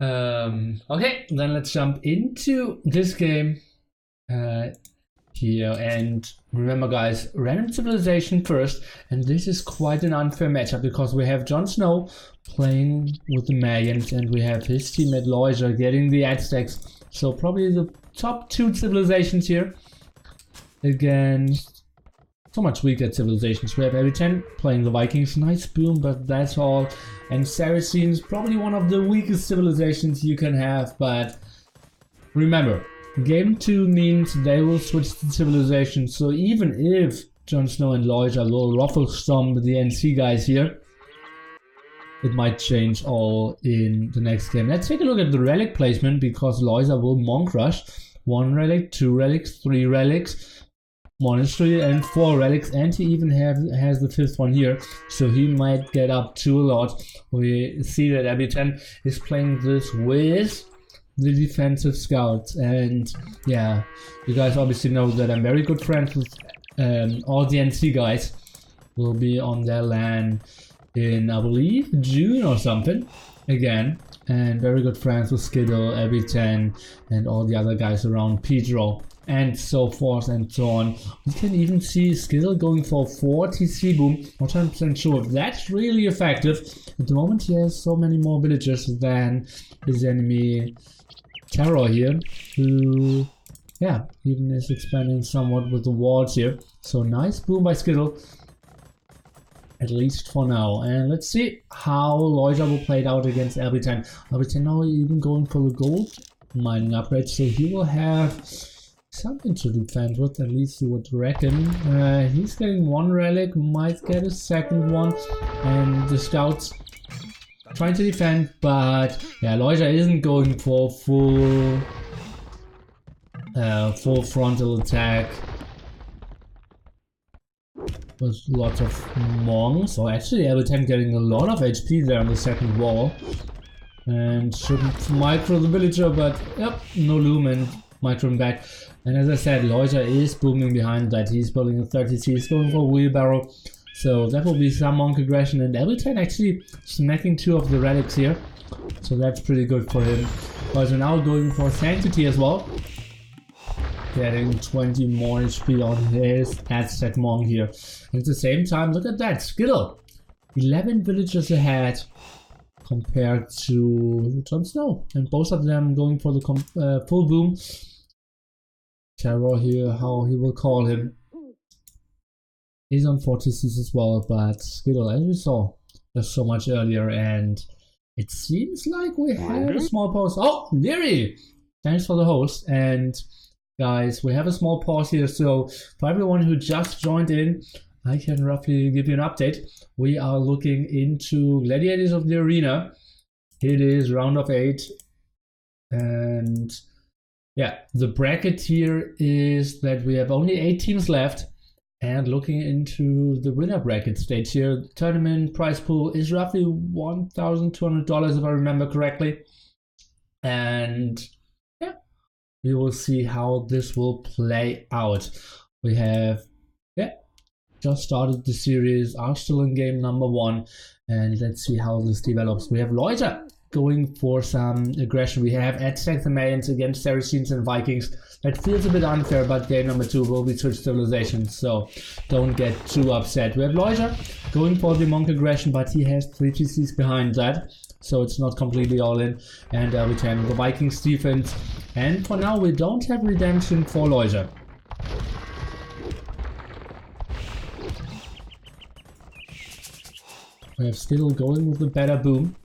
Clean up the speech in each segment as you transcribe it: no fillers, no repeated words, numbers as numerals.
Okay, then let's jump into this game here. And remember, guys, random civilization first. And this is quite an unfair matchup because we have Jon Snow playing with the Mayans, and we have his teammate Lojza getting the Aztecs. So probably the top two civilizations here against so much weaker civilizations. We have ro8 playing the Vikings, nice boom, but that's all. And Saracens, probably one of the weakest civilizations you can have, but remember, game 2 means they will switch to civilization, so even if Jon Snow and Lojza will ruffle stomp the NC guys here, it might change all in the next game. Let's take a look at the relic placement, because Lojza will monk rush. 1 relic, 2 relics, 3 relics, monastery and 4 relics, and he even has the 5th one here, so he might get up to a lot. We see that ro8 is playing this with the defensive scouts, and yeah, you guys obviously know that I'm very good friends with all the NC guys. Will be on their LAN in, I believe, June or something again, and very good friends with Skittle+LB10 and all the other guys around Pedro and so forth and so on. We can even see Skittle going for 4 TC boom. Not 100% sure if that's really effective. At the moment he has so many more villagers than his enemy Terror here, who yeah, even is expanding somewhat with the walls here. So nice boom by Skittle, at least for now. And let's see how Lojza will play it out against ro8. ro8 now even going for the gold mining upgrade, so he will have something to defend with, at least you would reckon. He's getting 1 relic, might get a 2nd one, and the scouts trying to defend, but yeah, Lojza isn't going for full frontal attack with lots of monks. So actually ro8 getting a lot of HP there on the 2nd wall, and shouldn't micro the villager, but yep, no loom and micro him back. And as I said, Lojza is booming behind that. He's building a 30C, he's going for a wheelbarrow, so that will be some monk aggression, and ro8 actually snacking 2 of the relics here, so that's pretty good for him. Also now going for sanctity as well, getting 20 more HP on his Aztec monk here. And at the same time, look at that, Skittle 11 villagers ahead compared to Jon Snow, and both of them going for the full boom. Terror here, how he will call him, he's on 4 TCs as well, but Skittle, as you saw just so much earlier, and it seems like we have a small pause. Oh, Leary! Thanks for the host. And guys, we have a small pause here, so for everyone who just joined in, I can roughly give you an update. We are looking into Gladiators of the Arena. It is round of 8, and yeah, the bracket here is that we have only 8 teams left, and looking into the winner bracket stage here, tournament prize pool is roughly $1,200 if I remember correctly, and yeah, we will see how this will play out. We have just started the series, are still in game number 1, and let's see how this develops. We have Lojza going for some aggression. We have Aztecs and Mayans against Saracens and Vikings. That feels a bit unfair, but game number 2 will be switched civilizations, so don't get too upset. We have Lojza going for the monk aggression, but he has 3 TCs behind that, so it's not completely all in. And ro8 the Vikings defense, and for now we don't have redemption for Lojza. We have Skittle going with the better boom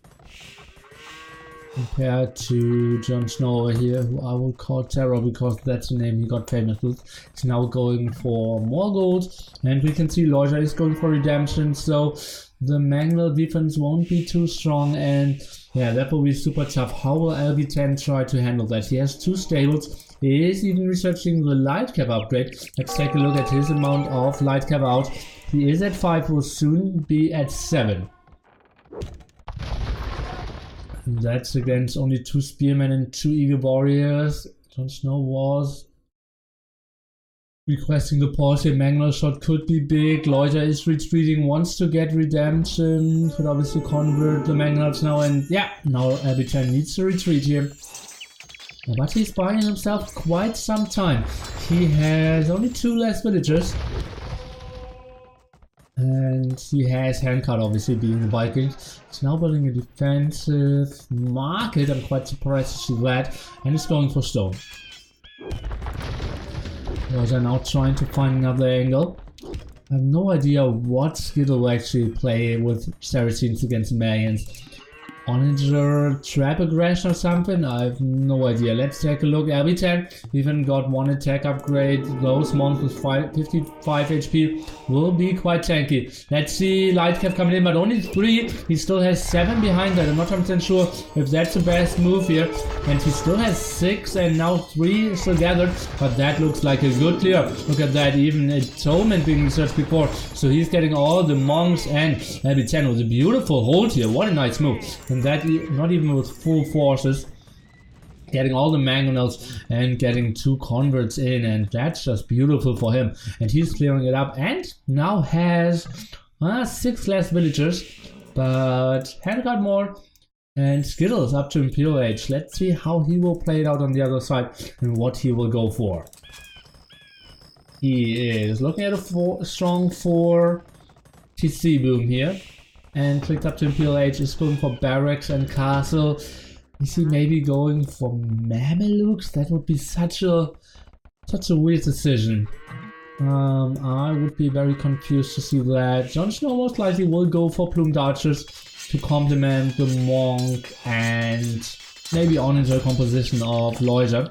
compared to Jon Snow over here, who I will call Terror because that's the name he got famous with. He's now going for more gold, and we can see Lojza is going for redemption, so the Mangler defense won't be too strong, and yeah, that will be super tough. How will ro8 try to handle that? He has 2 stables. He is even researching the light cap upgrade. Let's take a look at his amount of light cap out. He is at 5, will soon be at 7. And that's against only 2 spearmen and 2 eagle warriors. Jon Snow was Requesting the pause here. Magna shot could be big. Lojza is retreating, wants to get redemption. Could obviously convert the Magnals now. And yeah, now LB10 needs to retreat here. But he's buying himself quite some time. He has only 2 less villagers. And he has handcart, obviously, being the Vikings. He's now building a defensive market. I'm quite surprised to see that. And he's going for stone. Lojza now trying to find another angle. I have no idea what Skittle will actually play with Saracens against Mayans. Onager trap aggression or something? I have no idea. Let's take a look. LB10 even got 1 attack upgrade. Those monsters with 55 HP will be quite tanky. Let's see. Lightcap coming in, but only 3. He still has 7 behind that. I'm not 100% sure if that's the best move here. And he still has 6 and now 3 still gathered. But that looks like a good clear. Look at that. Even Atonement being researched before. So he's getting all the monks, and LB10 with a beautiful hold here. What a nice move. And that not even with full forces, getting all the mangonels and getting 2 converts in, and that's just beautiful for him. And he's clearing it up and now has 6 less villagers, but had got more. And Skittle is up to Imperial Age. Let's see how he will play it out on the other side and what he will go for. He is looking at a strong 4 TC boom here. And clicked up to Imperial Age, is going for barracks and castle. Is he maybe going for Mamelukes? That would be such a weird decision. I would be very confused to see that. Jon Snow most likely will go for plumed archers to complement the monk and maybe onager composition of Lojza.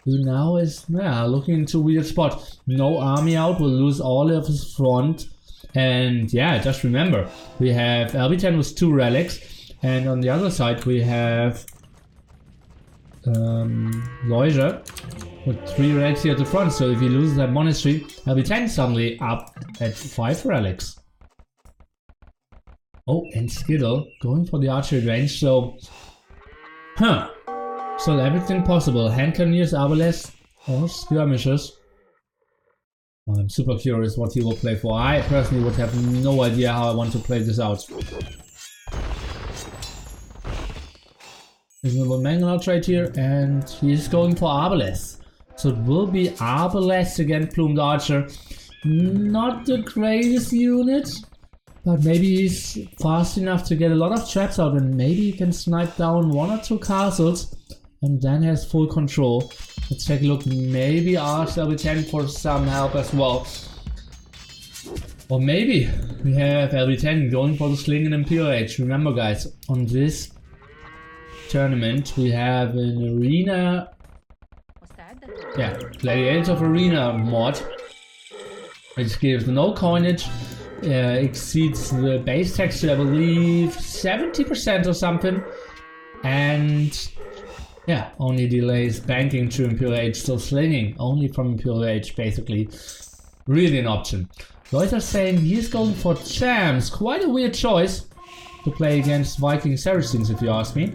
Who now is looking into a weird spot. No army out, will lose all of his front. And yeah, just remember, we have LB10 with 2 relics, and on the other side we have Lojza with 3 relics here at the front. So if he loses that monastery, LB10 suddenly up at 5 relics. Oh, and Skittle going for the archery range, so so everything possible. Hand cannoneers, arbalest, or skirmishers. I'm super curious what he will play for. I personally would have no idea how I want to play this out. Reasonable Mangonel trade here, and he's going for Arbalest. So it will be Arbalest against Plumed Archer. Not the greatest unit, but maybe he's fast enough to get a lot of traps out, and maybe he can snipe down 1 or 2 castles and then has full control. Let's take a look. Maybe ask LB10 for some help as well. Or maybe we have LB10 going for the sling in Imperial Age. Remember guys, on this tournament we have an arena. Yeah, Gladiators of Arena mod, which gives no coinage, exceeds the base texture, I believe 70% or something, and yeah, only delays banking to Imperial Age, so slinging only from Imperial Age, basically. Really an option. Lojza saying he's going for champs. Quite a weird choice to play against Viking Saracens, if you ask me.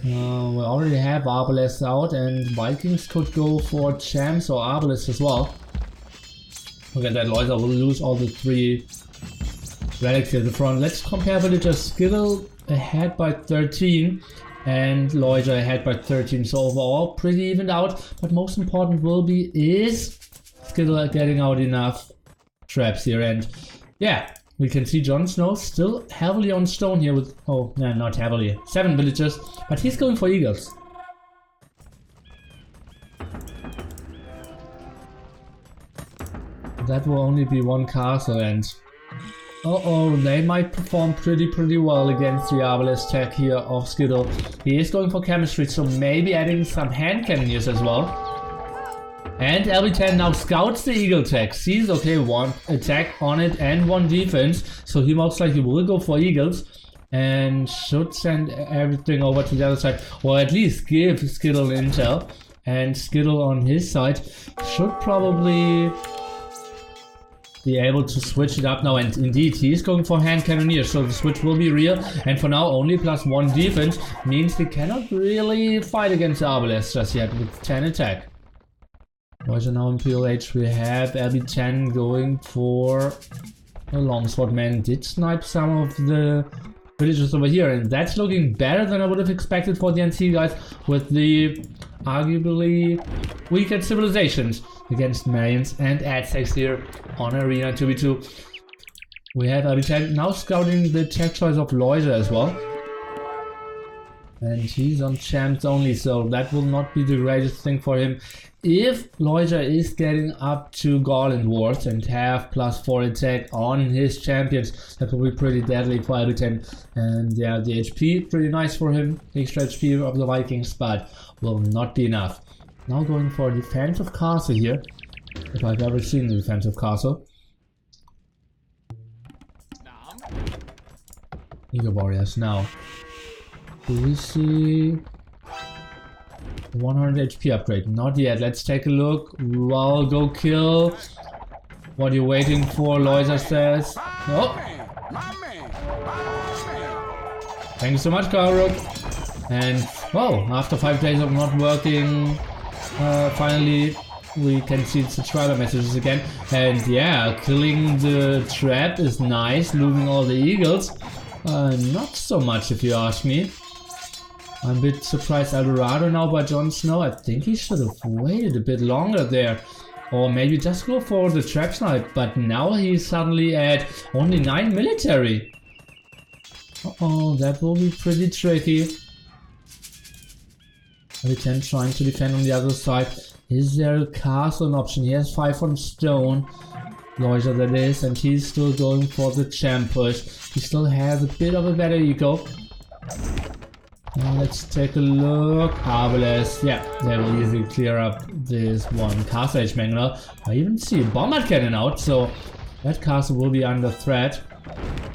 We already have Arbalest out, and Vikings could go for champs or Arbalest as well. Look at that, Lojza will lose all the 3 relics here at the front. Let's compare villagers. Skittle ahead by 13. And Lojza ahead by 13, so overall pretty evened out. But most important will be is Skittle getting out enough traps here. And yeah, we can see Jon Snow still heavily on stone here with, oh no, not heavily, 7 villagers, but he's going for eagles. That will only be 1 castle, and they might perform pretty well against the Arbalest tech here of Skittle. He is going for chemistry, so maybe adding some hand cannoneers as well. And LB10 now scouts the eagle tech, sees okay, 1 attack on it and 1 defense, so he most likely will go for eagles and should send everything over to the other side, or at least give Skittle intel. And Skittle on his side should probably be able to switch it up now, and indeed he is going for hand cannoneer, so the switch will be real. And for now only +1 defense means he cannot really fight against Arbalest just yet with 10 attack. Lojza now in PLH. We have LB10 going for a longsword man. Did snipe some of the villagers over here, and that's looking better than I would have expected for the NC guys with the arguably weaker civilizations against Marians and Aztecs here on Arena 2v2. We have LB10 now scouting the tech choice of Lojza as well. And he's on champs only, so that will not be the greatest thing for him. If Lojza is getting up to Garland Wars and have +4 attack on his champions, that will be pretty deadly for LB10. And yeah, the HP, pretty nice for him. The extra HP of the Vikings, but will not be enough. Now going for a defensive castle here, if I've ever seen the defensive castle. Eagle Warriors now. Do we see 100 HP upgrade? Not yet. Let's take a look. Well, go kill. What are you waiting for? Lojza says. Oh! Thank you so much, Karuk. And oh, after 5 days of not working, finally we can see the subscriber messages again. And yeah, killing the trap is nice. Losing all the eagles, not so much if you ask me. I'm a bit surprised Eldorado now by Jon Snow. I think he should have waited a bit longer there. Or maybe just go for the trap snipe. But now he's suddenly at only 9 military. Uh-oh, that will be pretty tricky. LB10 trying to defend on the other side. Is there a castle an option? He has 5 on stone. Lojza that is. And he's still going for the champ push. He still has a bit of a better eco. Now let's take a look. Harvest, yeah, they will easily clear up this one castle edge manual. I even see a bombard cannon out, so that castle will be under threat.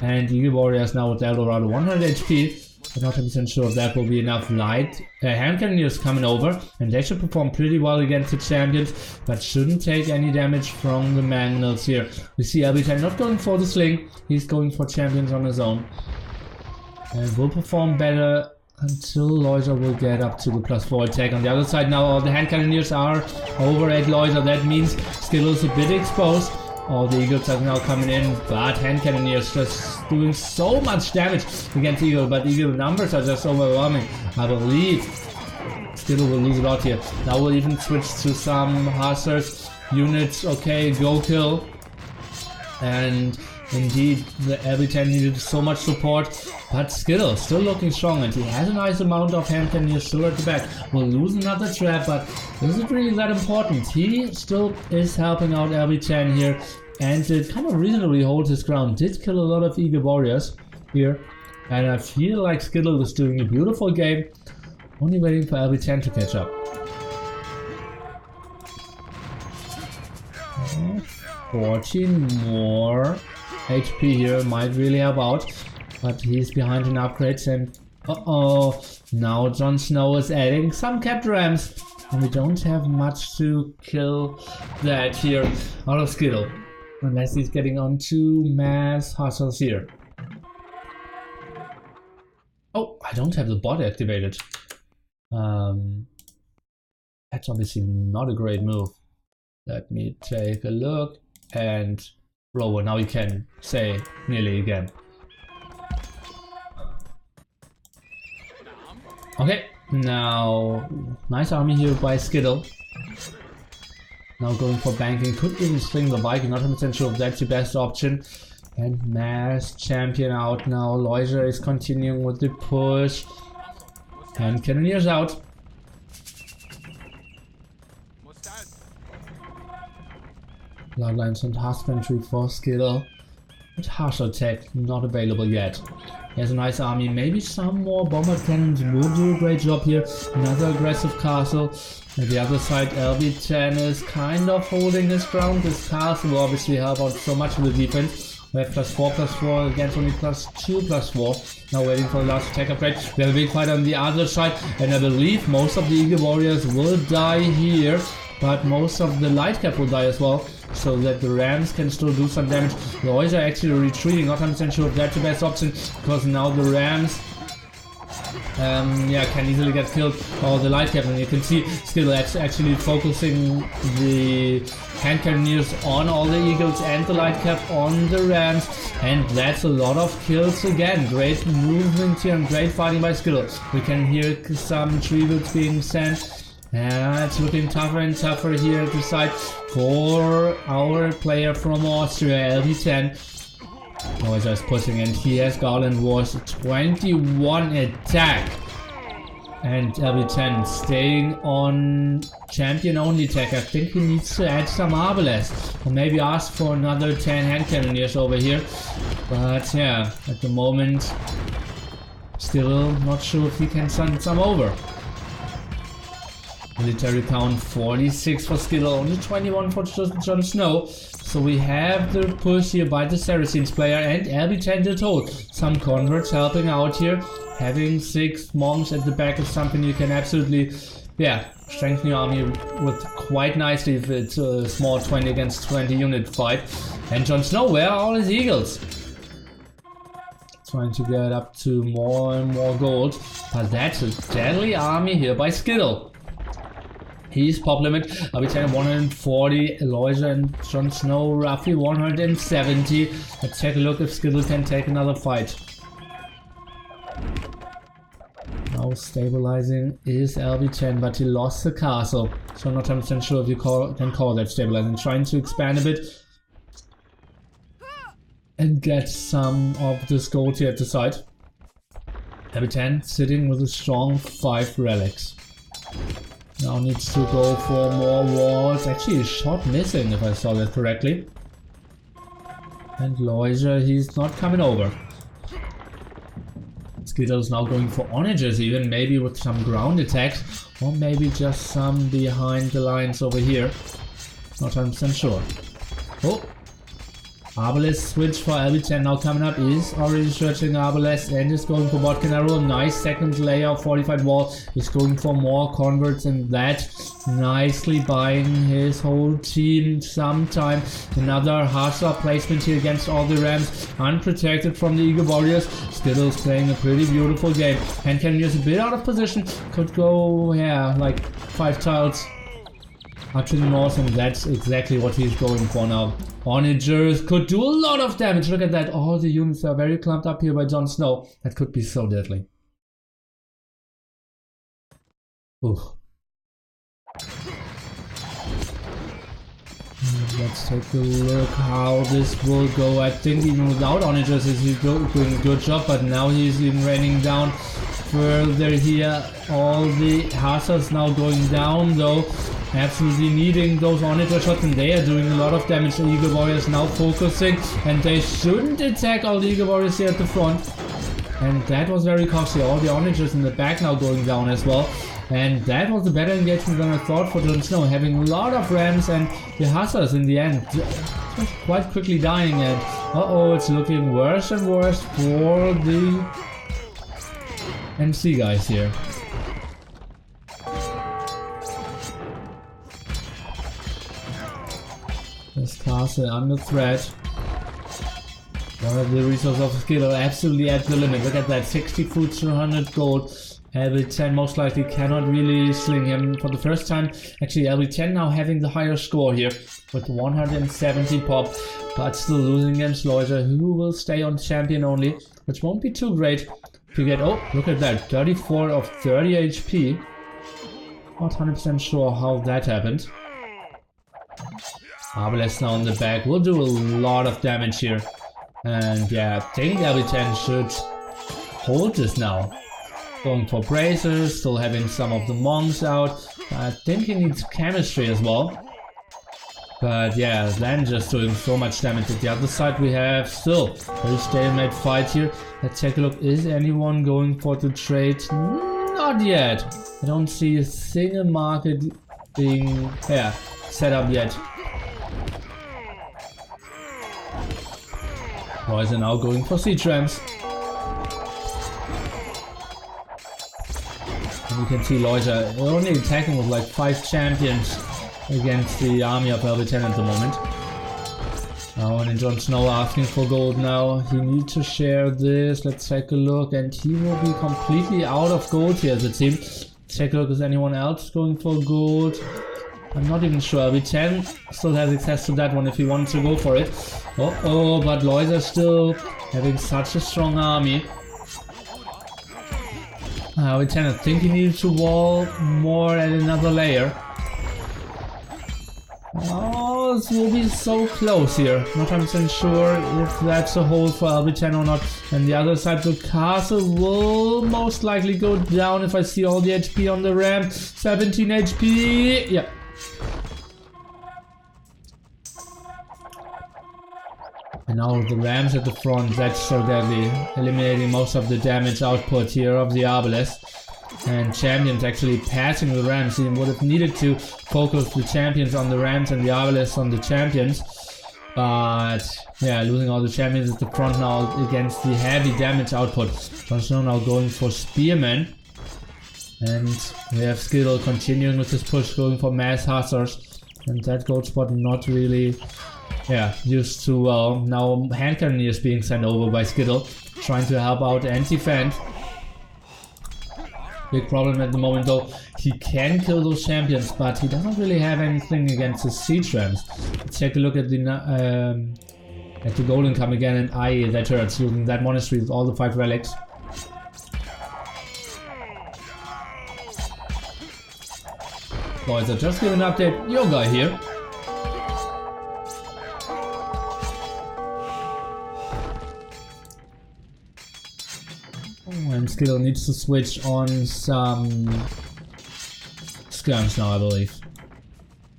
And Eagle Warriors now with Eldorado 100 HP. I'm not 100% sure if that will be enough light. Hand cannoneers coming over, and they should perform pretty well against the champions, but shouldn't take any damage from the manuals here. We see LB10 not going for the sling, he's going for champions on his own. And will perform better until Lojza will get up to the +4 attack. On the other side now all the hand cannoneers are over at Lojza. That means Skittle is a bit exposed. All the eagles are now coming in, but hand cannoneers just doing so much damage against eagle, but eagle numbers are just overwhelming. I believe Skittle will lose a lot here. Now we'll even switch to some hussars units. Okay, go kill. And indeed, the LB10 needed so much support, but Skittle still looking strong, and he has a nice amount of hand cannoneers still at the back. We'll lose another trap, but is it really that important? He still is helping out LB10 here, and it kind of reasonably holds his ground. Did kill a lot of Eagle Warriors here, and I feel like Skittle is doing a beautiful game, only waiting for LB10 to catch up. 14 more HP here might really help out, but he's behind in upgrades, and uh-oh, now Jon Snow is adding some capped rams, and we don't have much to kill that here out of Skittle, unless he's getting onto mass hustles here. Oh, I don't have the bot activated. That's obviously not a great move. Let me take a look, and Robo, now we can say nearly again. Okay, now nice army here by Skittle. Now going for banking, could even sling the Viking, not 100% sure if that's the best option. And mass champion out now. Lojza is continuing with the push. And cannoneers out. Bloodlines and husbandry for Skittle. But harsh attack not available yet. He has a nice army. Maybe some more bombard cannons will do a great job here. Another aggressive castle. On the other side, LB10 is kind of holding his ground. This castle will obviously help out so much with the defense. We have +4/+4 against only +2/+4. Now waiting for the last attack upgrade. We have a big fight on the other side, and I believe most of the Eagle Warriors will die here, but most of the light cap will die as well, so that the rams can still do some damage. Lojza are actually retreating, not 100% sure if that's the best option, because now the rams yeah, can easily get killed. Oh, the light cap, and you can see Skittle actually focusing the hand cannoneers on all the eagles and the light cap on the rams, and that's a lot of kills again. Great movement here and great fighting by Skittle. We can hear some tributes being sent. It's looking tougher and tougher here at the side for our player from Austria, LB10. Lojza is pushing, and he has Garland Wars 21 attack. And LB10 staying on champion only tech. I think he needs to add some Arbalest, or maybe ask for another 10 hand cannoneers over here. But yeah, at the moment, still not sure if he can send some over. Military count 46 for Skittle, only 21 for Jon Snow. So we have the push here by the Saracens player, and LB10 did hold. Some converts helping out here. Having 6 monks at the back is something you can absolutely, yeah, strengthen your army with quite nicely if it's a small 20 against 20 unit fight. And Jon Snow, where are all his eagles? Trying to get up to more and more gold. But that's a deadly army here by Skittle. He's pop limit, LB10 140, Lojza and Jon Snow roughly 170. Let's take a look if Skittle can take another fight. Now stabilizing is LB10, but he lost the castle. So I'm not 100% sure if you can call that stabilizing. Trying to expand a bit and get some of this gold here at the side. LB10 sitting with a strong 5 relics. Now needs to go for more walls. Actually, a shot missing if I saw that correctly. And Lojza, he's not coming over. Skittle's now going for onagers even, maybe with some ground attacks. Or maybe just some behind the lines over here. Not 100% sure. Oh! Arbalest switch for LB10 now coming up, is already searching Arbalest and is going for Vodka Arrow. Nice second layer of fortified wall. He's going for more converts and that. Nicely buying his whole team some time. Another hostile placement here against all the rams. Unprotected from the Eagle Warriors. Skittle's playing a pretty beautiful game. Hand cannoneers a bit out of position. Could go, yeah, like 5 tiles up to the north, and that's exactly what he's going for now. Onagers could do a lot of damage. Look at that. All the units are very clumped up here by Jon Snow. That could be so deadly. Ooh. Let's take a look how this will go. I think even without onagers he's doing a good job, but now he's even raining down further here. All the hussars now going down though. Absolutely needing those onager shots, and they are doing a lot of damage. The Eagle Warriors now focusing, and they shouldn't attack all the Eagle Warriors here at the front. And that was very costly. All the onagers in the back now going down as well. And that was a better engagement than I thought for Jon Snow, having a lot of rams and the hussars in the end just quite quickly dying. And uh-oh, it's looking worse and worse for the MC guys here. This castle under threat. One of the resources of Skittle absolutely at the limit. Look at that, 60 food, 200 gold. LB10 most likely cannot really sling him for the first time. Actually, LB10 now having the higher score here with 170 pop, but still losing against Lojza, who will stay on champion only, which won't be too great. If you get, oh, look at that, 34 of 30 HP. Not 100% sure how that happened. Arbalest now on the back will do a lot of damage here. And yeah, I think LB10 should hold this now. Going for bracers, still having some of the monks out. I think he needs chemistry as well. But yeah, then just doing so much damage. At the other side we have still a very stalemate fight here. Let's take a look. Is anyone going for the trade? Not yet. I don't see a single market being set up yet. Boys are now going for siege rams. And you can see Lojza only attacking with like 5 champions against the army of LB10 at the moment. Oh, and Jon Snow asking for gold now. He needs to share this. Let's take a look. And he will be completely out of gold here, as it seems. Take a look, is anyone else going for gold? I'm not even sure. LB10 still has access to that one if he wants to go for it. Oh, but Lojza still having such a strong army. LB10, I think he needs to wall more at another layer. Oh, this will be so close here. Not 100% sure if that's a hold for LB10 or not. And the other side, the castle will most likely go down if I see all the HP on the ramp. 17 HP. Yep. And now the rams at the front, that's so deadly. Eliminating most of the damage output here of the Obelisk. And champions actually passing the rams. He would have needed to focus the champions on the rams and the Obelisk on the champions. But yeah, losing all the champions at the front now against the heavy damage output. Jon Snow now going for Spearman. And we have Skittle continuing with his push, going for mass hussars. And that gold spot not really used too well. Now hand cannoneers being sent over by Skittle, trying to help out and defend. Big problem at the moment though, he can kill those champions, but he doesn't really have anything against his siege rams. Let's take a look at the golden come again, and that hurts, using that monastery with all the 5 relics. Boys, I just give an update, your guy here. And Skittle needs to switch on some skirms now, I believe.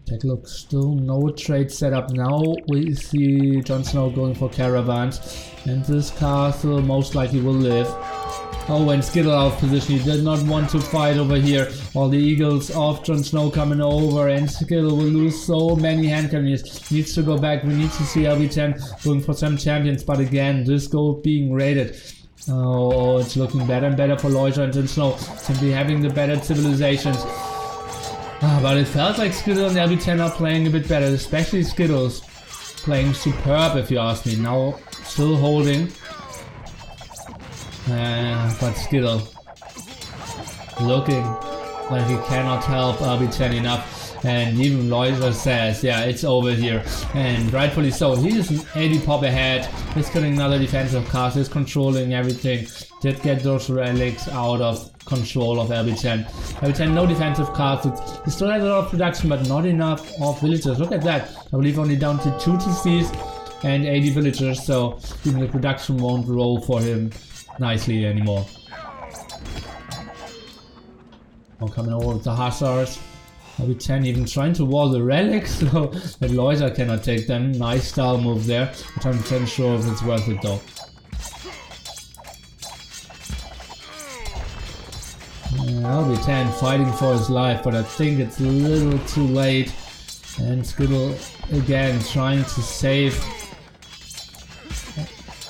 Take a look, still no trade setup. Now we see Jon Snow going for caravans, and this castle most likely will live. Oh, and Skittle out of position, he did not want to fight over here. All the eagles of Jon Snow coming over, and Skittle will lose so many hand cannoneers. Needs to go back, we need to see LB10 going for some champions, but again, this gold being raided. Oh, it's looking better and better for Lojza and Jon Snow, simply having the better civilizations. But it felt like Skittle and LB10 are playing a bit better, especially Skittle's playing superb if you ask me. Now still holding. But Skittle looking like he cannot help LB10 enough. And even Lojza says, yeah, it's over here. And rightfully so. He is an 80 pop ahead. He's getting another defensive cast. He's controlling everything. Did get those relics out of control of LB10. LB10 no defensive casts. He still has a lot of production, but not enough of villagers. Look at that. I believe only down to 2 TCs and 80 villagers. So even the production won't roll for him nicely anymore. Now coming over with the hussars. LB10 even trying to wall the relics so that Lojza cannot take them. Nice style move there. I'm not 100% sure if it's worth it though. LB10 fighting for his life, but I think it's a little too late. And Skittle again trying to save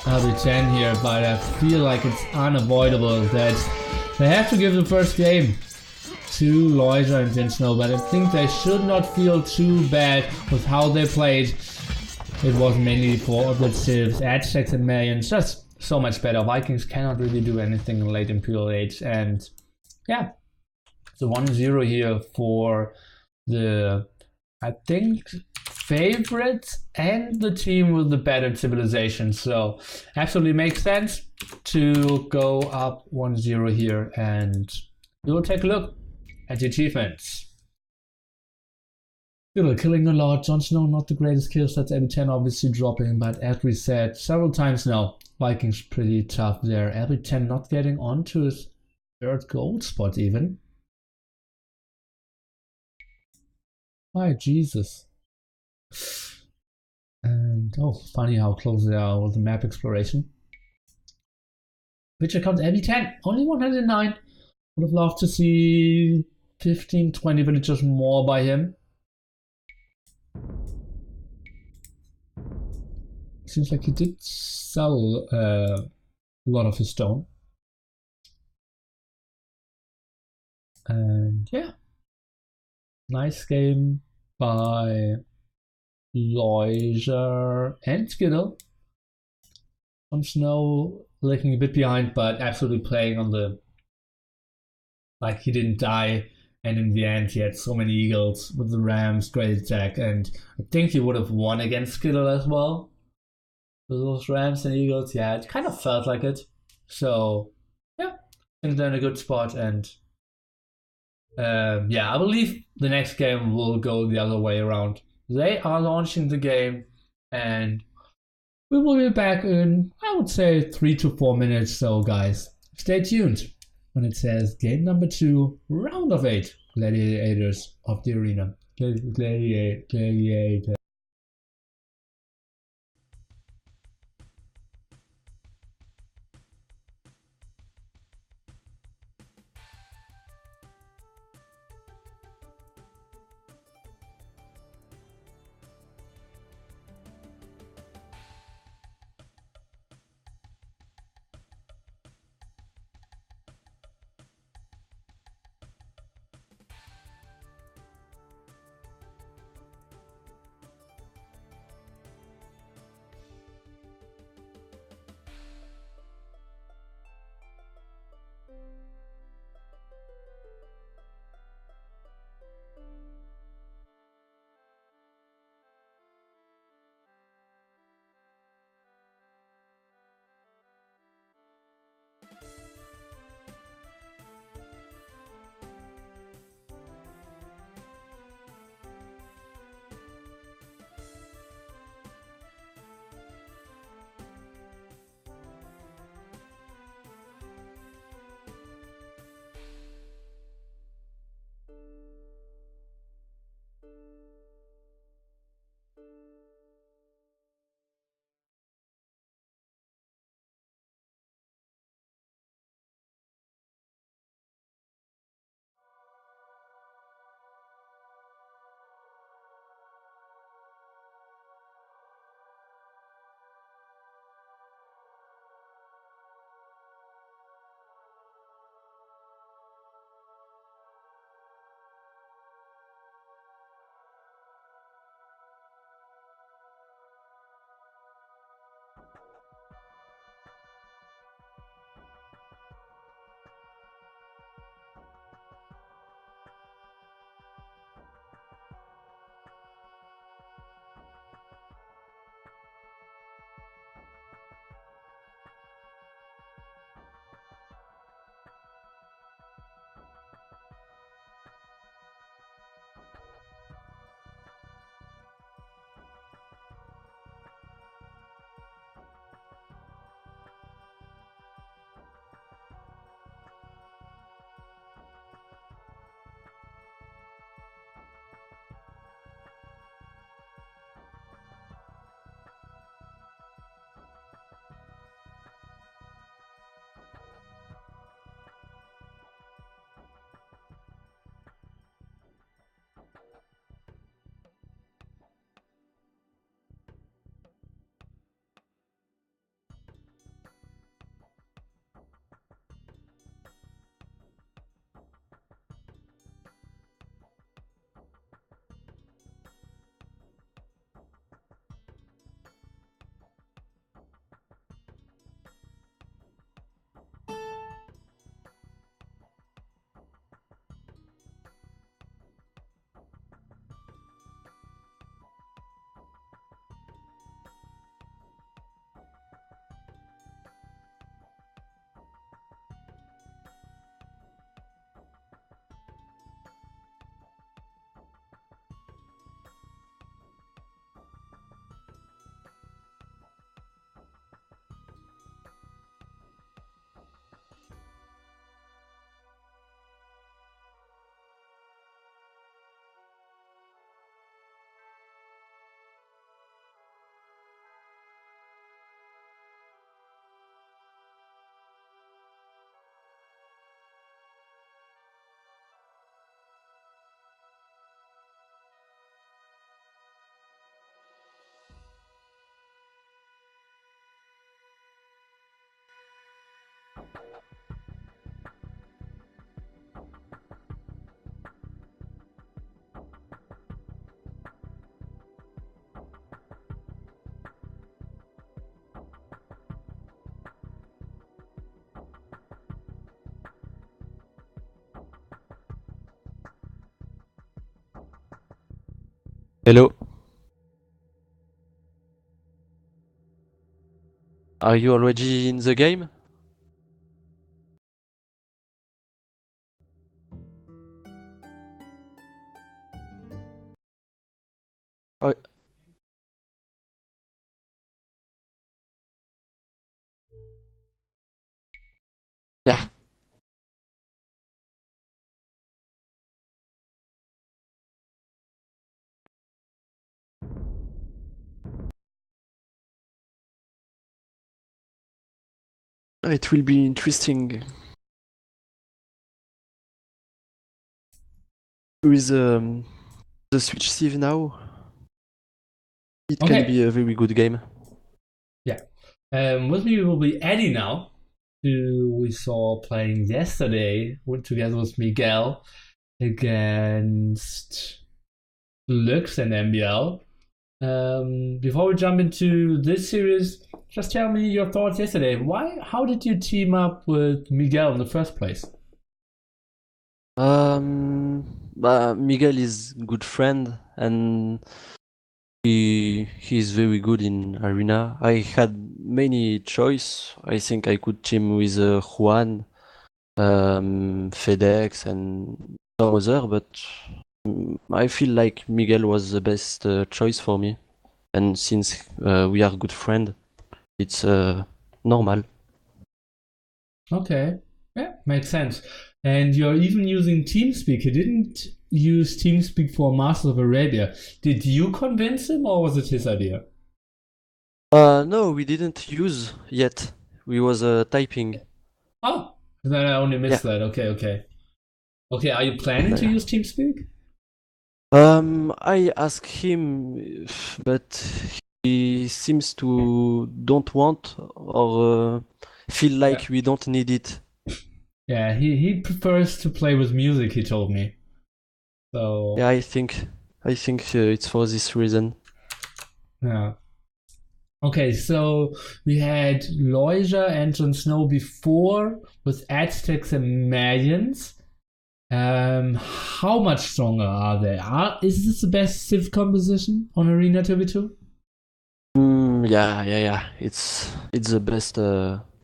LB10 here, but I feel like it's unavoidable that they have to give the first game to Lojza and Jon Snow, but I think they should not feel too bad with how they played. It was mainly for operatives, Aztecs and Mayans, just so much better. Vikings cannot really do anything in late Imperial Age, and yeah, the 1-0 here for the, I think, favorites and the team with the better civilization. So absolutely makes sense to go up 1-0 here, and we will take a look at the achievements. Skittle killing a lot, Jon Snow not the greatest kill stats, LB10 obviously dropping, but as we said several times now, Vikings pretty tough there. LB10 not getting onto his 3rd gold spot even. My Jesus. And oh, funny how close they are with the map exploration. Which account LB10? Only 109. Would have loved to see 15-20 villagers more by him. Seems like he did sell a lot of his stone. And yeah, nice game by Lojza and Skittle. On Snow lagging a bit behind, but absolutely playing on the like he didn't die, and in the end he had so many eagles with the Rams, great attack, and I think he would have won against Skittle as well. With those Rams and Eagles, yeah, it kind of felt like it. So yeah, I think they're in a good spot, and yeah, I believe the next game will go the other way around. They are launching the game, and we will be back in, I would say, 3 to 4 minutes. So, guys, stay tuned when it says game number 2, round of 8, Gladiators of the Arena. Gladiator. Hello. Are you already in the game? Oh, yeah. It will be interesting. With the Switch Sieve now, it can be Okay. a very good game. Yeah. With me will be Eddie now, who we saw playing yesterday together with Miguel against Lux and MBL. Before we jump into this series, just tell me your thoughts yesterday. How did you team up with Miguel in the first place? Miguel is good friend and he's very good in arena. I had many choice. I think I could team with Juan, FedEx, and some other, but I feel like Miguel was the best choice for me. And since we are good friend, it's normal. Okay. Yeah, makes sense. And you're even using TeamSpeak. You didn't use TeamSpeak for Masters of Arabia. Did you convince him or was it his idea? No, we didn't use yet. We was typing. Oh, then I only Yeah. missed that. Okay, okay. Okay, are you planning to Yeah. use TeamSpeak? I asked him, but he seems to don't want or feel Yeah. like we don't need it. Yeah, he prefers to play with music, he told me. Yeah, So, I think it's for this reason. yeah. Okay, so we had Lojza and Jon Snow before with Aztecs and Mayans. How much stronger are they? Is this the best Civ composition on Arena 2v2? Yeah. It's the best.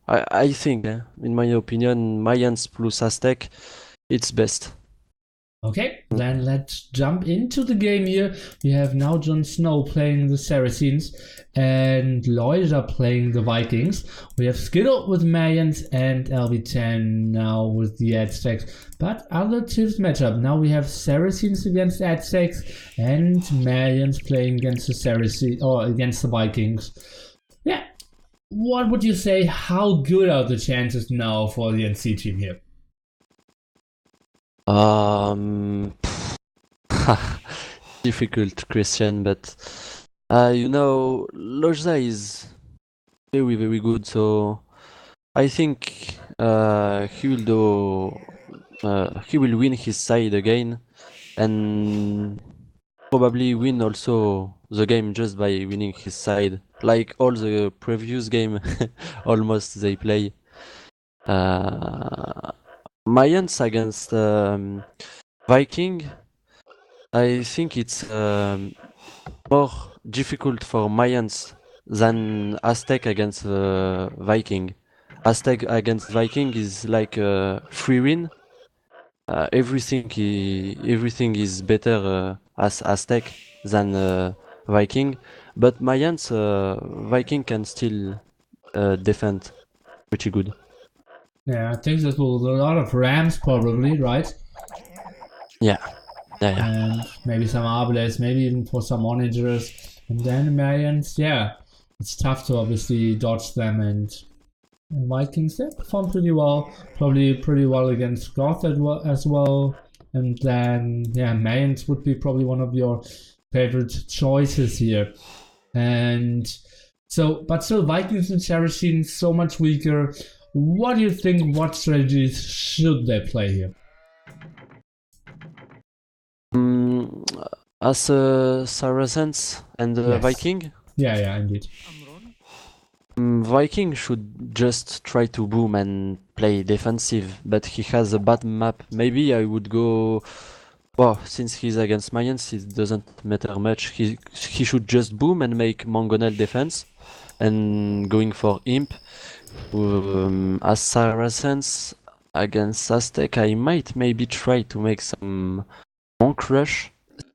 I think, in my opinion, Mayans plus Aztec, it's best. Okay, then let's jump into the game here. We have now Jon Snow playing the Saracens and Lojza playing the Vikings. We have Skittle with Mayans and LB10 now with the Aztecs. But other tips matchup. Now we have Saracens against Aztecs and Mayans playing against the Saracens or against the Vikings. Yeah, what would you say? How good are the chances now for the NC team here? Um, difficult question, but Lojza is very good. So I think he will win his side again, and probably win also the game just by winning his side, like all the previous game, almost they play. Mayans against Viking, I think it's more difficult for Mayans than Aztec against Viking. Aztec against Viking is like free win. Everything is better as Aztec than Viking, but Mayans Viking can still defend pretty good. Yeah, I think this was a lot of Rams probably, right? Yeah, yeah. And maybe some Arbalets, maybe even for some onagers. And then Marians, yeah, it's tough to obviously dodge them. And Vikings, they perform pretty well, probably pretty well against GotA as well. And then, yeah, Mayans would be probably one of your favorite choices here. And so, but still, Vikings and Saracens so much weaker. What do you think? What strategies should they play here? Mm, as Saracens and Yes. Viking, Yeah, indeed. Viking should just try to boom and play defensive, but he has a bad map. Maybe I would go Well, since he's against Mayans, it doesn't matter much. He should just boom and make Mangonel defense, and going for Imp. As Saracens against Aztec, I might maybe try to make some Monk Rush,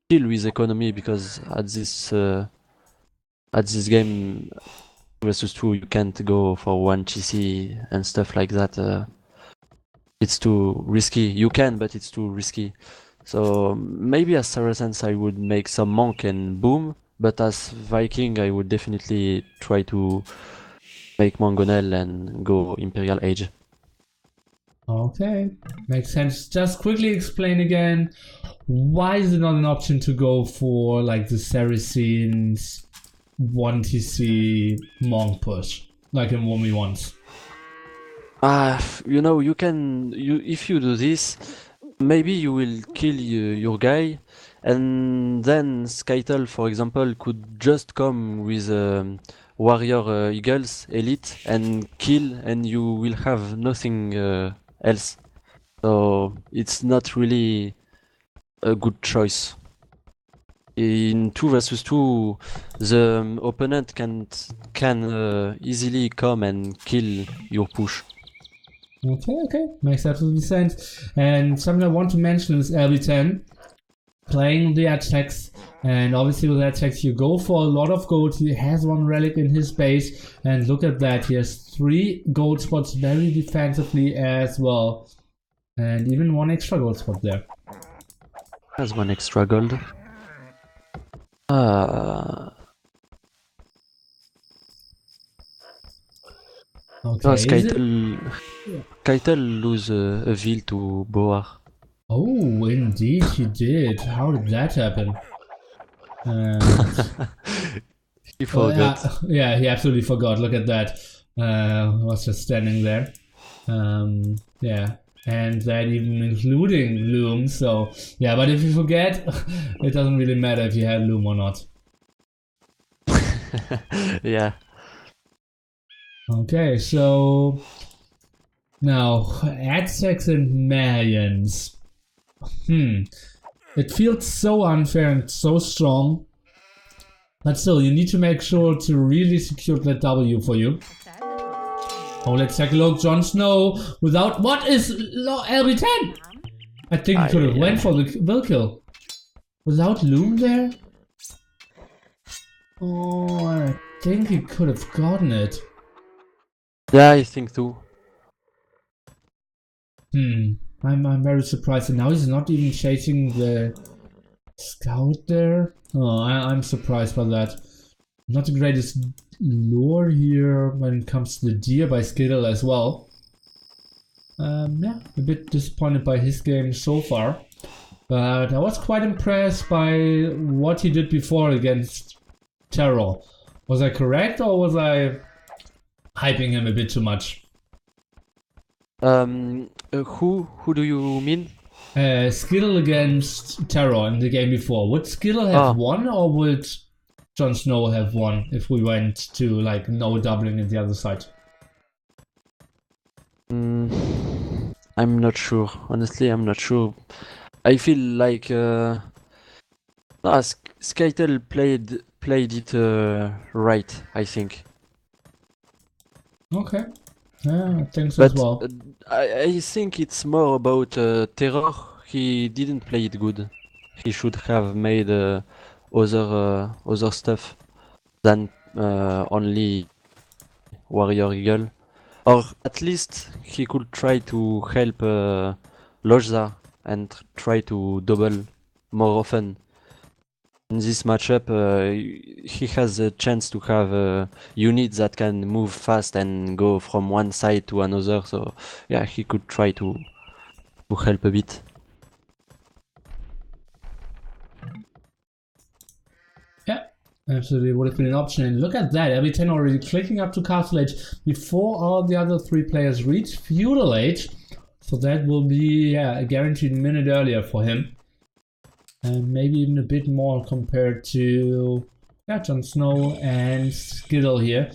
still with economy, because at this game versus 2 you can't go for 1 TC and stuff like that. It's too risky. You can, but it's too risky. So maybe as Saracens I would make some Monk and boom, but as Viking I would definitely try to make Mangonel and go Imperial Age. Okay, makes sense. Just quickly explain again, why is it not an option to go for like the Saracens 1TC Monk push, like in 1v1s? You know, if you do this, maybe you will kill your guy, and then Skittle, for example, could just come with Warrior Eagles Elite and kill, and you will have nothing else. So it's not really a good choice. In 2 versus 2, the opponent can easily come and kill your push. Okay, makes absolutely sense. And something I want to mention is LB10 playing the attacks, and obviously with attacks you go for a lot of gold. He has 1 relic in his base, and look at that, he has 3 gold spots very defensively as well, and even 1 extra gold spot there. Has 1 extra gold. Okay, Skittle lose a veil to Boar. Oh, indeed he did. How did that happen? He forgot. Yeah, he absolutely forgot. Look at that. Was just standing there. Yeah, and that even including Loom. So yeah, but if you forget, it doesn't really matter if you had Loom or not. Yeah. Okay, so now Aztecs and Mayans. It feels so unfair and so strong. But still, you need to make sure to really secure that W for you. Oh, let's take a look. Jon Snow without... What is LB10? I think he could have went for the will kill. Without Loom there? Oh, I think he could have gotten it. Yeah, I think too. I'm very surprised. And now he's not even chasing the scout there. Oh, I'm surprised by that. Not the greatest lore here when it comes to the deer by Skittle as well. Yeah, a bit disappointed by his game so far. But I was quite impressed by what he did before against Terror. Was I correct, or was I hyping him a bit too much? Who do you mean? Skittle against Terror in the game before. Would Skittle have won, or would Jon Snow have won if we went to like no doubling at the other side? I'm not sure. Honestly, I'm not sure. I feel like Skittle played it right, I think. Okay. Yeah, I think so as well. I think it's more about Terror. He didn't play it good. He should have made other stuff than only Warrior Eagle. Or at least he could try to help Lojza and try to double more often. In this matchup, he has a chance to have units that can move fast and go from one side to another. So yeah, he could try to help a bit. Yeah, absolutely would have been an option. And look at that, LB10 already clicking up to Castle Age before all the other 3 players reach Feudal Age. So that will be a guaranteed minute earlier for him. And maybe even a bit more compared to Jon Snow and Skittle here.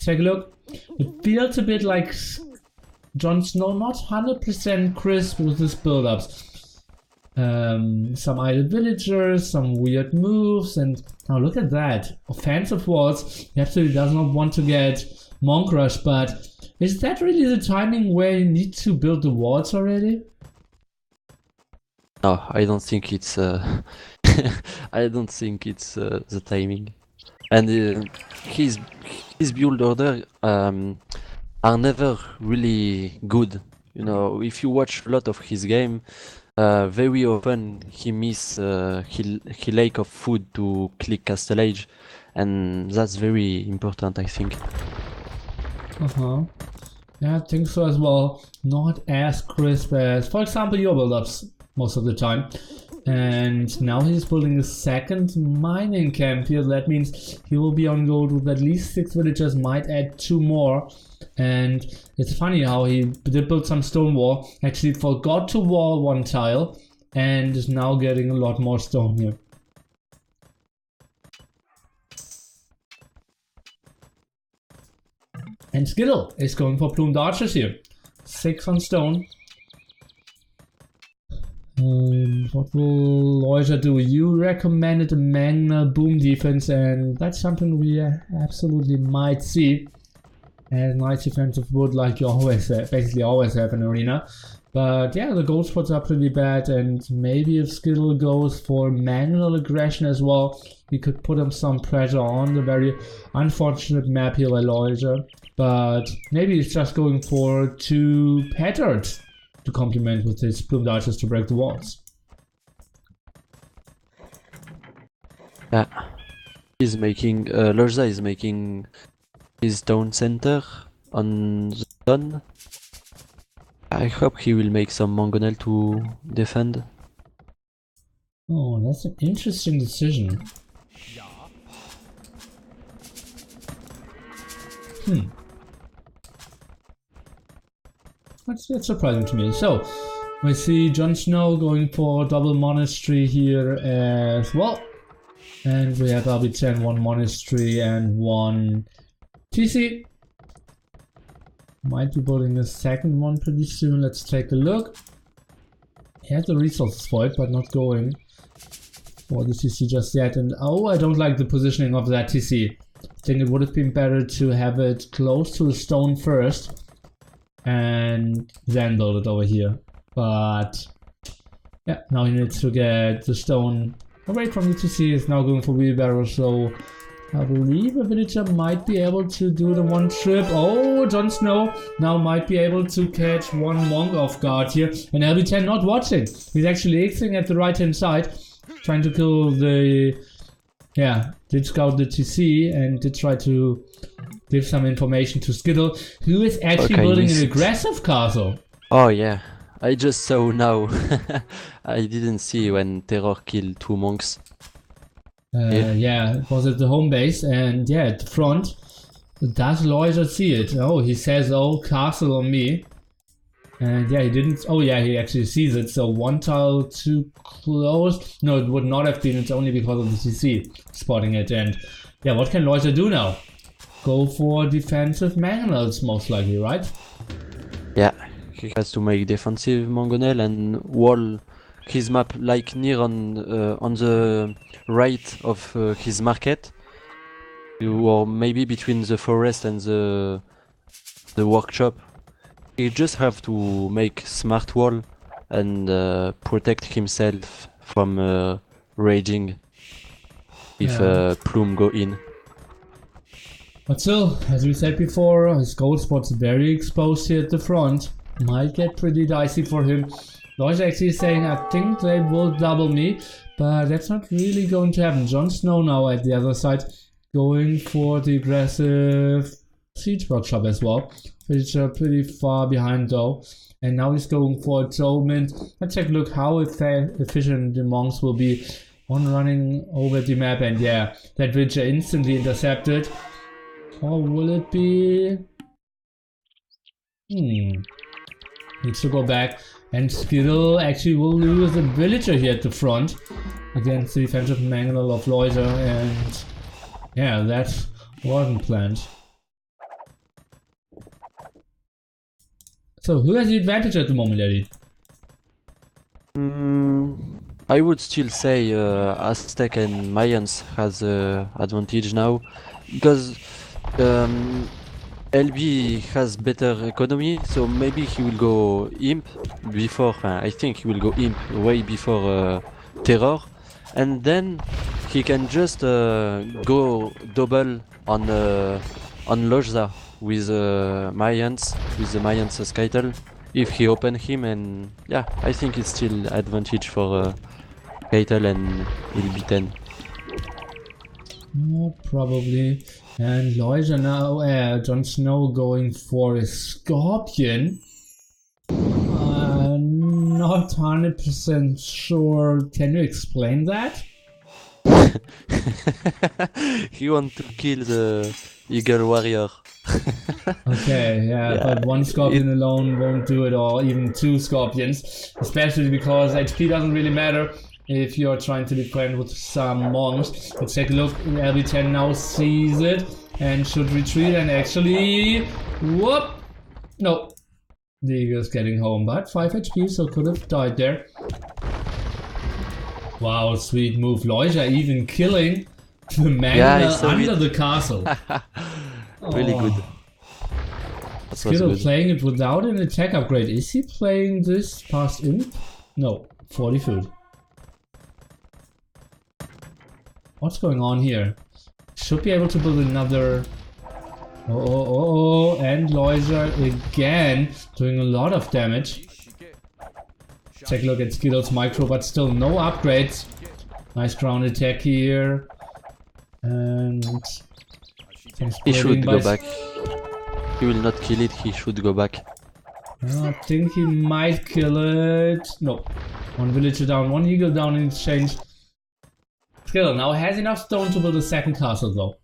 Take a look. It feels a bit like Jon Snow not 100% crisp with his build-ups. some idle villagers, some weird moves, and now look at that. Offensive walls. He absolutely does not want to get Monk Rush, but is that really the timing where you need to build the walls already? No, I don't think it's I don't think it's the timing. And his build order are never really good. You know, if you watch a lot of his game, very often he he lack of food to click Castle Age, and that's very important, I think. Yeah, I think so as well. Not as crisp as, for example, your build-ups most of the time. And now he's building a second mining camp here. That means he will be on gold with at least 6 villagers, might add 2 more. And it's funny how he did build some stone wall, actually forgot to wall 1 tile, and is now getting a lot more stone here. And Skittle is going for plumed archers here. 6 on stone. What will Lojza do? You recommended a Magna boom defense, and that's something we absolutely might see. As nice defensive wood, like you always basically always have in arena. But yeah, the gold spots are pretty bad, and maybe if Skittle goes for manual aggression as well, we could put him some pressure on the very unfortunate map here by Lojza. But maybe he's just going for 2 patterns to complement with his plumed archers to break the walls. Yeah, he's making Lojza is making his town center on the stone. I hope he will make some mangonel to defend. Oh, that's an interesting decision. That's surprising to me. So, we see Jon Snow going for double monastery here as well. And we have RB10, 1 monastery and 1 TC. Might be building a second one pretty soon. Let's take a look. He has the resources for it, but not going for the TC just yet. And oh, I don't like the positioning of that TC. I think it would have been better to have it close to the stone first and then build it over here. But yeah, now he needs to get the stone away from the TC. Is now going for wheelbarrow, so I believe a villager might be able to do the 1 trip. Oh, Jon Snow now might be able to catch 1 monk off guard here. And LB10 not watching. He's actually exiting at the right hand side, trying to kill the... Yeah, did scout the TC and did try to give some information to Skittle, who is actually building an aggressive castle. Oh yeah, I just saw now. I didn't see when Terror killed 2 monks. Yeah, it was at the home base, and yeah, at the front. Does Lojza see it? Oh, he says, oh, castle on me. And yeah, he didn't. Oh yeah, he actually sees it. So 1 tile too close. No, it would not have been. It's only because of the CC spotting it. And yeah, what can Lojza do now? Go for defensive mangonels, most likely, right? Yeah, he has to make defensive mangonel and wall his map like near on the right of his market, or maybe between the forest and the workshop. He just have to make smart wall and protect himself from raging if Plume go in. But still, as we said before, his gold spot's very exposed here at the front. Might get pretty dicey for him. Lojza actually saying, I think they will double me, but that's not really going to happen. Jon Snow now at the other side, going for the aggressive siege workshop as well, which are pretty far behind though. And now he's going for atonement. Let's take a look how efficient the monks will be on running over the map. And yeah, that villager instantly intercepted. Or will it be? Needs to go back. And Skittle actually will lose a villager here at the front against the defensive mangonel of Lojza, and yeah, that wasn't planned. So who has the advantage at the moment, Eddie? I would still say Aztec and Mayans has advantage now because LB has better economy, so maybe he will go Imp before. I think he will go Imp way before Terror, and then he can just go double on Lojza with with the Mayans Skittle if he open him, and yeah, I think it's still advantage for Skittle and LB10. Oh, probably. And Lojza now, Jon Snow going for a Scorpion. Not 100% sure. Can you explain that? He want to kill the Eagle Warrior. Okay, yeah, but one Scorpion alone won't do it, or even two Scorpions. Especially because HP doesn't really matter if you're trying to defend with some monks. Let's take a look. LB10 now sees it and should retreat, and actually, whoop! No, the Eagle's getting home, but 5 HP, so could have died there. Wow, sweet move. Lojza even killing the magma under the castle. Really good. Skittle playing it without an attack upgrade. Is he playing this past Imp? No, 40 food. What's going on here? Should be able to build another... Oh, and Lojza again doing a lot of damage. Take a look at Skittle's micro, but still no upgrades. Nice ground attack here. And... he should go back. He will not kill it, he should go back. I think he might kill it. No. One villager down, one eagle down in exchange. Skittle now has enough stone to build a second castle though.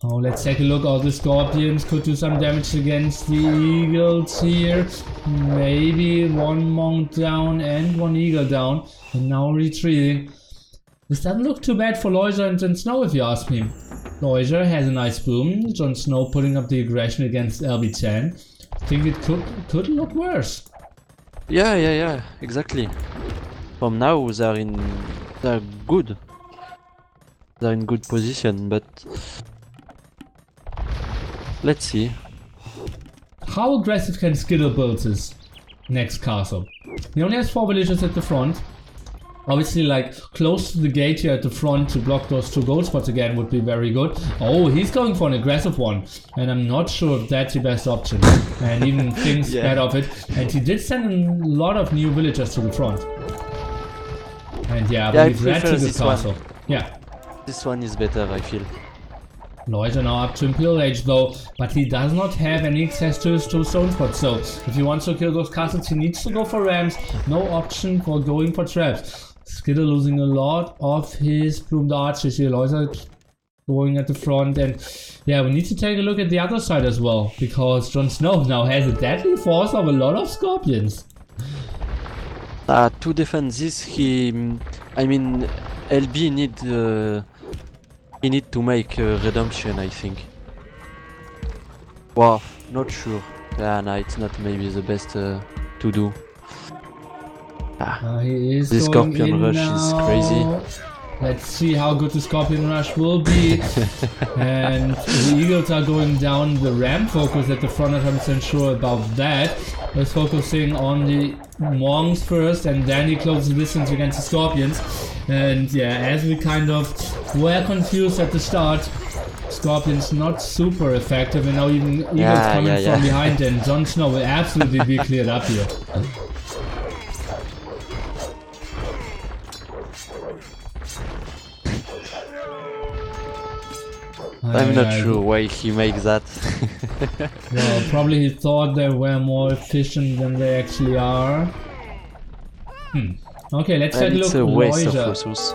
Oh, let's take a look. All the scorpions could do some damage against the eagles here. Maybe one monk down and one eagle down. And now retreating. This doesn't look too bad for Lojza and Jon Snow if you ask me. Lojza has a nice boom. Jon Snow putting up the aggression against LB10. I think it could look worse. Yeah, exactly. From now they're good. They're in good position, but let's see. How aggressive can Skittle build his next castle? He only has 4 villagers at the front. Obviously, like, close to the gate here at the front to block those 2 gold spots again would be very good. Oh, he's going for an aggressive one. And I'm not sure if that's the best option. And even thinks bad of it. And he did send a lot of new villagers to the front. And yeah, I believe that's a good castle. One. Yeah. This one is better, I feel. Lojza now up to Imperial Age though, but he does not have any access to his 2 stone spots, so if he wants to kill those castles he needs to go for rams, no option for going for traps. Skittle losing a lot of his plumed archers here. Lojza going at the front, and yeah, we need to take a look at the other side as well, because Jon Snow now has a deadly force of a lot of scorpions. To defend this, I mean, LB need to make redemption, I think. Wow, not sure. Yeah, no, it's not maybe the best to do. He is this going Scorpion Rush now. is crazy. Let's see how good the Scorpion Rush will be. And the Eagles are going down the ramp focus at the front, not 100% sure about that. Let's focusing on the monks first, and then he closes the distance against the Scorpions. And yeah, as we kind of were confused at the start, Scorpions not super effective, and now even Eagles coming from behind, and Jon Snow will absolutely be cleared up here. I'm not sure why he makes that. Well, probably he thought they were more efficient than they actually are. Okay, let's take a look at Lojza.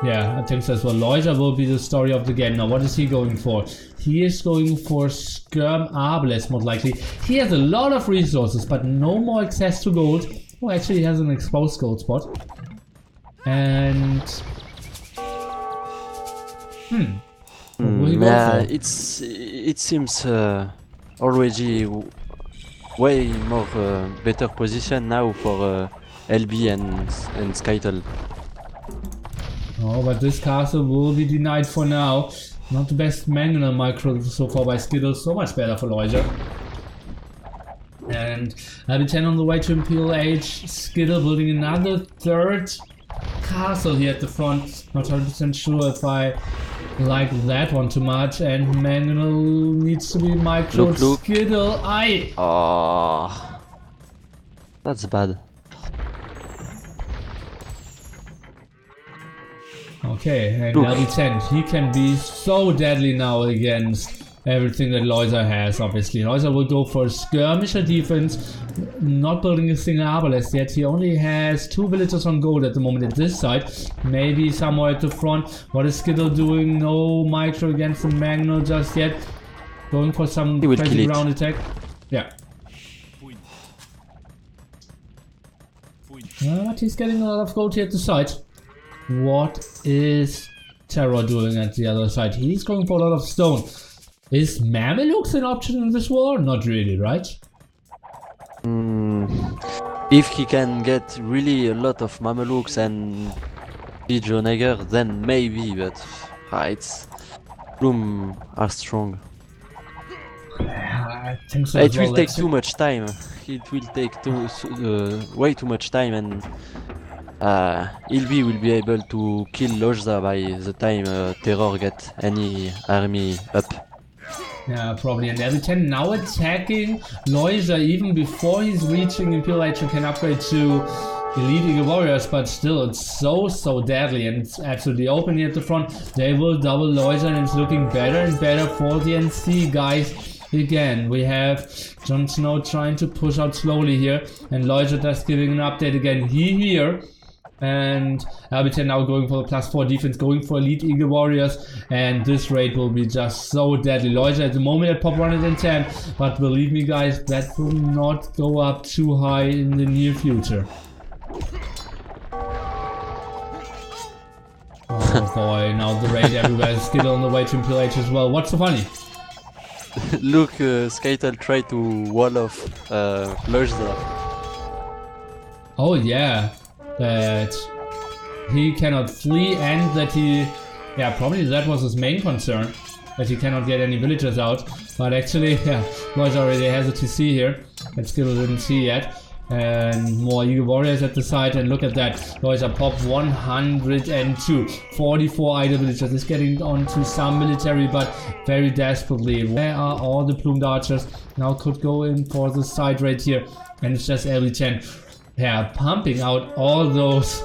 Yeah, I think so as well. Lojza will be the story of the game. Now, what is he going for? He is going for Skirm Arbalest, most likely. He has a lot of resources, but no more access to gold. Oh, actually, he has an exposed gold spot. And... yeah, it seems already way more better position now for LB and Skittle. Oh, but this castle will be denied for now. Not the best manual micro so far by Skittle, so much better for Lojza. And LB10 on the way to Imperial Age. Skittle building another third castle here at the front. Not 100% sure if I like that one too much. And manual needs to be micro. Look. Skittle, Oh, that's bad. Okay, and Look. LB10, he can be so deadly now against everything that Lojza has, obviously. Lojza will go for skirmisher defense, not building a single arbalest yet. He only has 2 villagers on gold at the moment at this side. Maybe somewhere at the front. What is Skittle doing? No micro against the Magnal just yet. Going for some crazy ground attack. Yeah. But he's getting a lot of gold here at the side. What is Terror doing at the other side? He's going for a lot of stone. Is Mamelukes an option in this war? Not really, right? If he can get really a lot of Mamelukes and Legionnaire, then maybe, but it's Bloom are strong. I think so. It will take too much time. It will take way too much time, and LB will be able to kill Lojza by the time Terror get any army up. Yeah, probably. And LB10 now attacking Lojza even before he's reaching Imperial Age and can upgrade to Elite Eagle Warriors, but still it's so deadly and it's absolutely open here at the front. They will double Lojza and it's looking better and better for the NC guys. Again, we have Jon Snow trying to push out slowly here, and Lojza just giving an update again here. And LB10 now going for the +4 defense, going for Elite Eagle Warriors, and this raid will be just so deadly. Lojza at the moment at pop 110, but believe me guys, that will not go up too high in the near future. Oh boy, now the raid everywhere is still on the way to Imperial Age as well. What's so funny? Look, Skittle try to wall off Lojza. Oh yeah, that he cannot flee and that he... Yeah, probably that was his main concern, that he cannot get any villagers out. But actually, yeah, Lojza already has a TC here that Skittle didn't see yet. And more Eagle Warriors at the side, and look at that. Lojza pop 102. 44 idle villagers. Is getting onto some military, but very desperately. Where are all the plumed archers? Now could go in for the side raid here. And it's just LB10. Yeah, pumping out all those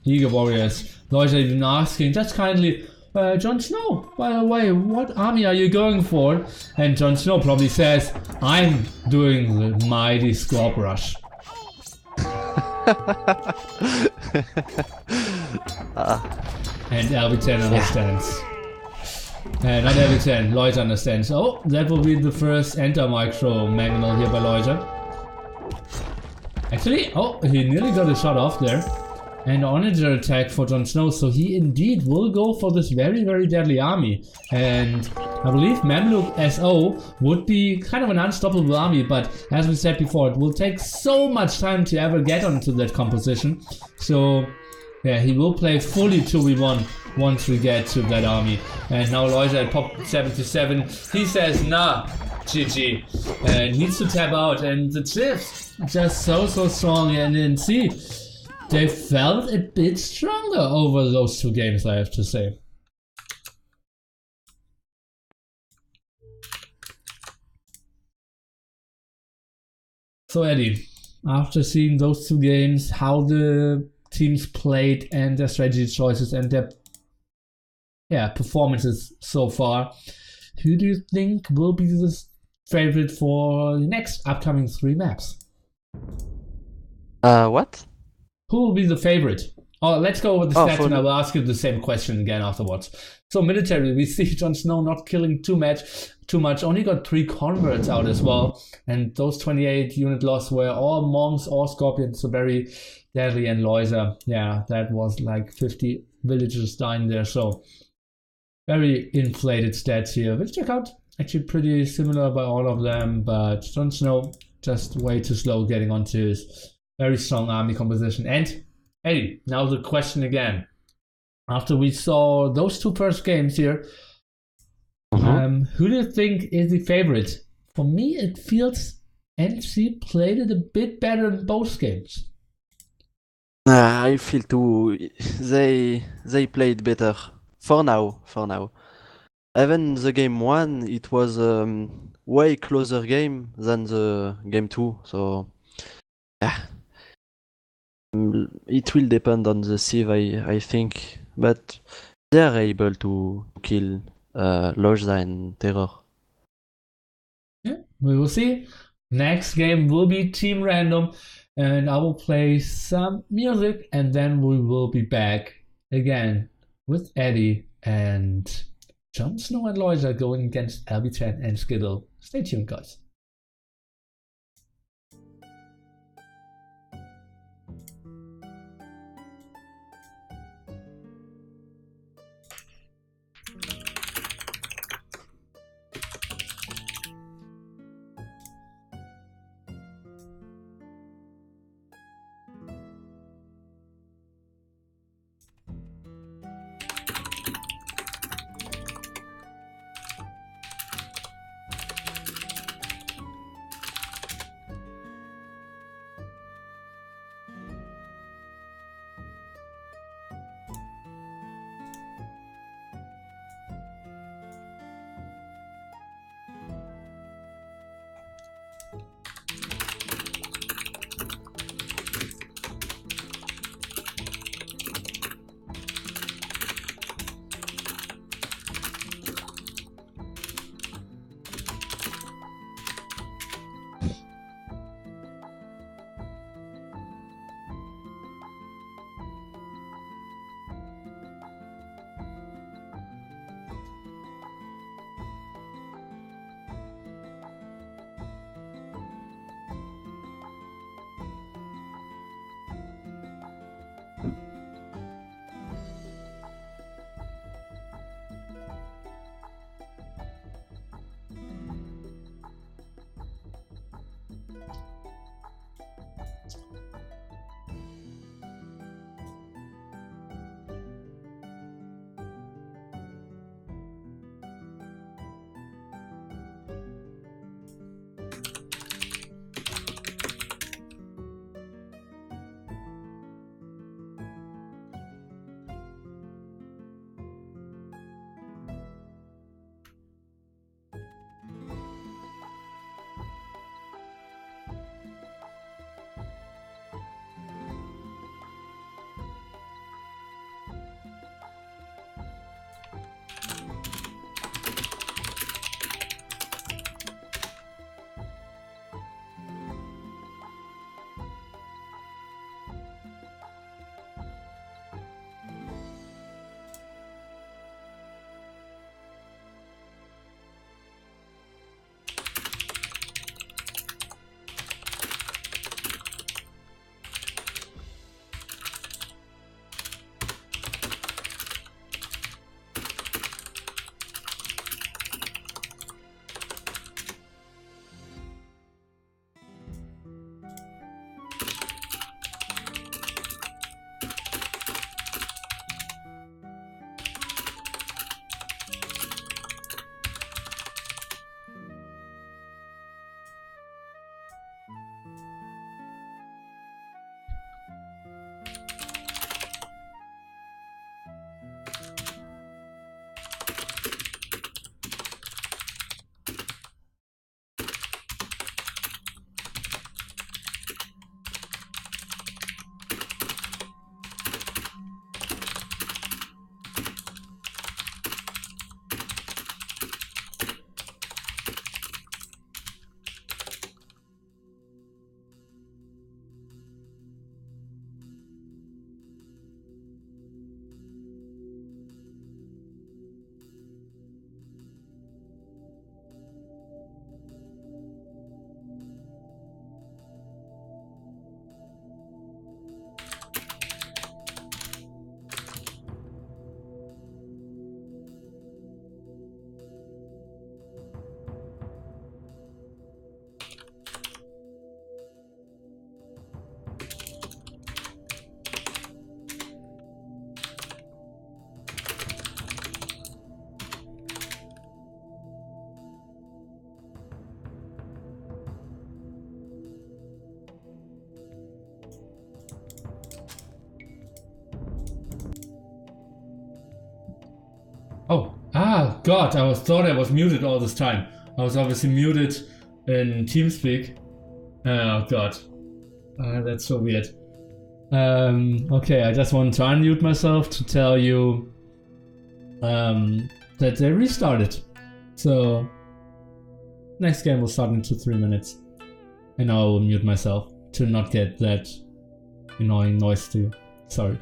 Eagle Warriors. Lojza even asking, just kindly, Jon Snow, by the way, what army are you going for? And Jon Snow probably says, I'm doing the mighty Scorp Rush. And LB10 understands. Not LB10, Lojza understands. Oh, that will be the first enter micro manual here by Lojza. Actually, oh, he nearly got a shot off there. And onager attack for Jon Snow, so he indeed will go for this very deadly army. And I believe Mamluk SO would be kind of an unstoppable army, but as we said before, it will take so much time to ever get onto that composition. So yeah, he will play fully 2v1 once we get to that army. And now Lojza at pop 77, he says nah, GG, and needs to tap out, and the chips just so strong. And then see, they felt a bit stronger over those 2 games, I have to say. So Eddie, after seeing those 2 games, how the teams played and their strategy choices and their performances so far, who do you think will be the favorite for the next upcoming 3 maps? What? Who will be the favorite? Oh, let's go over the stats and I will ask you the same question again afterwards. So military, we see Jon Snow not killing too much, only got 3 converts out as well. And those 28 unit loss were all monks or scorpions, so very deadly. And Lojza, yeah, that was like 50 villagers dying there, so very inflated stats here. Let's check out actually pretty similar by all of them, but Jon Snow just way too slow getting onto his very strong army composition. And hey, now the question again. After we saw those two first games here, who do you think is the favorite? For me, it feels NC played it a bit better in both games. I feel too. They played better for now. For now, even the game one, it was way closer game than the game two. So yeah, it will depend on the Civ, I think, but they are able to kill Lojza and Terror. Yeah, we will see. Next game will be team random, and I will play some music, and then we will be back again with Eddie and Jon Snow and Lojza going against LB10 and Skittle. Stay tuned, guys. Ah, God, thought I was muted all this time. I was obviously muted in TeamSpeak. Oh, God. That's so weird. Okay, I just wanted to unmute myself to tell you that they restarted. So, next game will start in 2-3 minutes. And I will mute myself to not get that annoying noise too. Sorry.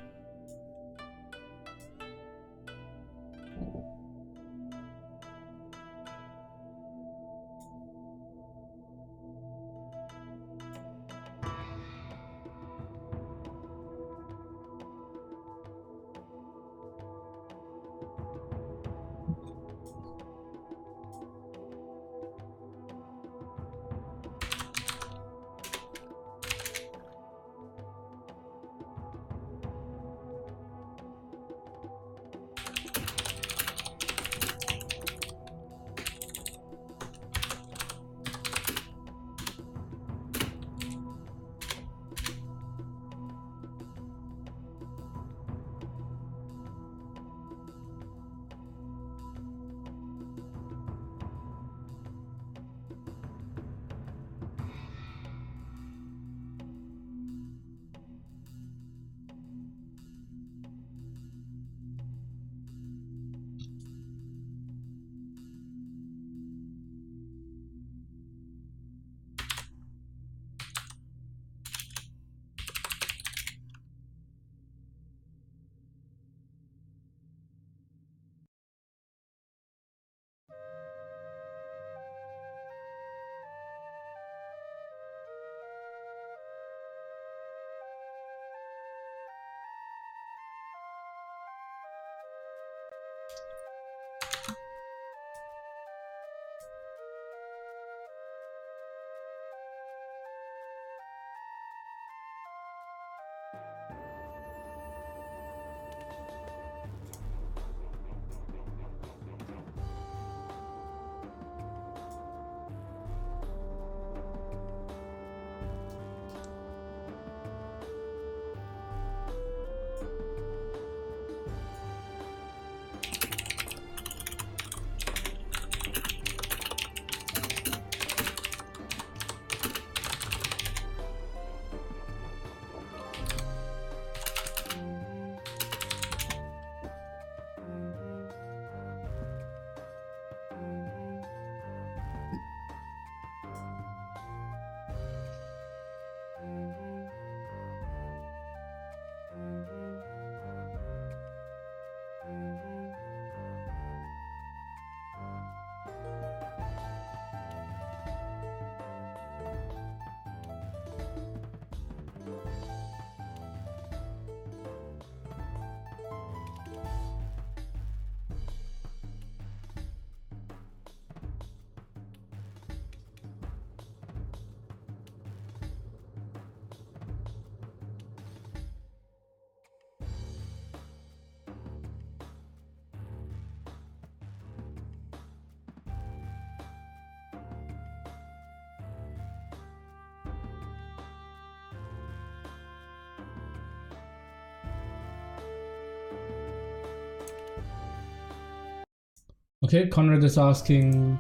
Okay, Conrad is asking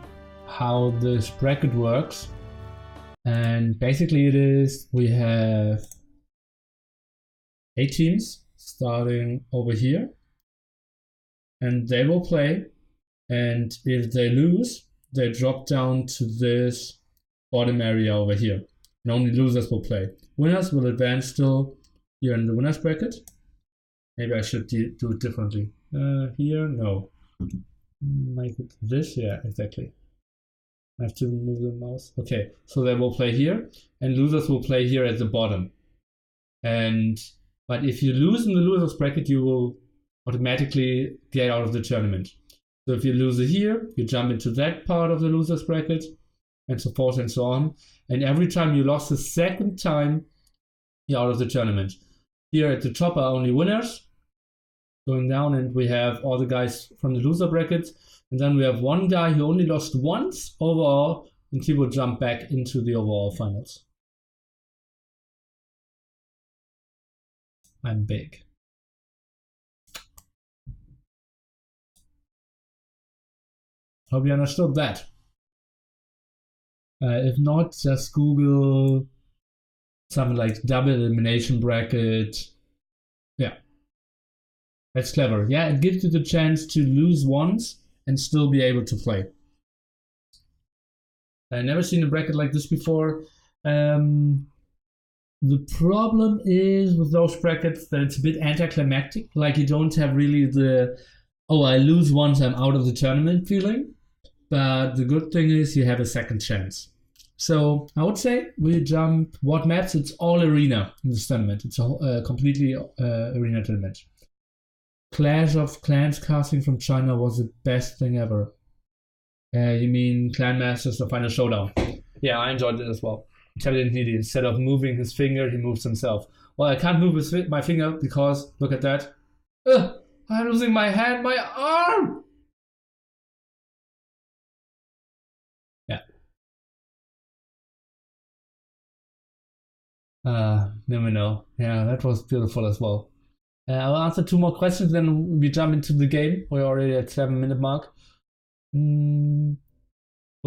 how this bracket works. And basically it is, we have 8 teams starting over here. And they will play. And if they lose, they drop down to this bottom area over here. And only losers will play. Winners will advance still here in the winners bracket. Maybe I should do it differently. Here, no. Make it this, yeah, exactly. I have to move the mouse. Okay, so they will play here, and losers will play here at the bottom. But if you lose in the losers bracket, you will automatically get out of the tournament. So if you lose here, you jump into that part of the losers bracket, and so forth and so on. And every time you lost the second time, you're out of the tournament. Here at the top are only winners going down, and we have all the guys from the loser brackets. And then we have one guy who only lost once overall, and he will jump back into the overall finals. I'm big. Hope you understood that. If not, just Google something like double elimination bracket. Yeah, that's clever. Yeah, it gives you the chance to lose once and still be able to play. I've never seen a bracket like this before. The problem is with those brackets that it's a bit anticlimactic. Like you don't have really the, oh, I lose once, I'm out of the tournament feeling. But the good thing is you have a second chance. So I would say we jump what maps? It's all arena in this tournament. It's a completely arena tournament. Clash of Clans casting from China was the best thing ever. You mean Clan Masters, the final showdown? Yeah, I enjoyed it as well. Intelligent Needy, instead of moving his finger, he moves himself. Well, I can't move my finger because, look at that. I'm losing my hand, my arm! Yeah. Never know. Yeah, that was beautiful as well. I'll answer 2 more questions, then we jump into the game. We're already at 7-minute mark. Will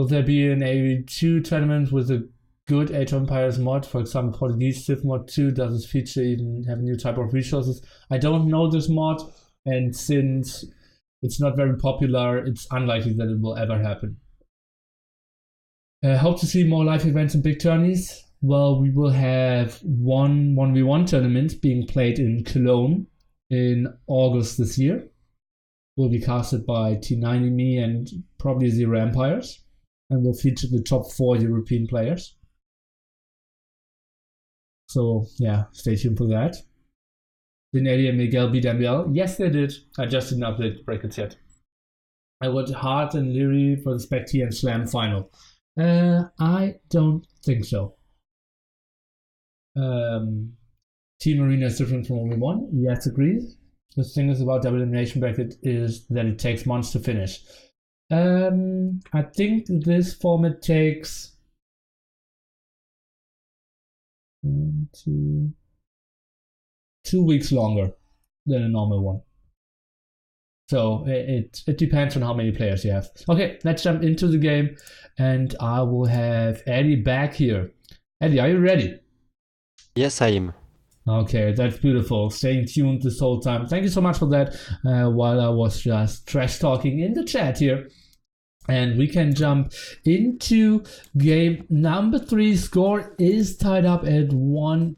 there be an AV2 tournament with a good Age of Empires mod? For example, Portuguese Civ mod 2, does this feature even have a new type of resources? I don't know this mod, and since it's not very popular, it's unlikely that it will ever happen. Hope to see more live events and big tourneys. Well, we will have one 1v1 tournament being played in Cologne in August this year. Will be casted by T90Me and probably Zero Empires, and will feature the top 4 European players. So yeah, stay tuned for that. Did Eddie and Miguel beat MBL? Yes, they did. I just didn't update the brackets yet. I got Hart and Leary for the Spec T and Slam final. I don't think so. Team Arena is different from only one. Yes, agreed. The thing is about double elimination bracket is that it takes months to finish. I think this format takes 2 weeks longer than a normal one. So it depends on how many players you have. Okay, let's jump into the game, and I will have Eddie back here. Eddie, are you ready? Yes, I am. Okay, that's beautiful. Staying tuned this whole time. Thank you so much for that. While I was just trash talking in the chat here. And we can jump into game number 3. Score is tied up at 1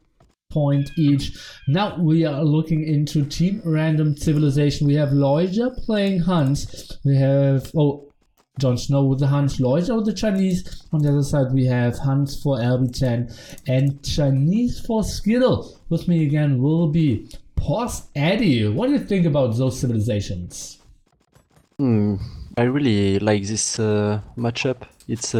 point each. Now we are looking into Team Random Civilization. We have Lojza playing Hans. We have Jon Snow with the Hans, Lojza with the Chinese. On the other side we have Hans for LB10 and Chinese for Skittle. With me again will be Post Eddie. What do you think about those civilizations? I really like this matchup. It's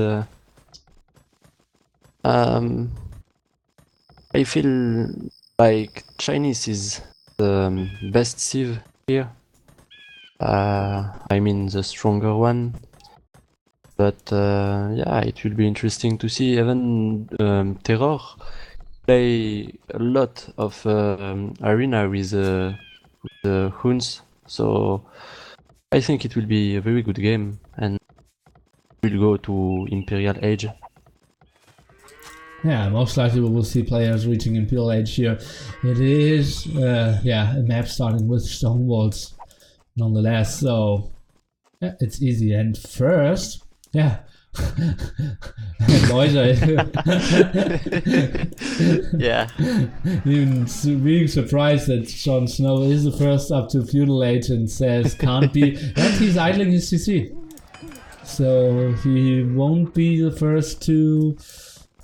I feel like Chinese is the best civ here. I mean the stronger one. But yeah, it will be interesting to see. Even Terror play a lot of arena with the Huns, so I think it will be a very good game, and we'll go to Imperial Age. Yeah, most likely we will see players reaching Imperial Age here. It is, a map starting with stone walls, nonetheless. So yeah, it's easy. And first, yeah, Lojza. Yeah. Even being surprised that Jon Snow is the first up to Feudal Age and says can't be, and he's idling his CC. So he won't be the first to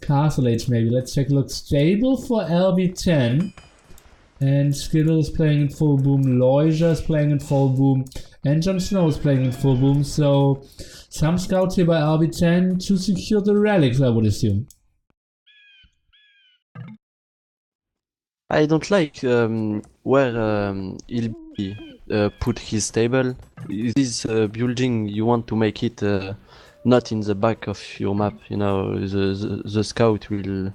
Castle Age maybe. Let's take a look. Stable for LB10. And Skittle is playing in full boom. Lojza is playing in full boom. And Jon Snow is playing in full boom. So some scouts here by LB10 to secure the relics, I would assume. I don't like where he'll be put his stable. This building, you want to make it not in the back of your map. You know, the scout will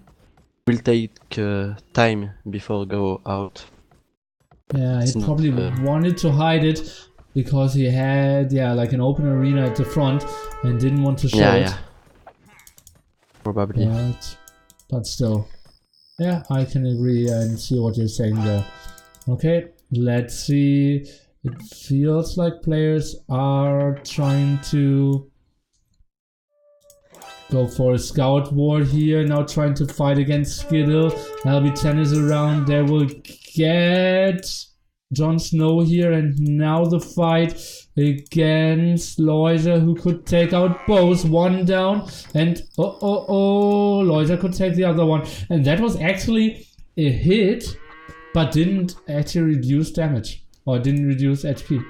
take time before go out. Yeah, he probably wanted to hide it, because he had like an open arena at the front and didn't want to show it. Yeah. Probably. But still, yeah, I can agree and see what you're saying there. Okay, let's see. It feels like players are trying to go for a scout war here, now trying to fight against Skittle. LB10 is around, they will get Jon Snow here, and now the fight against Lojza, who could take out both. One down, and Lojza could take the other one. And that was actually a hit, but didn't actually reduce damage, or didn't reduce HP.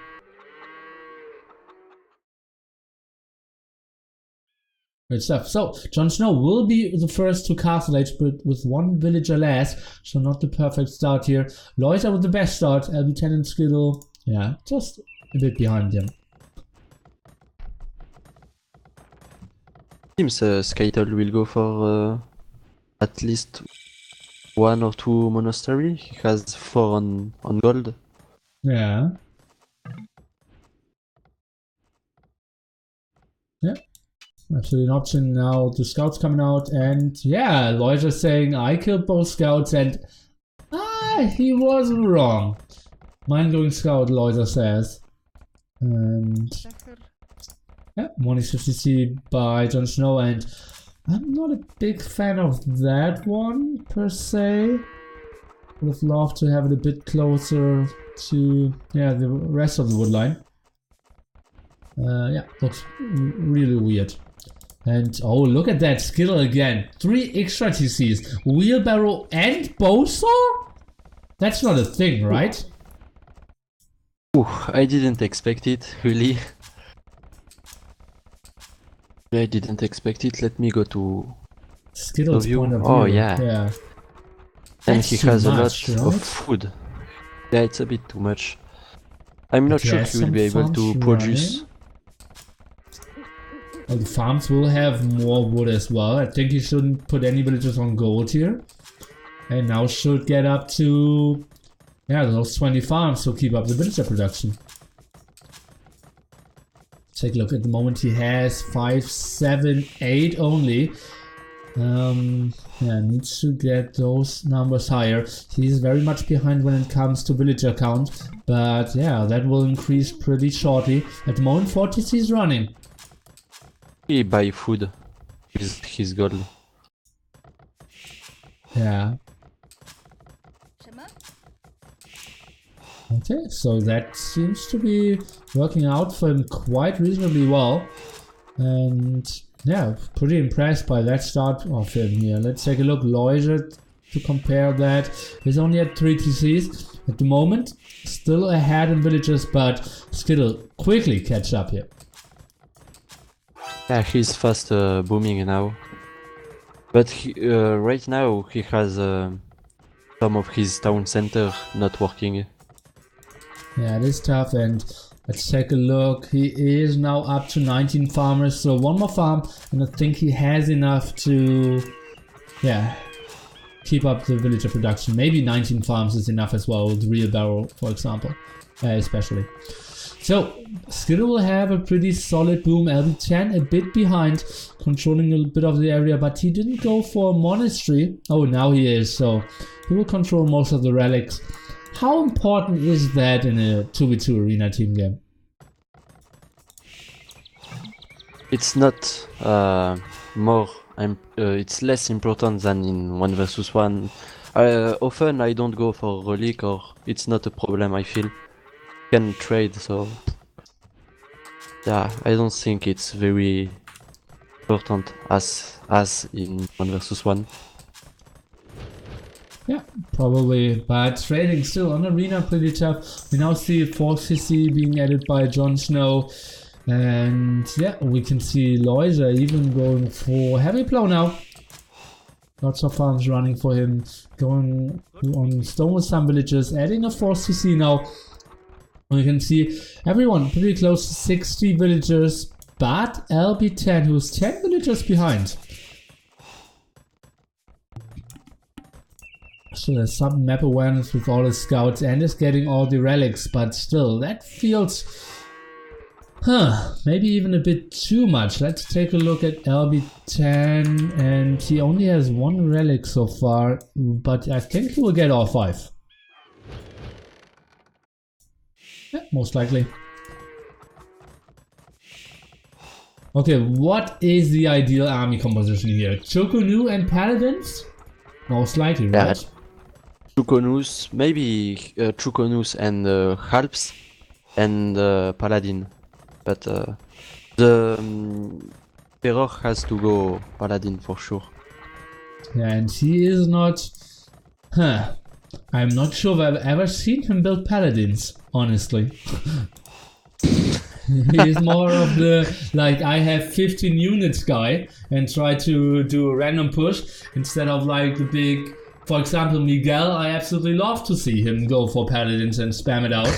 Good stuff. So, Jon Snow will be the first to Castle Age, but with one villager less, so not the perfect start here. Lojza with the best start, LB10 and Skittle, yeah, just a bit behind him. Seems Skittle will go for at least 1 or 2 monastery. He has 4 on gold. Yeah. Yeah. Actually an option now. The scouts coming out, and yeah, Lojza saying I killed both scouts, and he wasn't wrong. Mind going scout, Lojza says. And yeah, 150C by Jon Snow, and I'm not a big fan of that one per se. Would have loved to have it a bit closer to the rest of the wood line. Yeah, looks really weird. And oh, look at that Skittle again. 3 extra TCs. Wheelbarrow and bowsaw? That's not a thing, right? Ooh, I didn't expect it, really. I didn't expect it. Let me go to Skittle's view. point of view. Oh, yeah. And That's he has much, a lot of food. Yeah, it's a bit too much. I'm not sure he will be able to produce. Well, the farms will have more wood as well. I think he shouldn't put any villagers on gold here. And now should get up to those 20 farms to keep up the villager production. Take a look. At the moment he has 5, 7, 8 only. Needs to get those numbers higher. He's very much behind when it comes to villager count, but yeah, that will increase pretty shortly. At the moment 40C is running. He buy food. His gold. Yeah. Okay, so that seems to be working out for him quite reasonably well. And yeah, pretty impressed by that start of him here. Let's take a look. Lojza, to compare that, he's only at 3 TCs at the moment. Still ahead in villages, but Skittle quickly catch up here. Yeah, he's fast booming now. But right now he has some of his town center not working. Yeah, it is tough, and let's take a look. He is now up to 19 farmers, so one more farm, and I think he has enough to, keep up the villager production. Maybe 19 farms is enough as well, with real barrel, for example, especially. So, Skittle will have a pretty solid boom. LB10 a bit behind, controlling a bit of the area, but he didn't go for a monastery. Oh, now he is, so he will control most of the relics. How important is that in a 2v2 arena team game? It's not it's less important than in 1 versus 1. Often I don't go for relic, or it's not a problem, I feel. Can trade, so yeah, I don't think it's very important as in 1 versus 1. Yeah, probably, but trading still on arena pretty tough. We now see 4CC being added by Jon Snow, and yeah, we can see Lojza even going for heavy plow now. Lots of farms running for him, going on stone with some villages, adding a 4CC now. We can see everyone pretty close to 60 villagers, but LB10, who's 10 villagers behind. Still has some map awareness with all his scouts and is getting all the relics, but still, that feels... maybe even a bit too much. Let's take a look at LB10, and he only has 1 relic so far, but I think he will get all 5. Yeah, most likely. Okay, what is the ideal army composition here? Chukunu and Paladins? Most likely, Yeah. right? Chukonus, maybe Chukonus and Halps and Paladin. But the Terror has to go Paladin for sure. Yeah, and he is not... I'm not sure if I've ever seen him build Paladins, honestly. He is more of the, like, I have 15 units guy and try to do a random push instead of like the big... For example, Miguel, I absolutely love to see him go for Paladins and spam it out.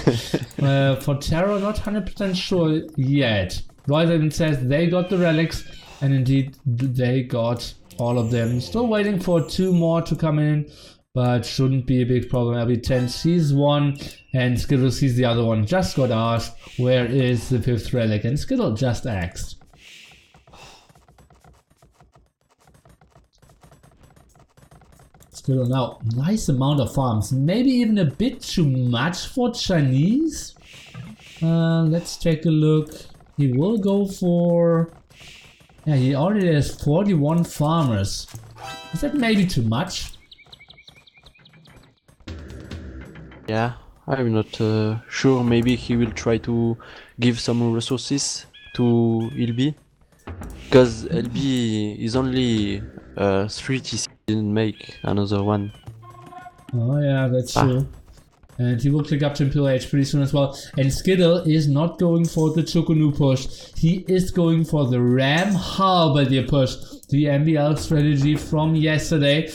For Terror, not 100% sure yet. Lojza says they got the relics, and indeed they got all of them. Still waiting for 2 more to come in, but shouldn't be a big problem. LB10 sees 1, and Skittle sees the other one. Just got asked, where is the 5th relic? And Skittle just asked. Skittle now, nice amount of farms. Maybe even a bit too much for Chinese. Let's take a look. He will go for... Yeah, he already has 41 farmers. Is that maybe too much? Yeah, I'm not sure. Maybe he will try to give some resources to LB. Because LB is only 3 TC, didn't make another one. Oh yeah, that's true. And he will click up to Imperial Age pretty soon as well. And Skittle is not going for the Chukunu push. He is going for the Ram Halberdier push. The MBL strategy from yesterday.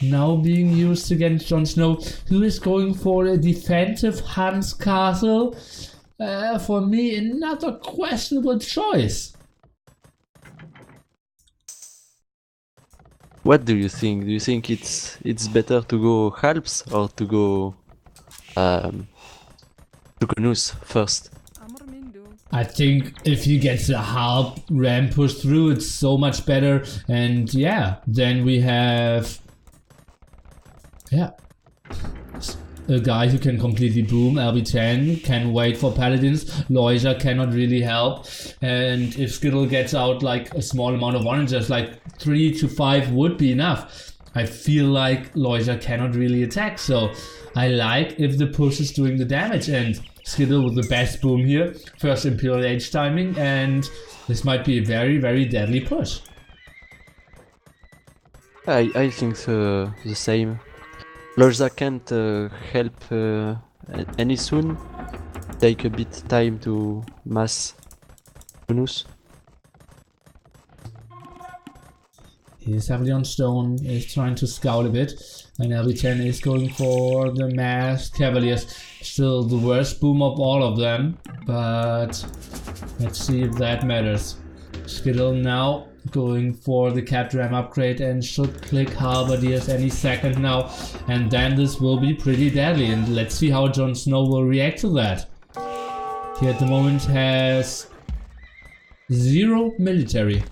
Now being used against Jon Snow, who is going for a defensive Hans Castle. For me, another questionable choice. What do you think? Do you think it's better to go Halps or to go Chukunus first? I think if he gets a half ram push through, it's so much better. And yeah, then we have a guy who can completely boom. LB10 can wait for Paladins. Lojza cannot really help. And if Skittle gets out like a small amount of oranges, like 3 to 5 would be enough. I feel like Lojza cannot really attack. So I like if the push is doing the damage. And Skittle with the best boom here. First Imperial Age timing. And this might be a very, very deadly push. I think the same. Lojza can't help any soon. Take a bit time to mass bonus. He is heavily on stone, is trying to scout a bit, and LB10 is going for the masked cavaliers. Still the worst boom of all of them, but let's see if that matters. Skittle now going for the Cap Ram upgrade and should click Halberdiers any second now, and then this will be pretty deadly, and let's see how Jon Snow will react to that. He at the moment has 0 military.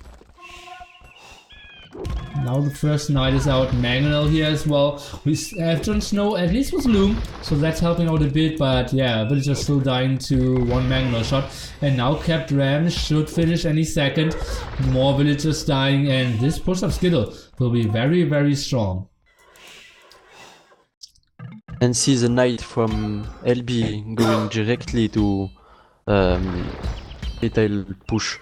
Now the first knight is out, Mangonel here as well. We have Jon Snow at least with Loom, so that's helping out a bit, but yeah, villager still dying to 1 Mangonel shot. And now Capped Ram should finish any second. More villagers dying, and this push of Skittle will be very, very strong. And see the knight from LB going directly to retail push.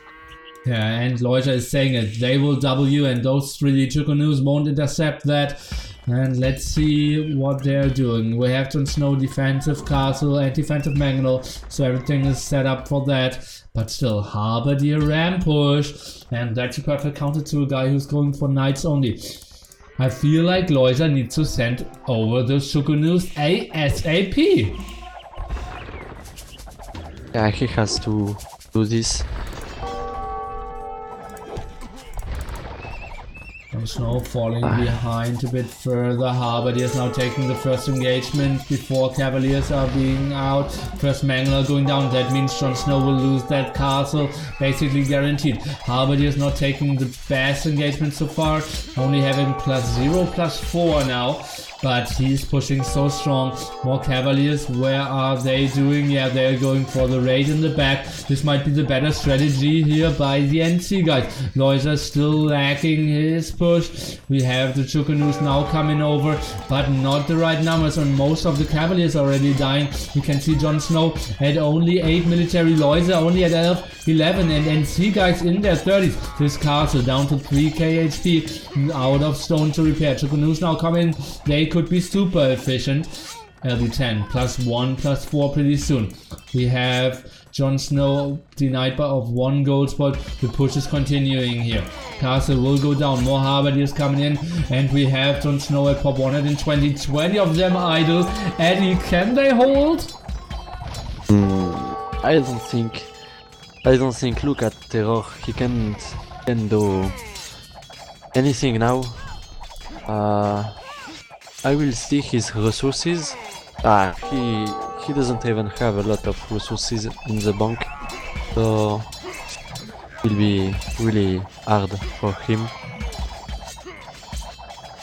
Yeah, and Lojza is saying it. They will W, and those 3 Chukunus won't intercept that. And let's see what they're doing. We have Jon Snow defensive castle and defensive Mangonel, so everything is set up for that. But still, Halberdier Ram push, and that's a perfect counter to a guy who's going for knights only. I feel like Lojza needs to send over the Chukunus ASAP. Yeah, he has to do this. Jon Snow falling behind a bit further. Halberdier is now taking the first engagement before Cavaliers are being out. First Mangler going down. That means Jon Snow will lose that castle, basically guaranteed. Halberdier is not taking the best engagement so far, only having +0, +4 now. But he's pushing so strong. More Cavaliers. Where are they doing? Yeah, they're going for the raid in the back. This might be the better strategy here by the NC guys. Lojza still lacking his push. We have the Chukanus now coming over, but not the right numbers. And most of the Cavaliers already dying. You can see Jon Snow at only 8 military. Lojza only at 11. And NC guys in their 30s. This castle down to 3k HP. Out of stone to repair. Chukanus now coming. They could be super efficient. LB10 +1, +4 pretty soon. We have Jon Snow denied of 1 gold spot. The push is continuing here. Castle will go down. More Halberdiers coming in. And we have Jon Snow at pop 120. 20 of them idle. Eddie, can they hold? I don't think. Look at Terror. He can do anything now. I will see his resources. He doesn't even have a lot of resources in the bank, so it will be really hard for him.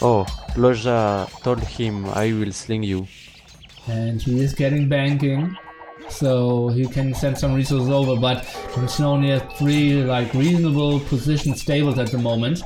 Oh, Lojza told him, I will sling you. And he is getting banking, so he can send some resources over, but Jon Snow only has 3 like reasonable position stables at the moment.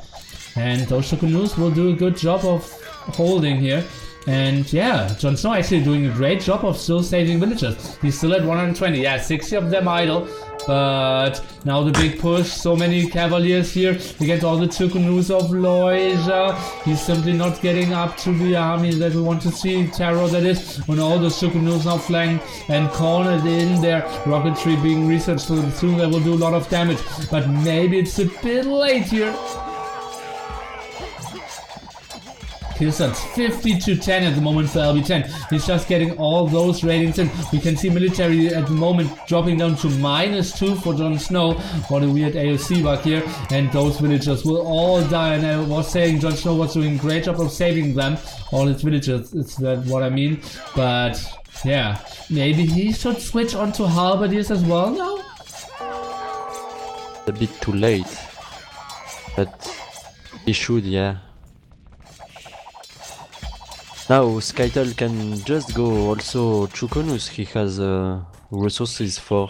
And those Chukanus will do a good job of holding here. And yeah, Jon Snow actually doing a great job of still saving villagers. He's still at 120. Yeah, 60 of them idle. But now the big push. So many Cavaliers here against all the Chukanus of Lojza. He's simply not getting up to the army that we want to see. Terror, that is. When all the Chukanus now flanked and cornered in there. Rocketry being researched, so soon they will do a lot of damage. But maybe it's a bit late here. Killsons 50-10 at the moment for LB10. He's just getting all those ratings in. We can see military at the moment dropping down to -2 for Jon Snow. What a weird AOC bug here. And those villagers will all die. And I was saying Jon Snow was doing a great job of saving them. All his villagers, is that what I mean? But yeah, maybe he should switch on to Halberdiers as well now? A bit too late. But he should, yeah. Now Skittle can just go also Chukanus. He has resources for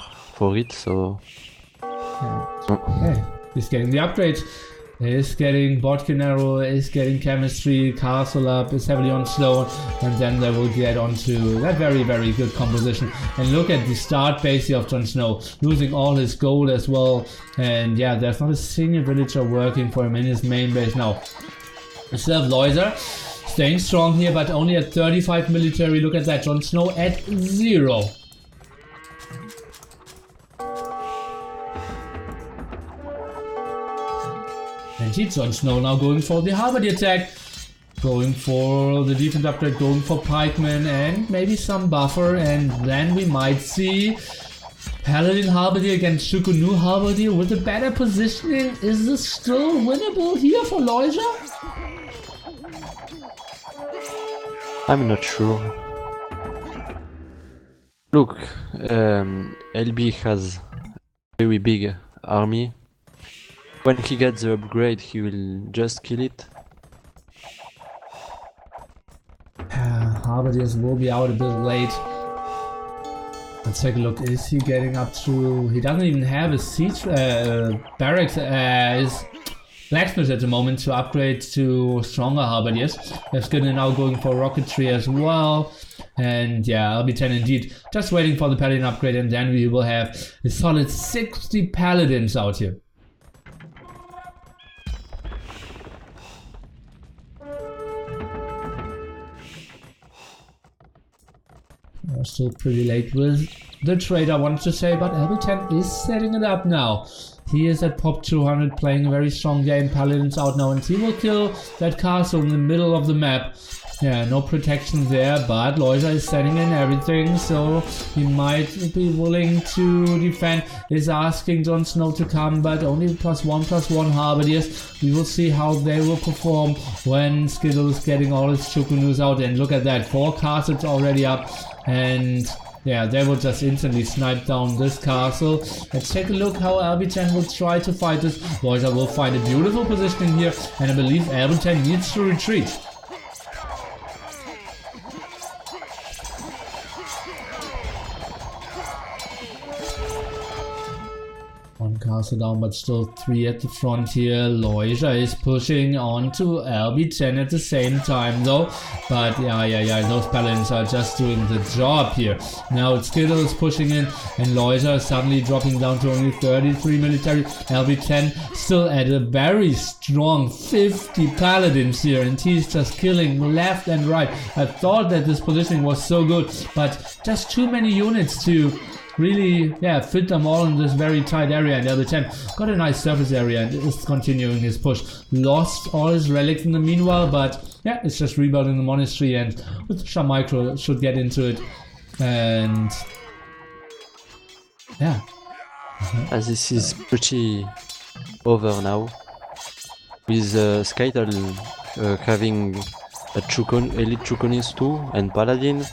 it, so okay. He's getting the upgrades. He's getting Botkin Arrow, is getting Chemistry, Castle up, is heavily on Stone, and then they will get onto that very, very good composition. And look at the start base here of Jon Snow, losing all his gold as well. And yeah, there's not a single villager working for him in his main base now. We still have Lojza staying strong here, but only at 35 military. Look at that, Jon Snow at 0. And he's Jon Snow now going for the Halberdier attack, going for the defense upgrade, going for pikemen and maybe some buffer, and then we might see Paladin Halberdier against Chukanu Halberdier with a better positioning. Is this still winnable here for Lojza? I'm not sure. Look, LB has a very big army. When he gets the upgrade, he will just kill it. Halberdiers will be out a bit late. Let's take a look. Is he getting up to... He doesn't even have a siege barracks as blacksmith at the moment to upgrade to stronger Halberdiers. That's good. Now going for rocketry as well. And yeah, LB10 indeed. Just waiting for the paladin upgrade, and then we will have a solid 60 paladins out here. We're still pretty late with the trade, I wanted to say, but LB10 is setting it up now. He is at pop 200, playing a very strong game. Paladins out now, and he will kill that castle in the middle of the map. yeah, no protection there, but Lojza is setting in everything, so he might be willing to defend. Is asking Jon Snow to come, but only +1/+1 Halberdiers. We will see how they will perform when Skittle is getting all his Chukunus out. And look at that, 4 castles already up, and yeah, they will just instantly snipe down this castle. Let's take a look how LB10 will try to fight this. Lojza will find a beautiful positioning here, and I believe LB10 needs to retreat. One castle down, but still 3 at the front here. Lojza is pushing on to LB10 at the same time though. But yeah, those paladins are just doing the job here. Now Skittle is pushing in, and Lojza is suddenly dropping down to only 33 military. LB10 still at a very strong 50 paladins here, and he's just killing left and right. I thought that this positioning was so good, but just too many units to really, yeah, fit them all in this very tight area. And LB10 got a nice surface area and is continuing his push. Lost all his relics in the meanwhile, but yeah, it's just rebuilding the monastery, and with Micro should get into it. And yeah. As this is pretty over now, with Skittle having a elite Chukunis too, and Paladin.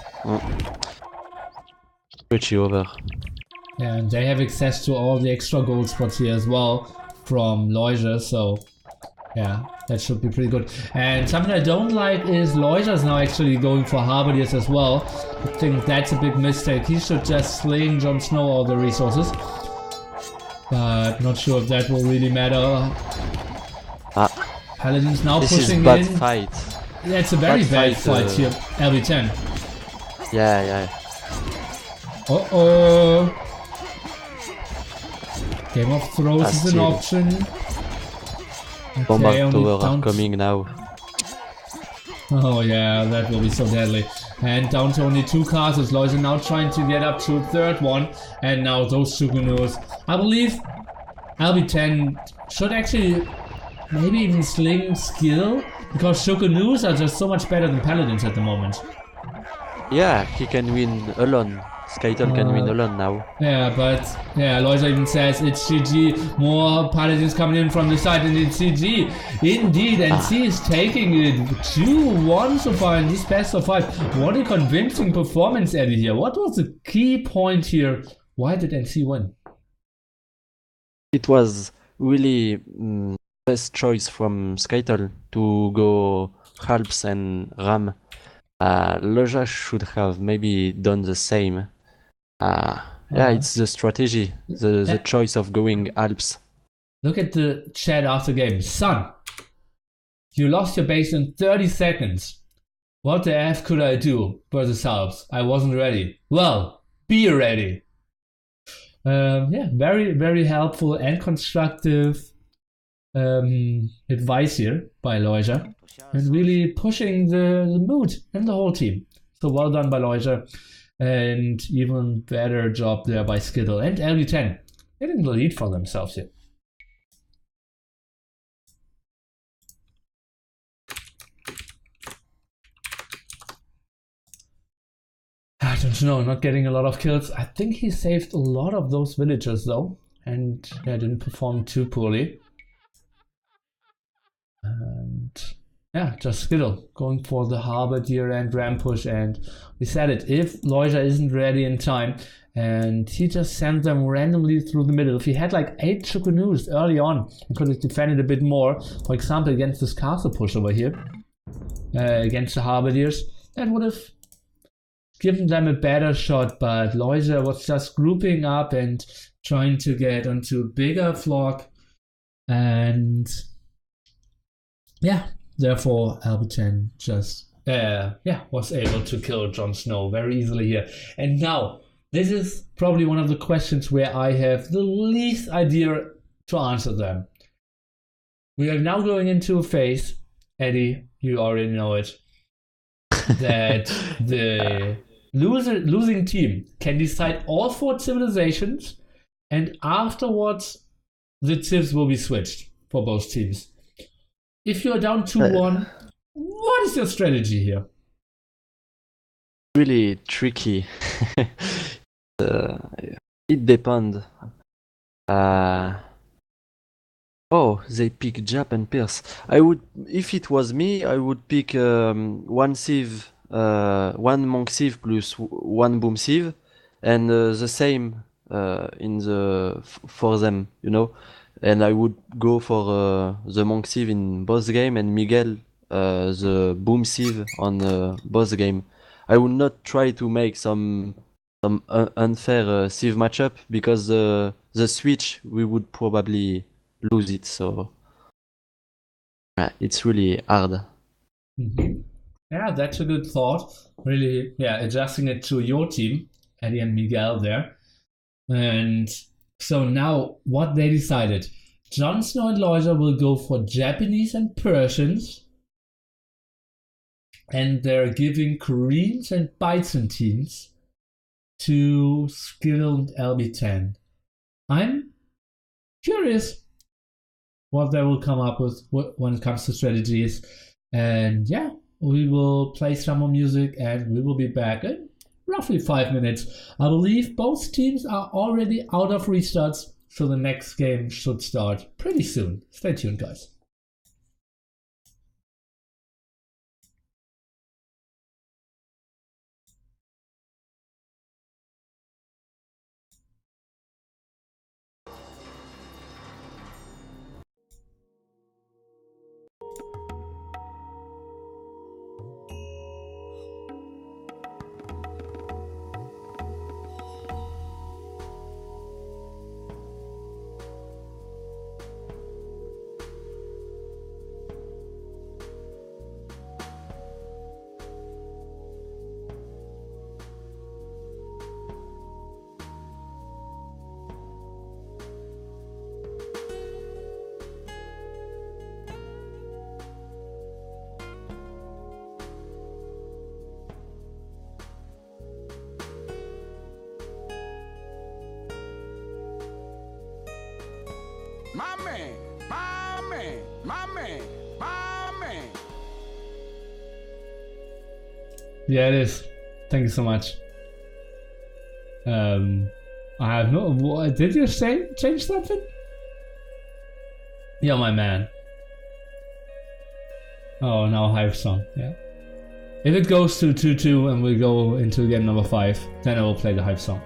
Pretty over. Yeah, and they have access to all the extra gold spots here as well from Lojza, so yeah, that should be pretty good. And something I don't like is Lojza is now actually going for Halberdiers as well. I think that's a big mistake. He should just sling Jon Snow all the resources. But not sure if that will really matter. Paladin's now this pushing is bad in. Fight. Yeah, it's a very bad fight here. LB10. Yeah. Uh-oh. Game of Thrones is an option. Bombard tower are coming now. Oh yeah, that will be so deadly. And down to only 2 castles. Lojza now trying to get up to a 3rd one. And now those Chukunus. I believe LB10 should actually maybe even sling Skittle, because Chukunus are just so much better than Paladins at the moment. Yeah, he can win alone. Skittle can win alone now. Yeah, but yeah, Lojza even says it's GG. More Paladins coming in from the side, and it's GG. Indeed, NC is taking it 2-1 so far in this best of 5. What a convincing performance, Eddie, here. What was the key point here? Why did NC win? It was really best choice from Skittle to go Halps and Ram. Lojza should have maybe done the same. Yeah, it's the strategy, the choice of going Alps. Look at the chat after game. Son, you lost your base in 30 seconds. What the F could I do versus Alps? I wasn't ready. Well, be ready. Yeah, very, very helpful and constructive advice here by Lojza, and really pushing the mood and the whole team. So well done by Lojza, and even better job there by Skittle and LB10 getting the lead for themselves here. I don't know, not getting a lot of kills. I think he saved a lot of those villagers though, and didn't perform too poorly. And yeah, just Skittle going for the Halberdier and Ram push, and we said it, if Lojza isn't ready in time, and he just sent them randomly through the middle. If he had like 8 Chukunus early on, he could have defended a bit more, for example against this castle push over here, against the Halberdiers, that would have given them a better shot. But Lojza was just grouping up and trying to get onto a bigger flock, and yeah, therefore LB10 just was able to kill Jon Snow very easily here. And now this is probably one of the questions where I have the least idea to answer them. We are now going into a phase, Eddie, you already know it, that the losing team can decide all 4 civilizations, and afterwards the civs will be switched for both teams. If you're down 2-1, what is your strategy here? really tricky. It depends. Oh, they pick Jap and Pierce. I would, if it was me, I would pick one sieve, one monk sieve plus one boom sieve, and the same in for them, you know. And I would go for the monk sieve in boss game and Miguel the boom sieve on boss game. I would not try to make some unfair sieve matchup because the switch we would probably lose it. So it's really hard. Mhm. Yeah, that's a good thought. Really, yeah, adjusting it to your team, Eddie and Miguel there. And so now what they decided. Jon Snow and Lojza will go for Japanese and Persians. And they're giving Koreans and Byzantines to Skittle+LB10. I'm curious what they will come up with when it comes to strategies. And yeah, we will play some more music and we will be back in roughly 5 minutes. I believe both teams are already out of restarts, so the next game should start pretty soon. Stay tuned, guys. My man, my man, my man, my man. Yeah, it is. Thank you so much. I have no. What, did you say change something? Yeah, my man. Oh, now Hive song. Yeah. If it goes to 2-2 and we go into game number 5, then I will play the Hive song.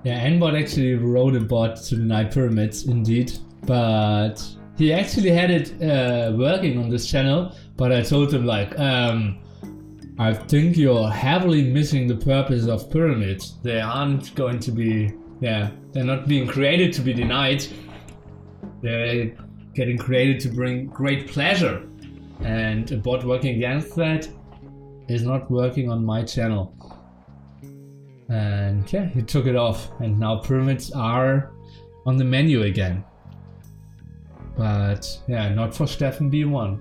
Yeah, Nbot actually wrote a bot to deny pyramids, indeed. But he actually had it working on this channel, but I told him like, I think you're heavily missing the purpose of pyramids. They aren't going to be, they're not being created to be denied. They're getting created to bring great pleasure. And a bot working against that is not working on my channel. And yeah, he took it off, and now pyramids are on the menu again. But yeah, not for Stefan B1.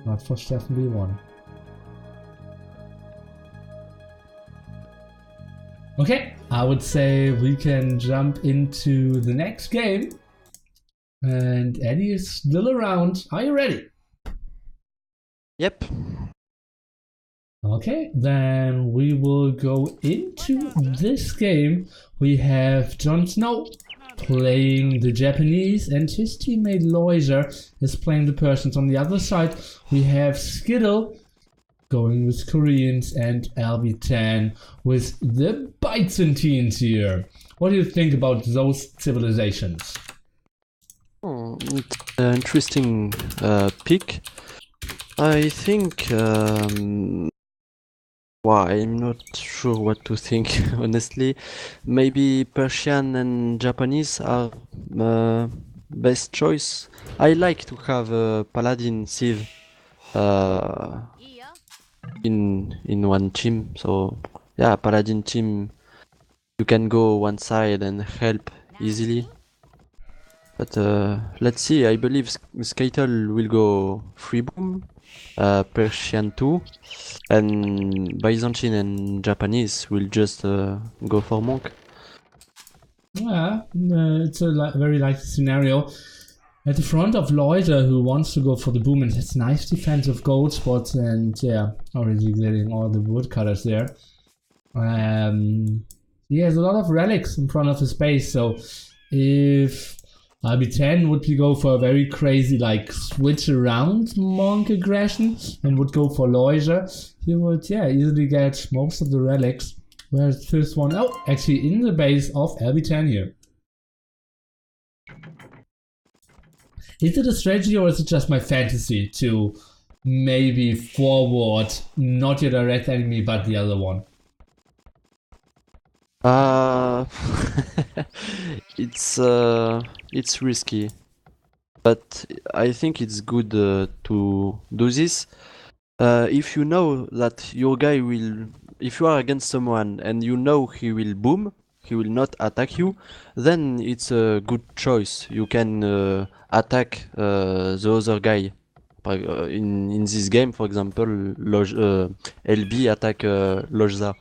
Not for Stefan B1. Okay, I would say we can jump into the next game. And Eddie is still around. Are you ready? Yep. Okay, then we will go into this game. We have Jon Snow playing the Japanese, and his teammate Lojza is playing the Persians. On the other side, we have Skittle going with Koreans and LB10 with the Byzantines here. What do you think about those civilizations? It's an interesting pick. I think well, I'm not sure what to think, honestly. Maybe Persian and Japanese are best choice. I like to have a Paladin Civ in one team. So yeah, Paladin team, you can go one side and help easily. But let's see. I believe Skittle will go free boom, Persian 2, and Byzantine and Japanese will just go for monk. Yeah, it's a very likely scenario. At the front of Lojza, who wants to go for the boom and has nice defensive gold spots, and yeah, already getting all the woodcutters there. He has a lot of relics in front of his base, so if RB10 would go for a very crazy like switch around monk aggression and would go for Lojza, he would easily get most of the relics. Where's this one? Oh, actually in the base of LB10 here. Is it a strategy or is it just my fantasy to maybe forward not your direct enemy but the other one? It's risky, but I think it's good to do this. If you know that your guy will, if you are against someone and you know he will boom, he will not attack you, then it's a good choice. You can attack the other guy. In this game, for example, LB attack Lojza.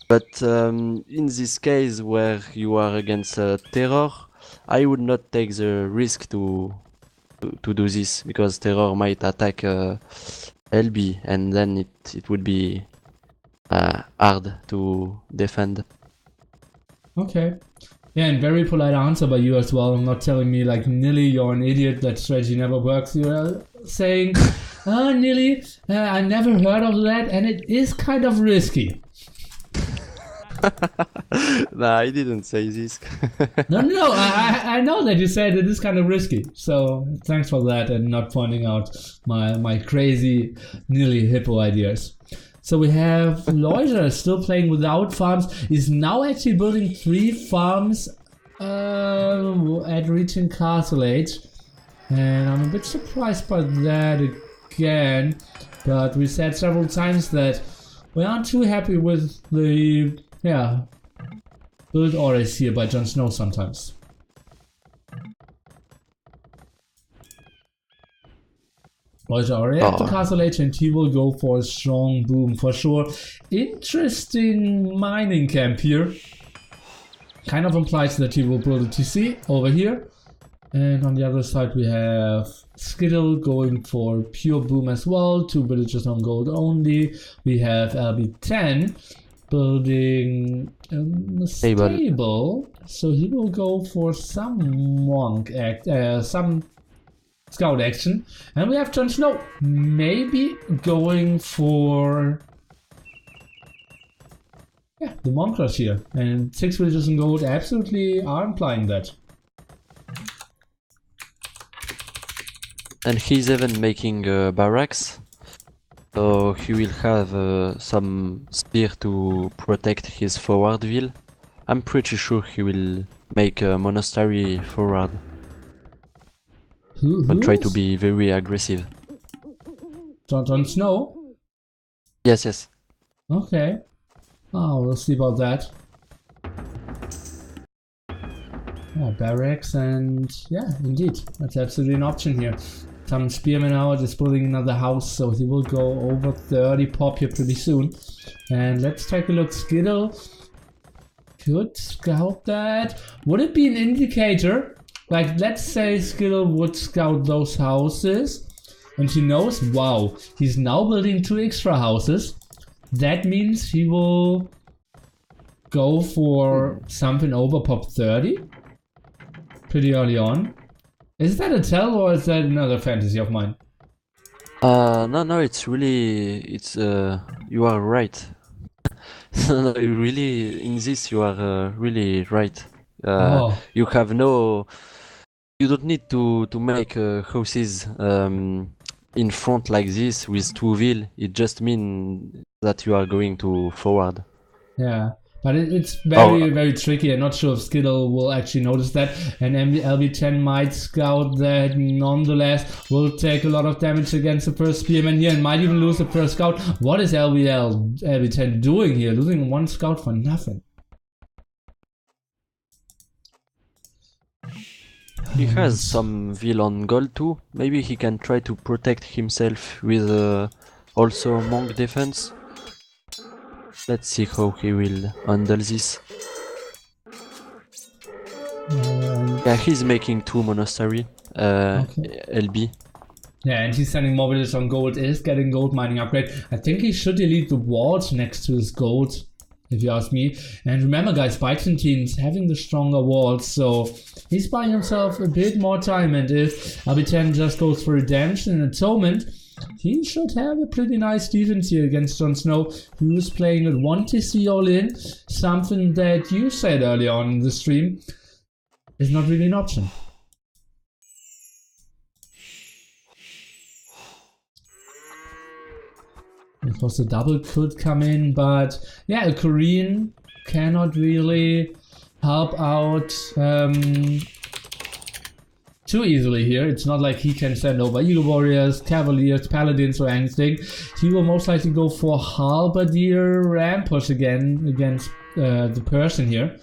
But in this case where you are against Terror, I would not take the risk to do this, because Terror might attack LB, and then it would be hard to defend. Okay. Yeah, and very polite answer by you as well. Not telling me like, Nilly, you're an idiot, that strategy never works. You're saying, Nilly, I never heard of that, and it is kind of risky. Nah, I didn't say this. No, I know that you said it is kind of risky. So thanks for that and not pointing out my crazy nearly hippo ideas. So we have Lojza still playing without farms. Is now actually building 3 farms at reaching Castle Age. And I'm a bit surprised by that again. But we said several times that we aren't too happy with the build orders here by Jon Snow sometimes. Lojza already at the Castle Age, and he will go for a strong boom for sure. Interesting mining camp here. Kind of implies that he will build a TC over here. And on the other side we have Skittle going for pure boom as well. 2 villages on gold only. We have LB10 building a stable. So he will go for some monk some scout action. And we have Jon Snow maybe going for yeah, the monk rush here. And 6 villagers in gold absolutely are implying that. And he's even making barracks. So he will have some spear to protect his forward ville. I'm pretty sure he will make a monastery forward. But try to be very aggressive. Jon Snow? Yes, yes. Okay. Oh, we'll see about that. Oh, barracks and yeah, indeed. That's absolutely an option here. Some spearmen now just building another house, so he will go over 30 pop here pretty soon. And let's take a look. Skittle could scout that. Would it be an indicator? Like, let's say Skittle would scout those houses and he knows, wow, he's now building 2 extra houses. That means he will go for something over pop 30 pretty early on. Is that a tell or is that another fantasy of mine? No, it's really, you are right. No, really, in this you are really right. You have no, you don't need to make houses in front like this with 2 ville. It just means that you are going to forward. Yeah. But it's very tricky. I'm not sure if Skittle will actually notice that. And LB10 might scout that nonetheless. Will take a lot of damage against the first spearman here and might even lose the first scout. What is LB10 doing here? Losing 1 scout for nothing. He has some ville on gold too. Maybe he can try to protect himself with also monk defense. Let's see how he will handle this. Yeah, he's making 2 monastery, Okay. LB. Yeah, and he's sending more villagers on gold, is getting gold mining upgrade. I think he should delete the walls next to his gold, if you ask me. And remember guys, Byzantine's having the stronger walls, so he's buying himself a bit more time. And if LB10 just goes for redemption and atonement, he should have a pretty nice defense here against Jon Snow, who is playing at 1 TC all in, something that you said earlier on in the stream is not really an option. Because the double could come in, but yeah, a Korean cannot really help out too easily here. It's not like he can send over Eagle Warriors, Cavaliers, Paladins or anything. He will most likely go for Halberdier Rampage again against the person here.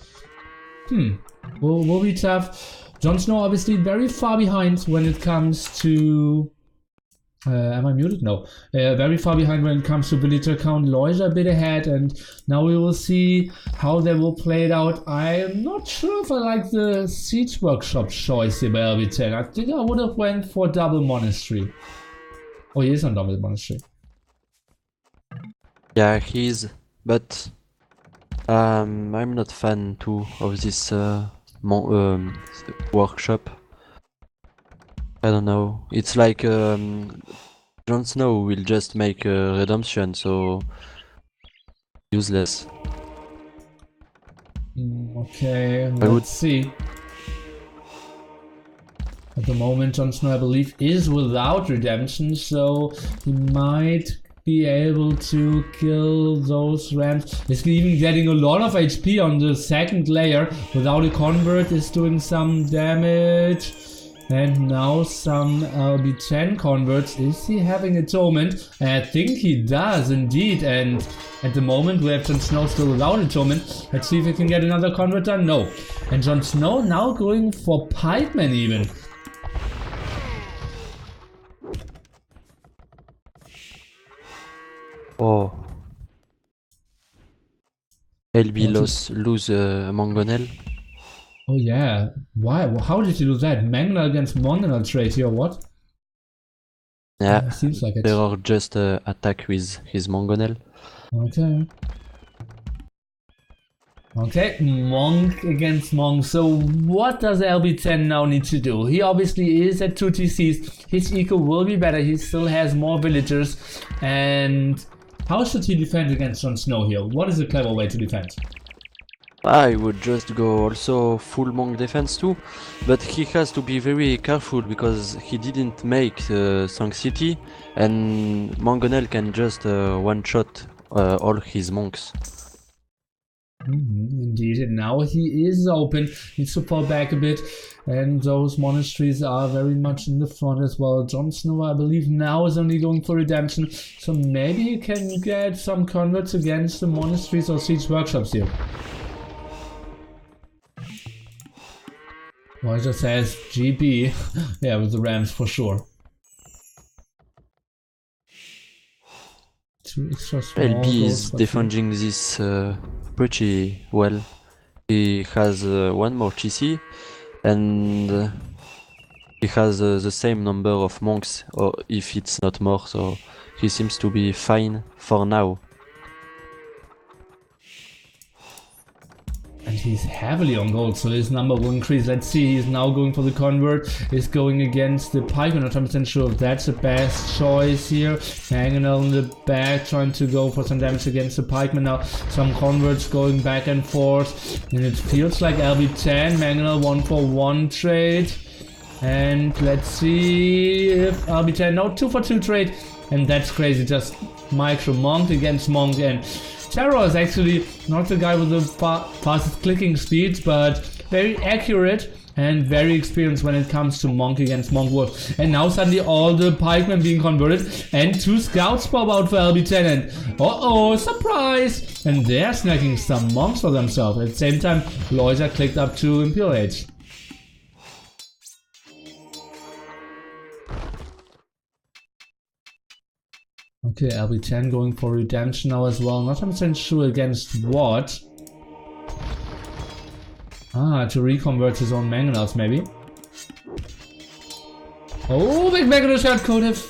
Will be tough. Jon Snow obviously very far behind when it comes to... am I muted? No. Very far behind when it comes to villager count. Lojza a bit ahead, and now we will see how they will play it out. I'm not sure if I like the Siege Workshop choice here by LB10. I think I would have went for double monastery. Oh, he is on double monastery. Yeah, he is, but I'm not fan too of this workshop. I don't know. It's like Jon Snow will just make a redemption, so useless. Okay, let's see. At the moment, Jon Snow, I believe, is without redemption, so he might be able to kill those rams. He's even getting a lot of HP on the second layer. Without a convert, is doing some damage. And now some LB10 converts. Is he having atonement? I think he does indeed. And at the moment we have Jon Snow still without atonement. Let's see if we can get another convert done. No. And Jon Snow now going for Pikeman even. Oh. LB lose Mangonel. Oh yeah, why? How did you do that? Mangler against Mangonel trade here, what? Yeah, seems like it. Terror just attack with his Mangonel. Okay. Okay, Monk against Monk. So what does LB10 now need to do? He obviously is at 2 TCs. His eco will be better. He still has more villagers. And How should he defend against Jon Snow here? What is a clever way to defend? I would just go also full monk defense too, but he has to be very careful because he didn't make Sang City, and Mangonel can just one-shot all his monks. Indeed, and now he is open, needs to fall back a bit, and those monasteries are very much in the front as well. Jon Snow, I believe, now is only going for redemption, so maybe he can get some converts against the monasteries or siege workshops here. Lojza says GP, yeah, with the Rams for sure. Two extra small LB goals, is but defending this pretty well. He has one more TC, and he has the same number of monks, or if it's not more, so he seems to be fine for now. And he's heavily on gold, so his number will increase. Let's see, he's now going for the convert. He's going against the pike. I'm not 100% sure if that's the best choice here. Mangonel in the back, trying to go for some damage against the pikeman now. Some converts going back and forth. And it feels like LB10. Mangonel 1-for-1 trade. And let's see if LB10, no, 2-for-2 trade. And that's crazy, just micro monk against monk. And Terror is actually not the guy with the fastest clicking speeds, but very accurate and very experienced when it comes to monk against monk work. And now suddenly all the pikemen being converted and 2 scouts pop out for LB10 and uh-oh, surprise! And they're snacking some monks for themselves. At the same time, Lojza clicked up 2 Imperial Age. Okay, LB10 going for redemption now as well. Not 100% sure against what. To reconvert his own Mangonels maybe. Oh, big Mangonel shot could have.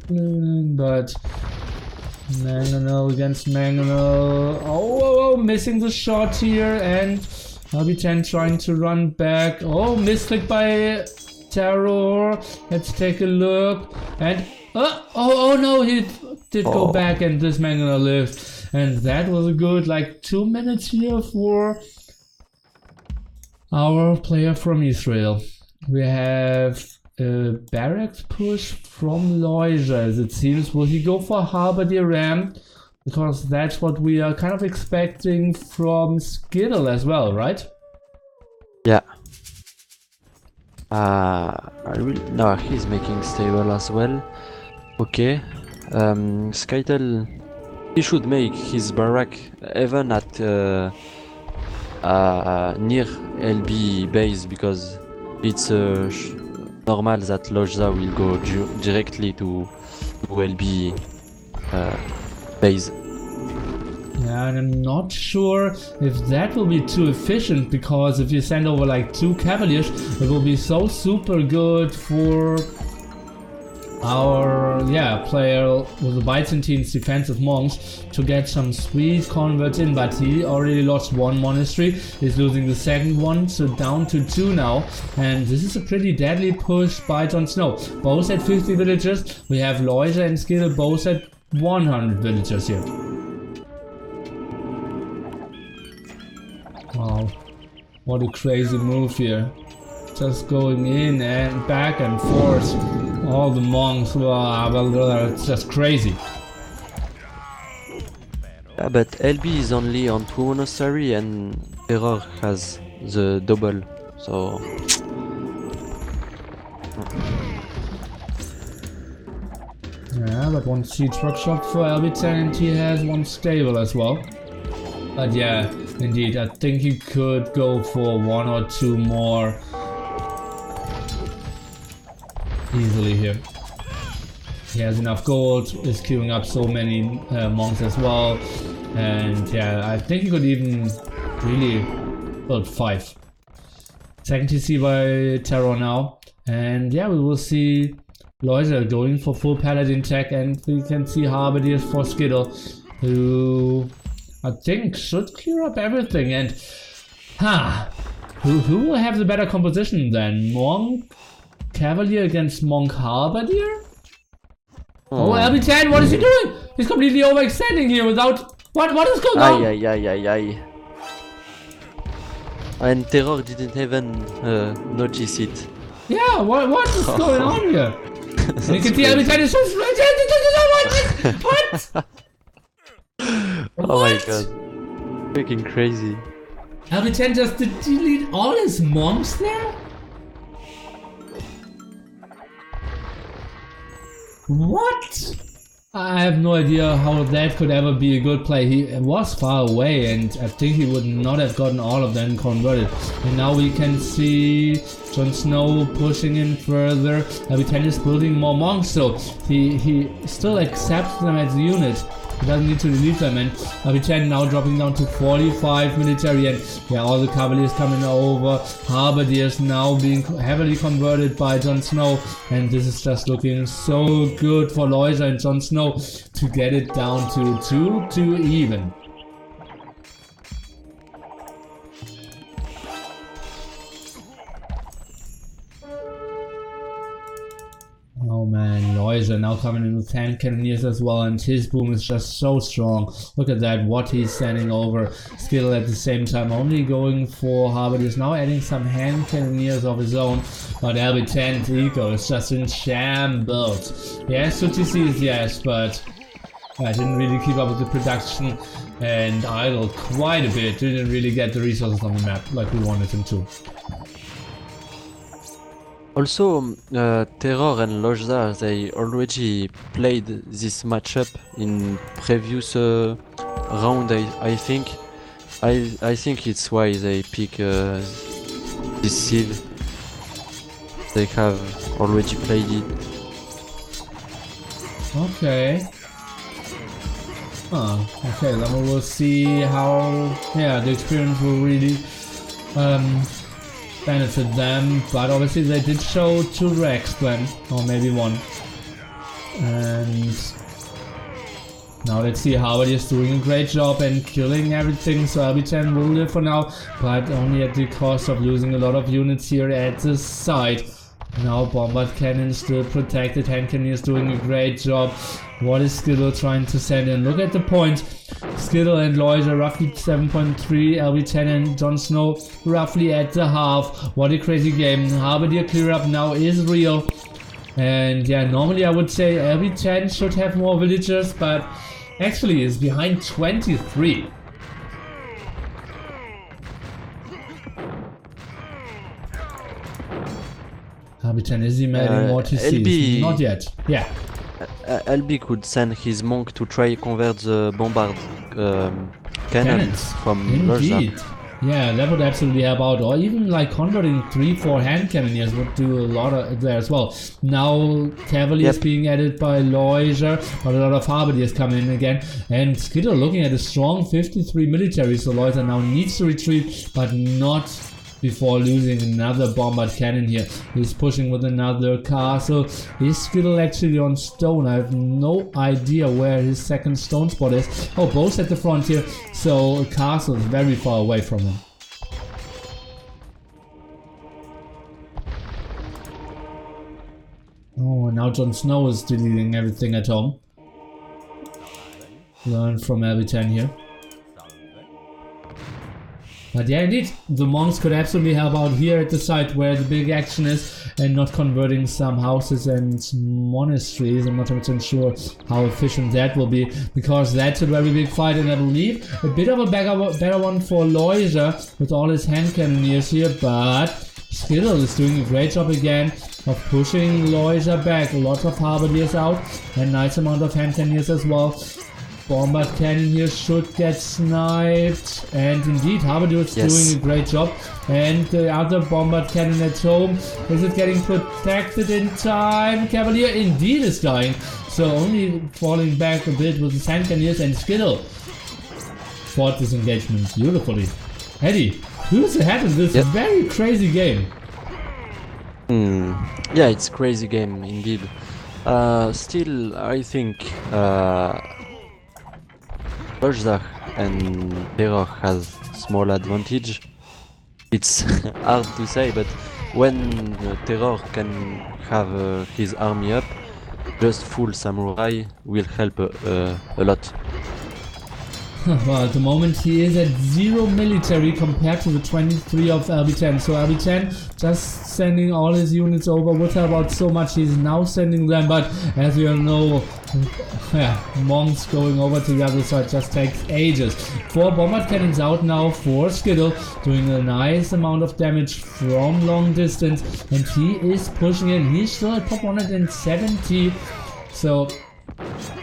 But Mangonel against Mangonel. Oh, missing the shot here, and LB10 trying to run back. Oh, misclick by Terror. Let's take a look. And oh no, he did go back, and this Mangonel lived. And that was a good like 2 minutes here for our player from Israel. We have a barracks push from Lojza, as it seems. Will he go for Halberdier Ram? Because that's what we are kind of expecting from Skittle as well, right? Yeah. No, he's making stable as well. Okay. Skittle, he should make his barrack even at near LB base, because it's normal that Lojza will go directly to LB base. Yeah, and I'm not sure if that will be too efficient, because if you send over like 2 cavaliers, it will be so super good for our player with the Byzantine's defensive monks to get some sweet converts in. But he already lost 1 monastery, he's losing the second one, so down to 2 now. And this is a pretty deadly push by Jon Snow. Both at 50 villagers. We have Lojza and Skittle both at 100 villagers here. Wow, what a crazy move here. Just going in and back and forth. All the monks, well, it's just crazy. Yeah, but LB is only on 2 monastery and Terror has the double, so... Yeah, but 1 siege workshop for LB10, and he has 1 stable as well. But yeah, indeed, I think he could go for 1 or 2 more easily here. He has enough gold, is queuing up so many monks as well, and yeah, I think he could even really build 5. Second TC by Terror now, and yeah, we will see Lojza going for full paladin tech, and we can see Halberdiers for Skittle, who I think should clear up everything. And who will have the better composition then? Monk Cavalier against Monk Halberdier? Oh, LB10, what is he doing? He's completely overextending here without... What is going on? Ay. And Terror didn't even notice it. Yeah, what is going on here? And you can see LB10 is so... What? Oh my god. Freaking crazy. LB10 just did delete all his monks there? What? I have no idea how that could ever be a good play. He was far away and I think he would not have gotten all of them converted. And now we can see Jon Snow pushing in further. LB10 is building more monks, so he still accepts them as a unit. He doesn't need to delete them, and LB10 now dropping down to 45 military, and yeah, all the Cavaliers coming over. Halberdiers now being heavily converted by Jon Snow, and this is just looking so good for Lojza and Jon Snow to get it down to 2-2 even. Oh man, Lojza now coming in with hand cannoneers as well, and his boom is just so strong. Look at that, what he's sending over. Skittle at the same time only going for Halberdiers, now adding some hand cannoneers of his own, but LB10's eco is just in shambles. Yes, to TCs, yes, but I didn't really keep up with the production and idled quite a bit. Didn't really get the resources on the map like we wanted him to. Also, Terror and Lojza, they already played this matchup in previous round, I think. I think it's why they pick this Civ. They have already played it. Okay. Okay, then we will see how, yeah, the experience will really benefit them, but obviously they did show 2 wrecks then, or maybe 1. And now let's see, Howard is doing a great job and killing everything, so LB10 will live for now, but only at the cost of losing a lot of units here at the site. Now Bombard Cannon still protected, hand cannon is doing a great job. What is Skittle trying to send in? Look at the points. Skittle and Lojza roughly 7.3, LB10 and Jon Snow roughly at the half. What a crazy game. Halberdier clear up now is real. And yeah, normally I would say LB10 should have more villagers, but actually is behind 23. LB10 is he adding more TCs? Not yet. Yeah. LB could send his monk to try convert the bombard cannons from Indeed. Lojza. Yeah, that would absolutely help out, or even like converting 3-4 hand cannoneers would do a lot of there as well. Now Cavaliers being added by Lojza, but a lot of Halberdiers coming in again, and Skittle looking at a strong 53 military, so Lojza now needs to retreat, but not before losing another bombard cannon here. He's pushing with another castle. Is Skittle actually on stone? I have no idea where his second stone spot is. Oh, both at the front here, so a castle is very far away from him. Oh, and now Jon Snow is deleting everything at home. Learn from LB10 here. But yeah, indeed, the monks could absolutely help out here at the site where the big action is, and not converting some houses and monasteries. I'm not 100% sure how efficient that will be, because that's a very big fight, and I believe a bit of a better one for Lojza with all his hand cannoneers here, but Skittle is doing a great job again of pushing Lojza back. Lots of Halberdiers out, and nice amount of hand cannoneers as well. Bombard cannon here should get sniped, and indeed Halberdier is doing a great job. And the other bombard cannon at home, is it getting protected in time? Cavalier indeed is dying, so only falling back a bit with his hand cannoneers, and Skittle fought this engagement beautifully. Eddie, who's ahead in this very crazy game? Yeah, it's crazy game indeed. Still, I think Lojza and Terror has small advantage. It's hard to say, but when Terror can have his army up, just full samurai will help a lot. Well, at the moment he is at 0 military compared to the 23 of LB10. So LB10 just sending all his units over would help out so much. He's now sending them, but as you all know, monks going over to the other side just takes ages. 4 bombard cannons out now for Skittle, doing a nice amount of damage from long distance, and he is pushing in. He's still at top 170, so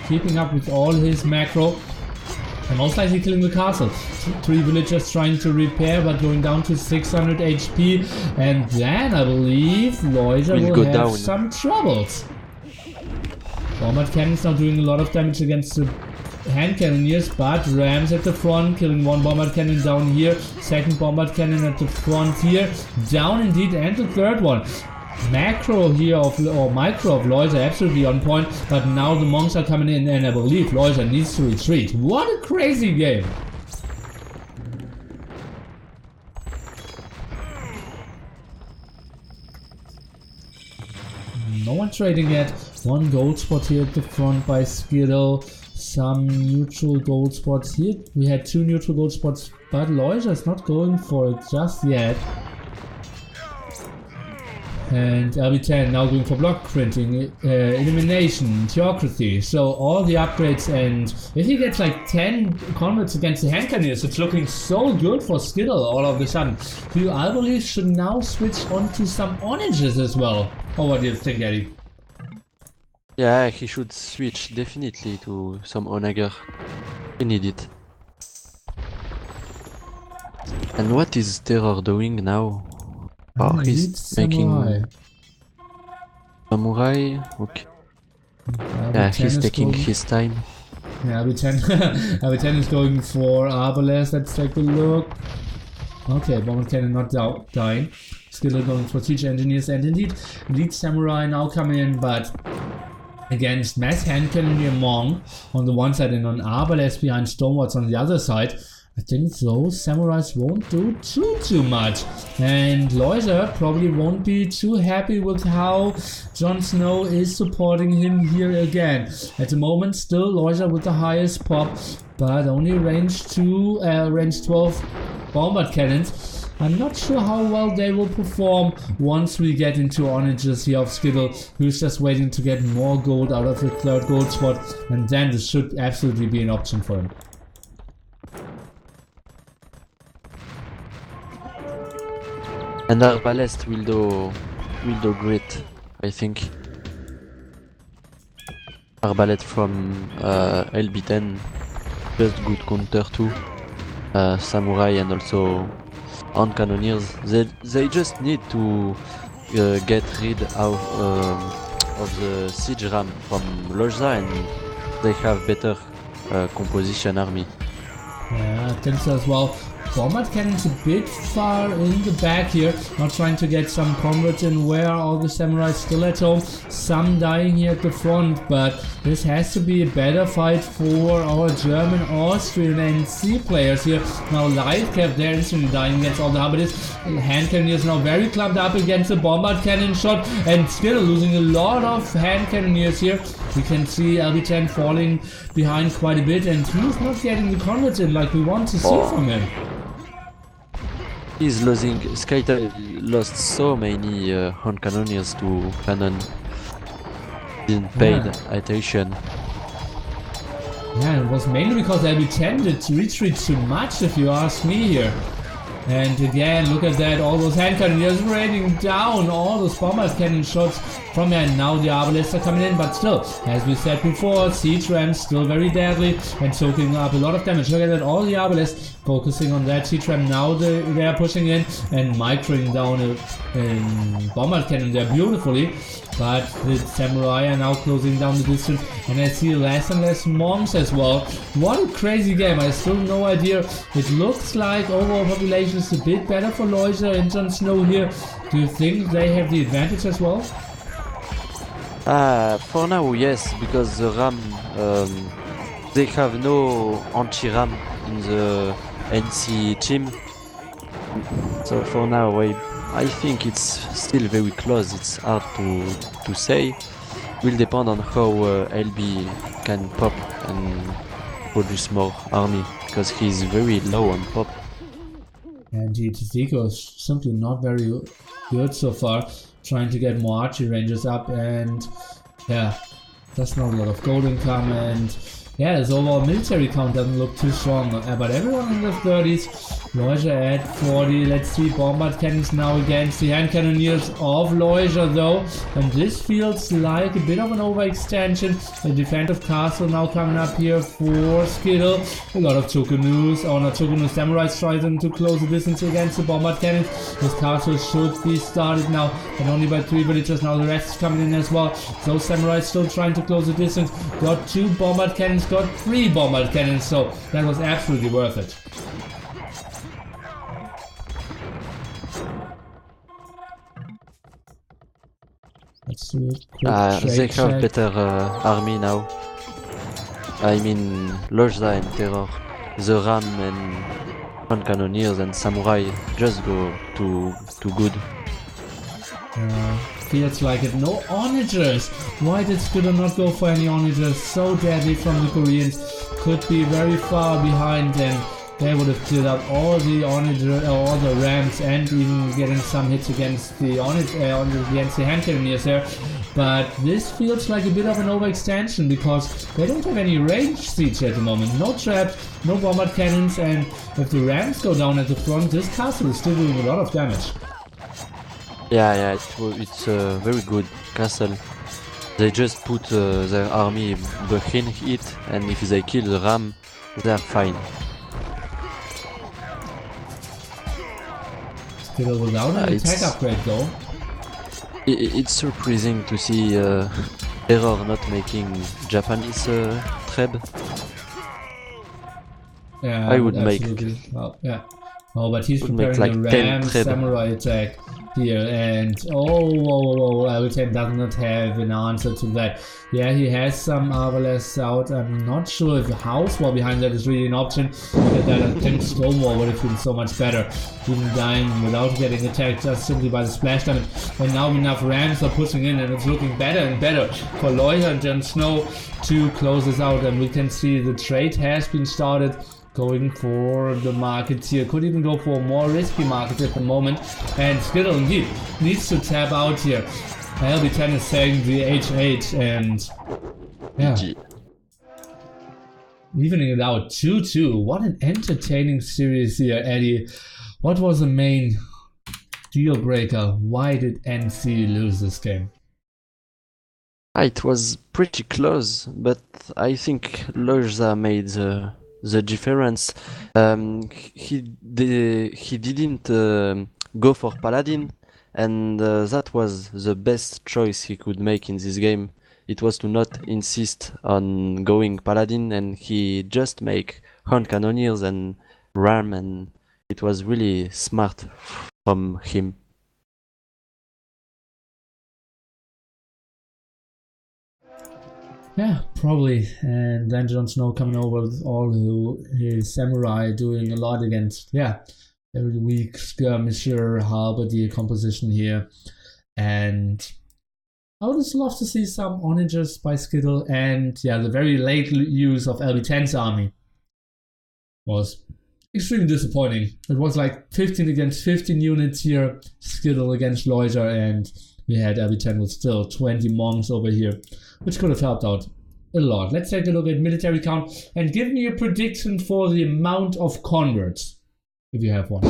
keeping up with all his macro. And most likely killing the castle. 3 villagers trying to repair, but going down to 600 HP. And then I believe Lojza will go have down. some troubles. Bombard cannons now doing a lot of damage against the hand cannoneers, but rams at the front, killing 1 bombard cannon down here. 2nd bombard cannon at the front here. Down indeed, and the 3rd one. Macro here or micro of Lojza absolutely on point, but now the monks are coming in, and I believe Lojza needs to retreat. What a crazy game! No one trading yet. 1 gold spot here at the front by Skittle. Some neutral gold spots here. We had 2 neutral gold spots, but Lojza is not going for it just yet. And LB10 now going for block printing, elimination, theocracy, so all the upgrades, and if he gets like 10 converts against the hand cannoneers, it's looking so good for Skittle all of a sudden. Who I believe should now switch on to some onages as well. Oh, what do you think, Eddie? Yeah, he should switch definitely to some onager. He need it. And what is Terror doing now? Oh, he's making samurai. Okay. Yeah, he's taking his time. Yeah, LB10 LB10 is going for Arbalest. Let's take a look. Okay, bombard cannon not dying. Skittle going for siege engineers, and indeed lead samurai now coming in, but against mass hand cannoneer monk on the one side and on Arbalest behind stonewards on the other side. I think those samurais won't do too much, and Lojza probably won't be too happy with how Jon Snow is supporting him here again. At the moment, still Lojza with the highest pop, but only range 12 bombard cannons. I'm not sure how well they will perform once we get into onages here of Skittle, who's just waiting to get more gold out of the 3rd gold spot, and then this should absolutely be an option for him. And Arbalest will do great, I think. Arbalest from LB10, just good counter too. Samurai and also hand cannoneers. They just need to get rid of the siege ram from Lojza, and they have better composition army. Yeah, I think so as well. Bombard cannon's a bit far in the back here, not trying to get some converts in. Where are all the samurais still at home? Some dying here at the front, but this has to be a better fight for our German, Austrian and C players here. Now live cap, they're instantly dying against all the Harbidists. Hand cannoneers now very clubbed up against the bombard cannon shot, and still losing a lot of hand cannoneers here. We can see LB10 falling behind quite a bit, and he's not getting the converts in like we want to see from him. He's losing. Skittle lost so many hand cannoneers to cannon. Didn't pay attention. Yeah, it was mainly because LB10 did retreat too much, if you ask me here. And again, look at that, all those hand cannoneers raining down all those bombard cannon shots from here. And now the Arbalists are coming in, but still, as we said before, siege rams still very deadly and soaking up a lot of damage. Look at that, all the Arbalists focusing on that siege ram. Now they are pushing in and microing down a bombard cannon there beautifully. But the samurai are now closing down the distance, and I see less and less monks as well. What a crazy game, I still have no idea. It looks like overall population is a bit better for Lojza and Jon Snow here. Do you think they have the advantage as well? For now, yes, because the RAM, they have no anti-RAM in the NC team. So for now, I think it's still very close. It's hard to say, will depend on how LB can pop and produce more army, because he's very low on pop. And Zico is simply not very good so far, trying to get more archery ranges up, and yeah, there's not a lot of gold income, and yeah, his overall military count doesn't look too strong, but everyone in the 30s. Lojza at 40, let's see, bombard cannons now against the hand cannoneers of Lojza though, and this feels like a bit of an overextension. The defensive castle now coming up here for Skittle. A lot of Tukunus, or not Tukunus, samurais trying to close the distance against the bombard cannons. This castle should be started now, and only by 3 villagers now, the rest is coming in as well. Those samurais still trying to close the distance, got 2 bombard cannons, got 3 bombard cannons, so that was absolutely worth it. Let's do a quick They trade have check. better army now. I mean, Lojza and Terror, the Ram and Hand Cannoneers and Samurai just go too good. Feels like it. No onagers! Why did Skittle not go for any onagers? So deadly from the Koreans. Could be very far behind, and they would have killed up all the onager, all the rams, and even getting some hits against the against the hand cannoneers there. But this feels like a bit of an overextension, because they don't have any range siege at the moment. No traps, no bombard cannons, and if the rams go down at the front, this castle is still doing a lot of damage. Yeah, it's a very good castle. They just put their army behind it, and if they kill the ram, they're fine. Skittle without an attack upgrade though. It's surprising to see Terror not making Japanese treb. Yeah, I would make. absolutely. Well, yeah. Oh, but he's Would make preparing like the 10 ram treb. samurai attack here, and LB10 does not have an answer to that. Yeah, he has some Arbalest out. I'm not sure if the house wall behind that is really an option. But I think Stonewall would have been so much better, even dying without getting attacked just simply by the splash damage. And now enough rams are pushing in, and it's looking better and better for Lojza and Jon Snow to close this out. And we can see the trade has been started. Going for the markets here. Could even go for more risky markets at the moment. And Skittle indeed needs to tap out here. LB10 is saying the H8, and yeah, evening it out 2-2. What an entertaining series here, Eddie. What was the main deal breaker? Why did NC lose this game? It was pretty close, but I think Lojza made the difference. He didn't go for Paladin, and that was the best choice he could make in this game. It was to not insist on going Paladin, and he just make Hand Cannoneers and Ram, and it was really smart from him. Yeah, probably. And then Jon Snow coming over with all his samurai, doing a lot against, yeah, every weak skirmisher, halberdier composition here. And I would just love to see some onagers by Skittle, and yeah, the very late use of LB10's army was extremely disappointing. It was like 15 against 15 units here, Skittle against Lojza, and we had LB10 with still 20 monks over here, which could have helped out a lot. Let's take a look at military count and give me a prediction for the amount of converts, if you have one.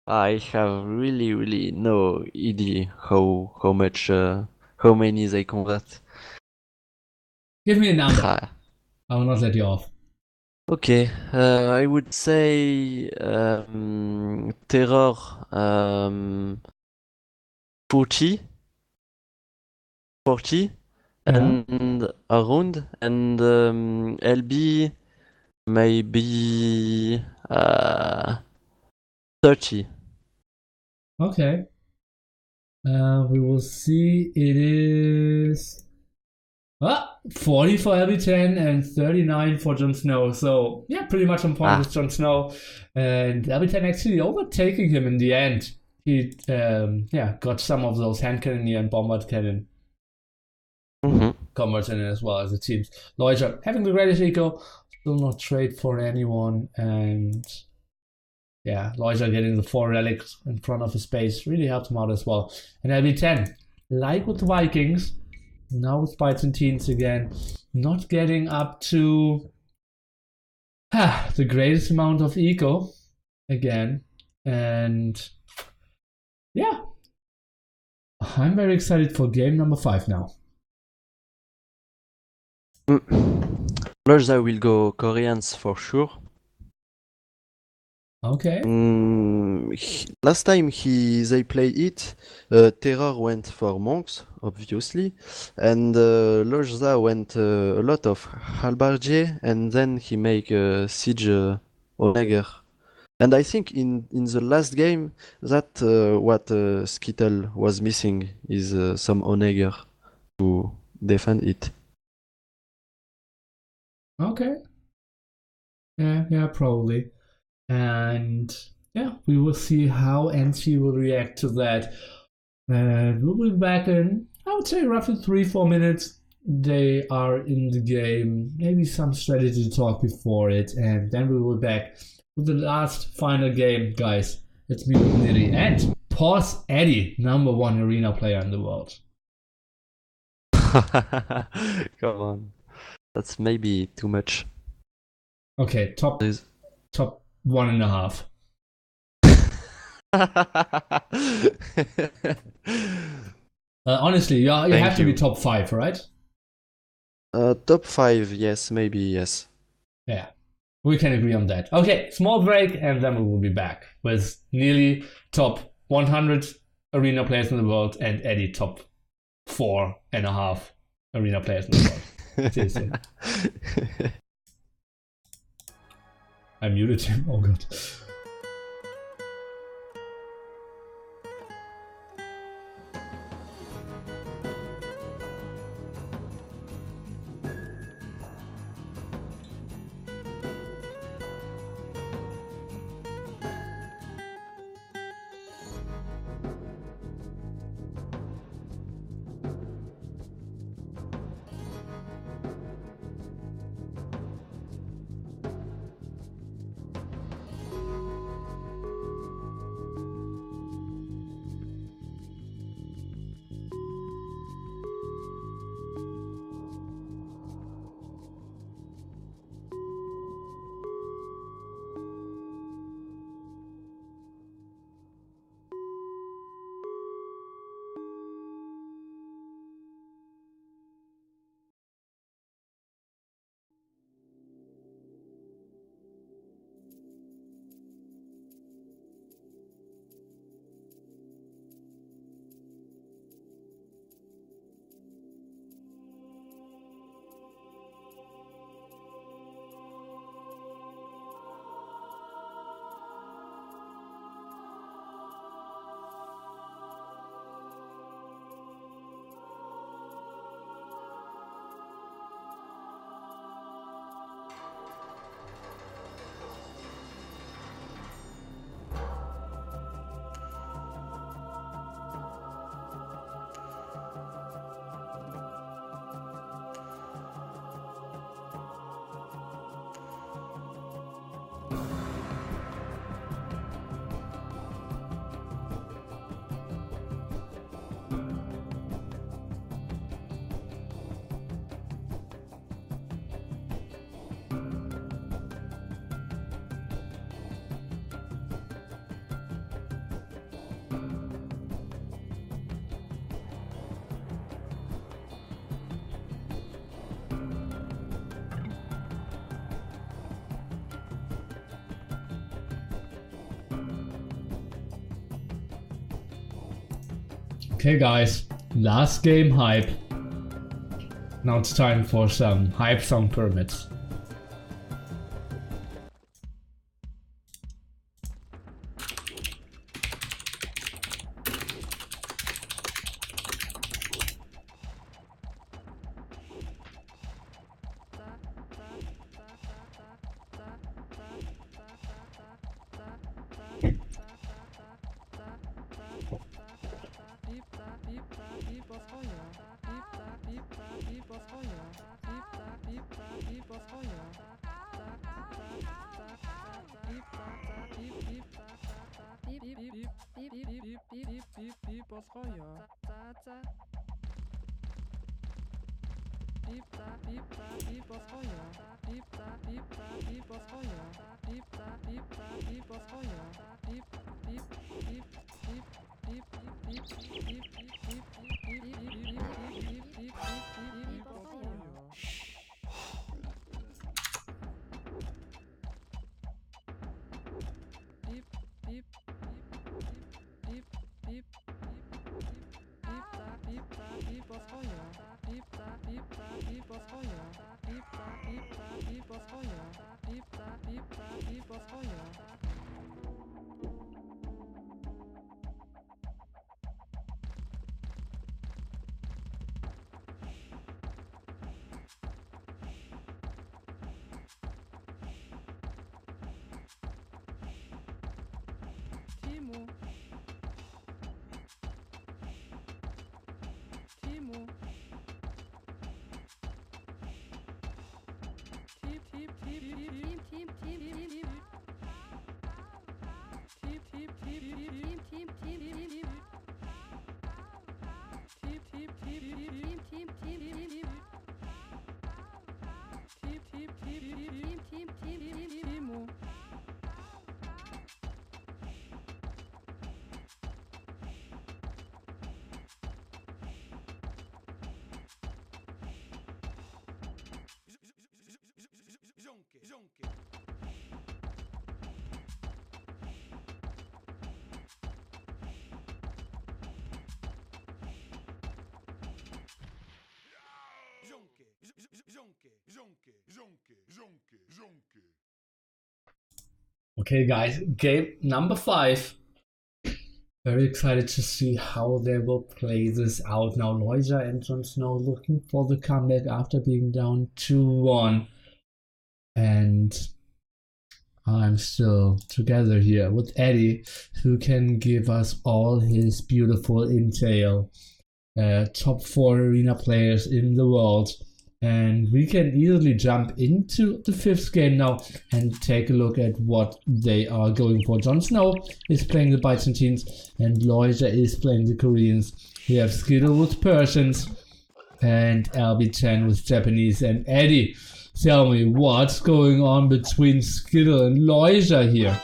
I have really no idea how much how many they convert. Give me a number. Ah, I will not let you off. okay, I would say Terror 40, Yeah. and around, and LB maybe 30. Okay. We will see. It is 40 for LB10 and 39 for Jon Snow. So yeah, pretty much on point with Jon Snow, and LB10 actually overtaking him in the end. He got some of those hand cannoneer and bombard cannon commerce in it as well as it seems. Lojza having the greatest eco, still not trade for anyone, and yeah, Lojza getting the 4 relics in front of his base really helped him out as well. And LB10, like with the Vikings, now with Byzantines again, not getting up to the greatest amount of eco again. And yeah, I'm very excited for game number 5 now. Lojza will go Koreans for sure. Okay. Last time they played it, Terror went for monks, obviously, and Lojza went a lot of halbardier, and then he make siege Oneger. And I think in the last game that what Skittle was missing is some Oneger to defend it. Okay. Yeah, probably. And yeah, we will see how NC will react to that. And we'll be back in, I would say, roughly 3-4 minutes. They are in the game, maybe some strategy talk before it, and then we will be back with the last final game, guys. It's me with Nitty and Pause Eddie, #1 arena player in the world. Come on, that's maybe too much. Okay, top 1.5. Honestly, you have to be top 5, right? Top 5, yes, maybe, yes. Yeah, we can agree on that. Okay, small break, and then we will be back with nearly top 100 arena players in the world and Eddie top 4.5 arena players in the world. See you soon. I muted him. Oh god. Okay guys, last game hype. Now it's time for some hype sound pyramids. Zonke. Zonke. Okay, guys, game number 5. Very excited to see how they will play this out. Now, Lojza and Jon Snow looking for the comeback after being down 2-1. And I'm still together here with Eddie, who can give us all his beautiful intel. Top 4 arena players in the world. And we can easily jump into the 5th game now and take a look at what they are going for. Jon Snow is playing the Byzantines and Lojza is playing the Koreans. We have Skittle with Persians and LB10 with Japanese. And Eddie, tell me what's going on between Skittle and Lojza here.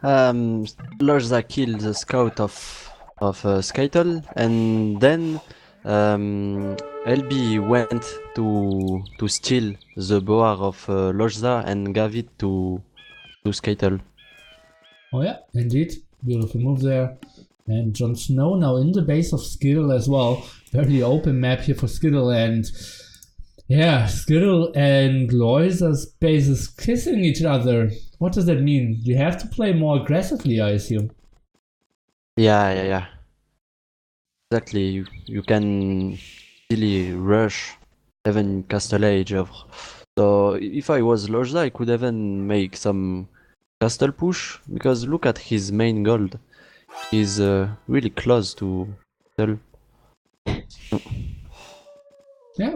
Lojza killed the scout of Skittle, and then LB went to steal the boar of Lojza and gave it to Skittle. Oh yeah, indeed. Beautiful move there. And Jon Snow now in the base of Skittle as well. Very open map here for Skittle, and yeah, Skittle and Lojza's bases kissing each other. What does that mean? You have to play more aggressively, I assume. Yeah. Exactly. You can really rush even Castle Age. So if I was Lojza, I could even make some castle push, because look at his main gold. He's really close to Castle. Yeah.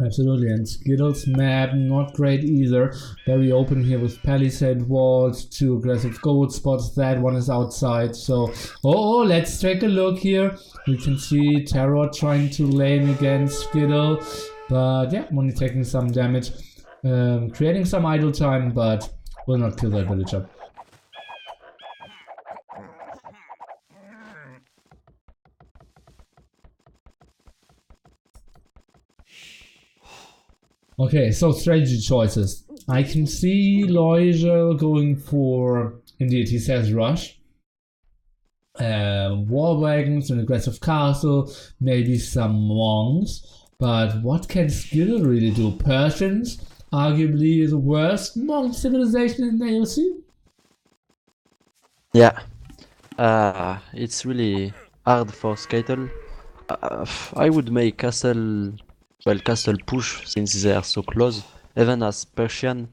Absolutely, and Skittle's map not great either. Very open here with palisade walls, 2 aggressive gold spots. That one is outside. So, let's take a look here. We can see Terror trying to lane against Skittle, but yeah, only taking some damage, creating some idle time, but will not kill that villager. Okay, so strategy choices. I can see Lojza going for, indeed, he says rush. War wagons, an aggressive castle, maybe some monks. But what can Skittle really do? Persians, arguably the worst monk civilization in the AOC? Yeah. It's really hard for Skittle. I would make castle push since they are so close. Even as Persian,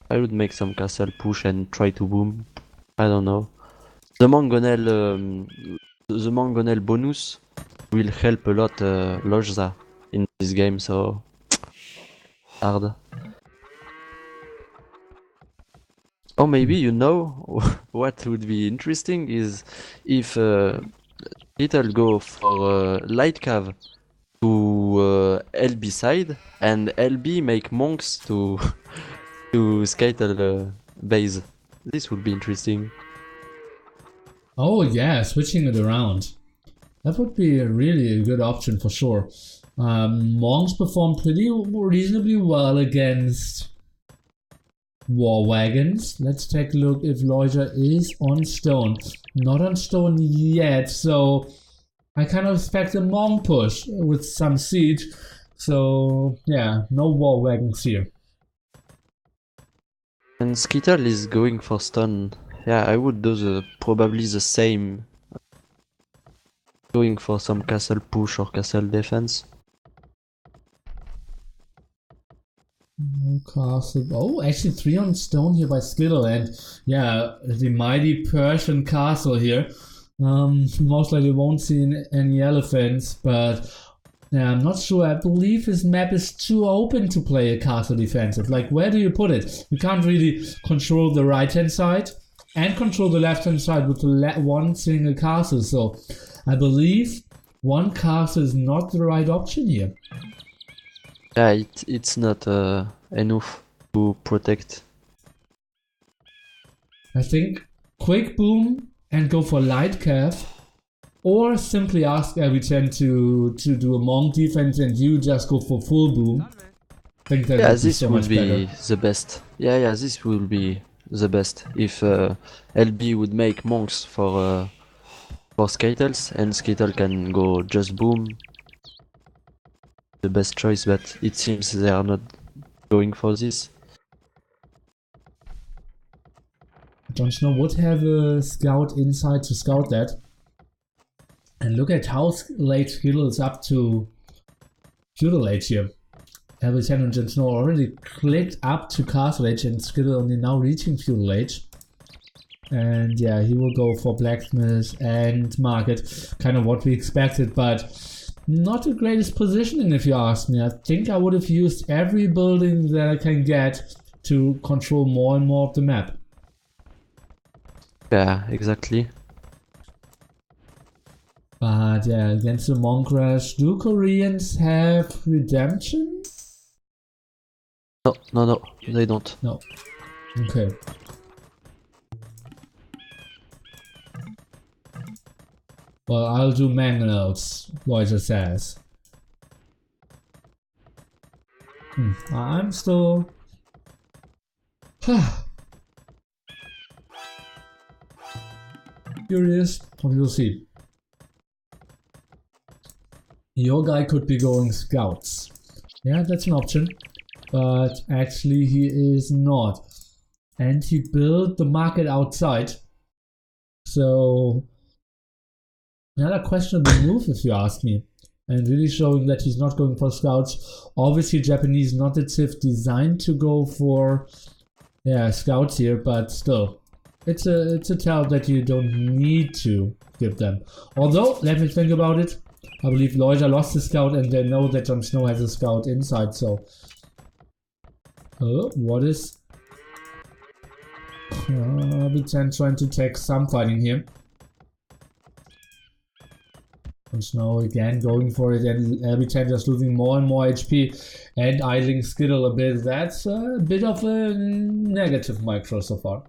I would make some castle push and try to boom. I don't know. The Mangonel bonus will help a lot Lojza in this game, so hard. Or maybe you know what would be interesting is if Skittle go for light cav to LB side and LB make monks to to Skittle base. This would be interesting. Oh yeah, switching it around. That would be really a good option for sure. Monks perform pretty reasonably well against war wagons. Let's take a look if Lojza is on stone. Not on stone yet, so I kind of expect a monk push with some siege. So yeah, no war wagons here. And Skittle is going for stun. Yeah, I would do probably the same. Going for some castle push or castle defense. No castle. Oh, actually 3 on stone here by Skittle, and yeah, the mighty Persian castle here. Most likely won't see any elephants, but yeah, I'm not sure. I believe his map is too open to play a castle defensive. Like, where do you put it? You can't really control the right-hand side and control the left-hand side with one single castle. So I believe one castle is not the right option here. Yeah, it's not enough to protect. I think quick boom and go for light cav, or simply ask LB10 to do a monk defense and you just go for full boom. I think that would be this so will much be better. the best. Yeah, this will be the best if LB would make monks for Skittles and Skittle can go just boom. The best choice, but it seems they are not going for this. Jon Snow would have a scout inside to scout that. And look at how late Skittle is up to feudal age here. LB10 and Jon Snow already clicked up to castle age and Skittle only now reaching feudal age. And yeah, he will go for blacksmith and market, kind of what we expected, but not the greatest positioning if you ask me. I think I would have used every building that I can get to control more and more of the map. Yeah, exactly. But yeah, against the Monk Rush, do Koreans have redemption? No, they don't. No. Okay. Well, I'll do mangoes, Lojza says. I'm still... curious, but we'll see. Your guy could be going scouts. Yeah, that's an option. But actually he is not. And he built the market outside. So... another questionable move if you ask me. And really showing that he's not going for scouts. Obviously Japanese notative designed to go for scouts here, but still. It's a tell that you don't need to give them. Although, let me think about it. I believe Lojza lost his scout and they know that Jon Snow has a scout inside, so... what is... LB10 trying to take some fighting here. Jon Snow again going for it, and LB10 just losing more and more HP and idling Skittle a bit. That's a bit of a negative micro so far.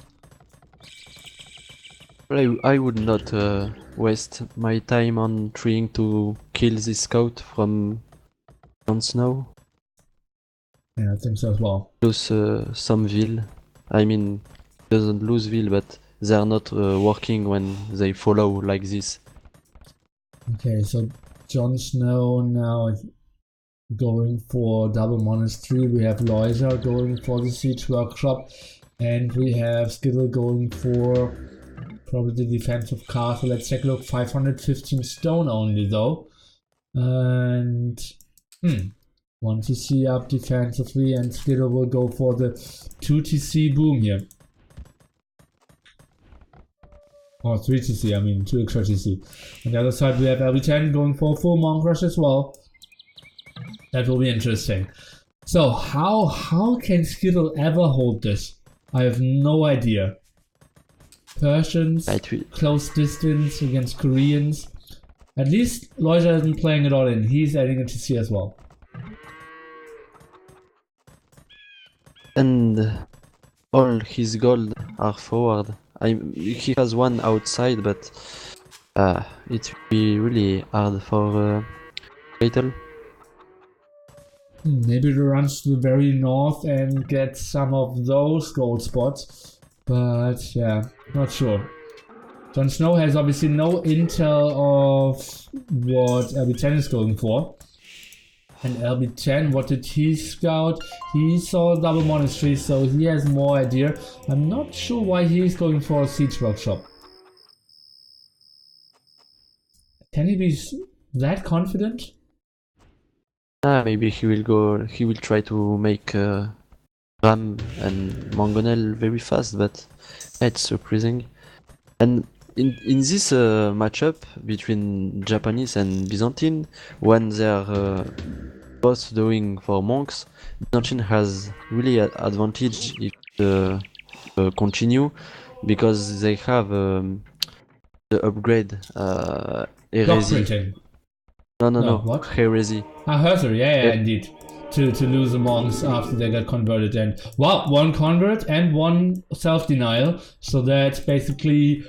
I would not waste my time on trying to kill this scout from Jon Snow. Yeah, I think so as well. Lose some Ville. I mean, doesn't lose Ville, but they are not working when they follow like this. Okay, so Jon Snow now going for double -3. We have Lojza going for the siege workshop, and we have Skittle going for probably the defensive castle. Let's take a look. 515 stone only though, and 1 TC up defensively, and Skittle will go for the 2 TC boom here. Or 3 TC, I mean 2 extra TC. On the other side we have LB10 going for full Monk Rush as well. That will be interesting. So how can Skittle ever hold this? I have no idea. Persians, close distance against Koreans. At least Lojza isn't playing it all in. He's adding a TC as well. And all his gold are forward. He has one outside, but it will be really hard for Skittle. Maybe he runs to the very north and gets some of those gold spots. But yeah, not sure. Jon Snow has obviously no intel of what LB10 is going for. And LB10, what did he scout? He saw double monastery, so he has more idea. I'm not sure why he's going for a siege workshop. Can he be that confident? Maybe he will try to make Ram and Mangonel very fast, but it's surprising. And in this matchup between Japanese and Byzantine, when they're both doing for monks, Byzantine has really an advantage if continue, because they have the upgrade heresy. No, what? Heresy. Heresy, yeah, indeed. To lose the monks after they got converted. And wow, 1 convert and 1 self-denial. So that's basically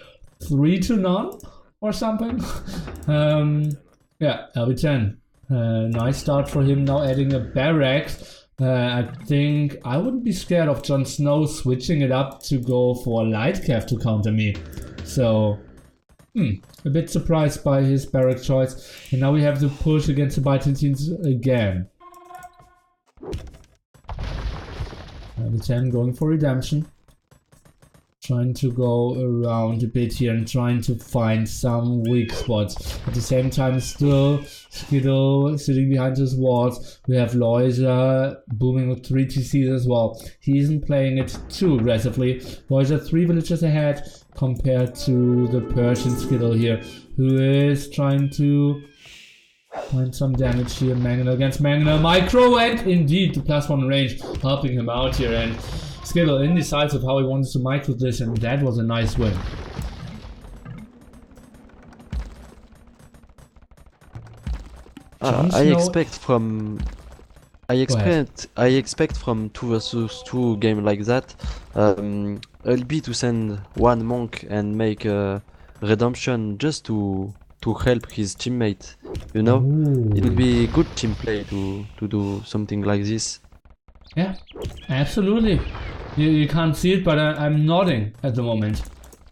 3 to none or something. Yeah, LB10. Nice start for him now, adding a barracks. I think I wouldn't be scared of Jon Snow switching it up to go for light cav to counter me. So a bit surprised by his barrack choice. And now we have to push against the Byzantines again. LB10 going for redemption. Trying to go around a bit here and trying to find some weak spots. At the same time, still Skittle sitting behind his walls. We have Lojza booming with 3 TCs as well. He isn't playing it too aggressively. Lojza 3 villages ahead compared to the Persian Skittle here, who is trying to find some damage here. Mangonel against Mangonel. Micro, and indeed the +1 range helping him out here. And Skittle indecisive how he wanted to micro this, and that was a nice win. I expect from 2 versus 2 game like that, LB to send 1 monk and make a redemption just to help his teammate. You know, it would be good team play to do something like this. Yeah, absolutely. You can't see it, but I'm nodding at the moment.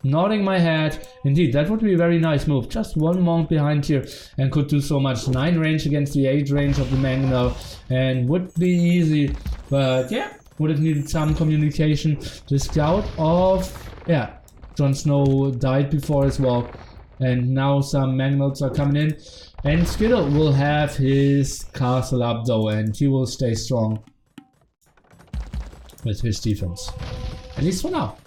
Nodding my head. Indeed, that would be a very nice move. Just 1 monk behind here and could do so much. 9 range against the 8 range of the Mangonel, and would be easy. But yeah, would have needed some communication. The scout of, yeah, Jon Snow died before as well. And now some Mangonels are coming in. And Skittle will have his castle up though, and he will stay strong with his defense. At least for now.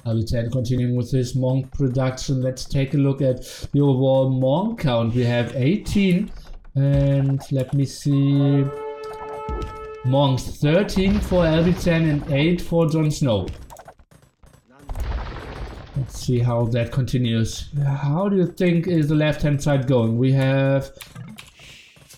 LB10 continuing with his monk production. Let's take a look at the overall monk count. We have 18. And let me see. Monks 13 for LB10 and 8 for Jon Snow. Let's see how that continues. How do you think is the left hand side going? We have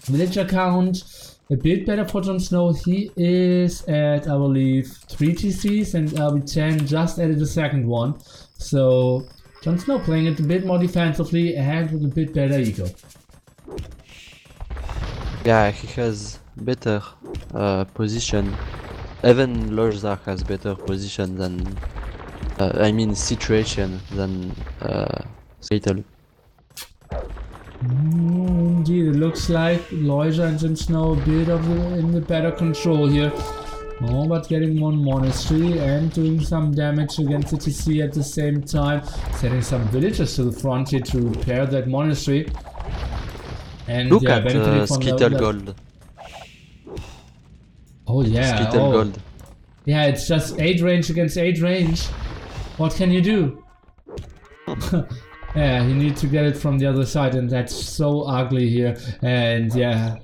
villager count. A bit better for Jon Snow. He is at, I believe, 3 TCs, and LB10 just added the second one. So Jon Snow playing it a bit more defensively and with a bit better eco. Yeah, he has better position. Even Lojza has better position than, situation than Skittle. Indeed, it looks like Lojza and Jon Snow a bit in the better control here. Oh, but getting 1 monastery and doing some damage against the TC at the same time. Setting some villagers to the front here to repair that monastery. And look yeah, at Skittle Gold. Oh yeah, Skittle Gold. Yeah, it's just 8 range against 8 range. What can you do? Yeah, you need to get it from the other side, and that's so ugly here. And yeah,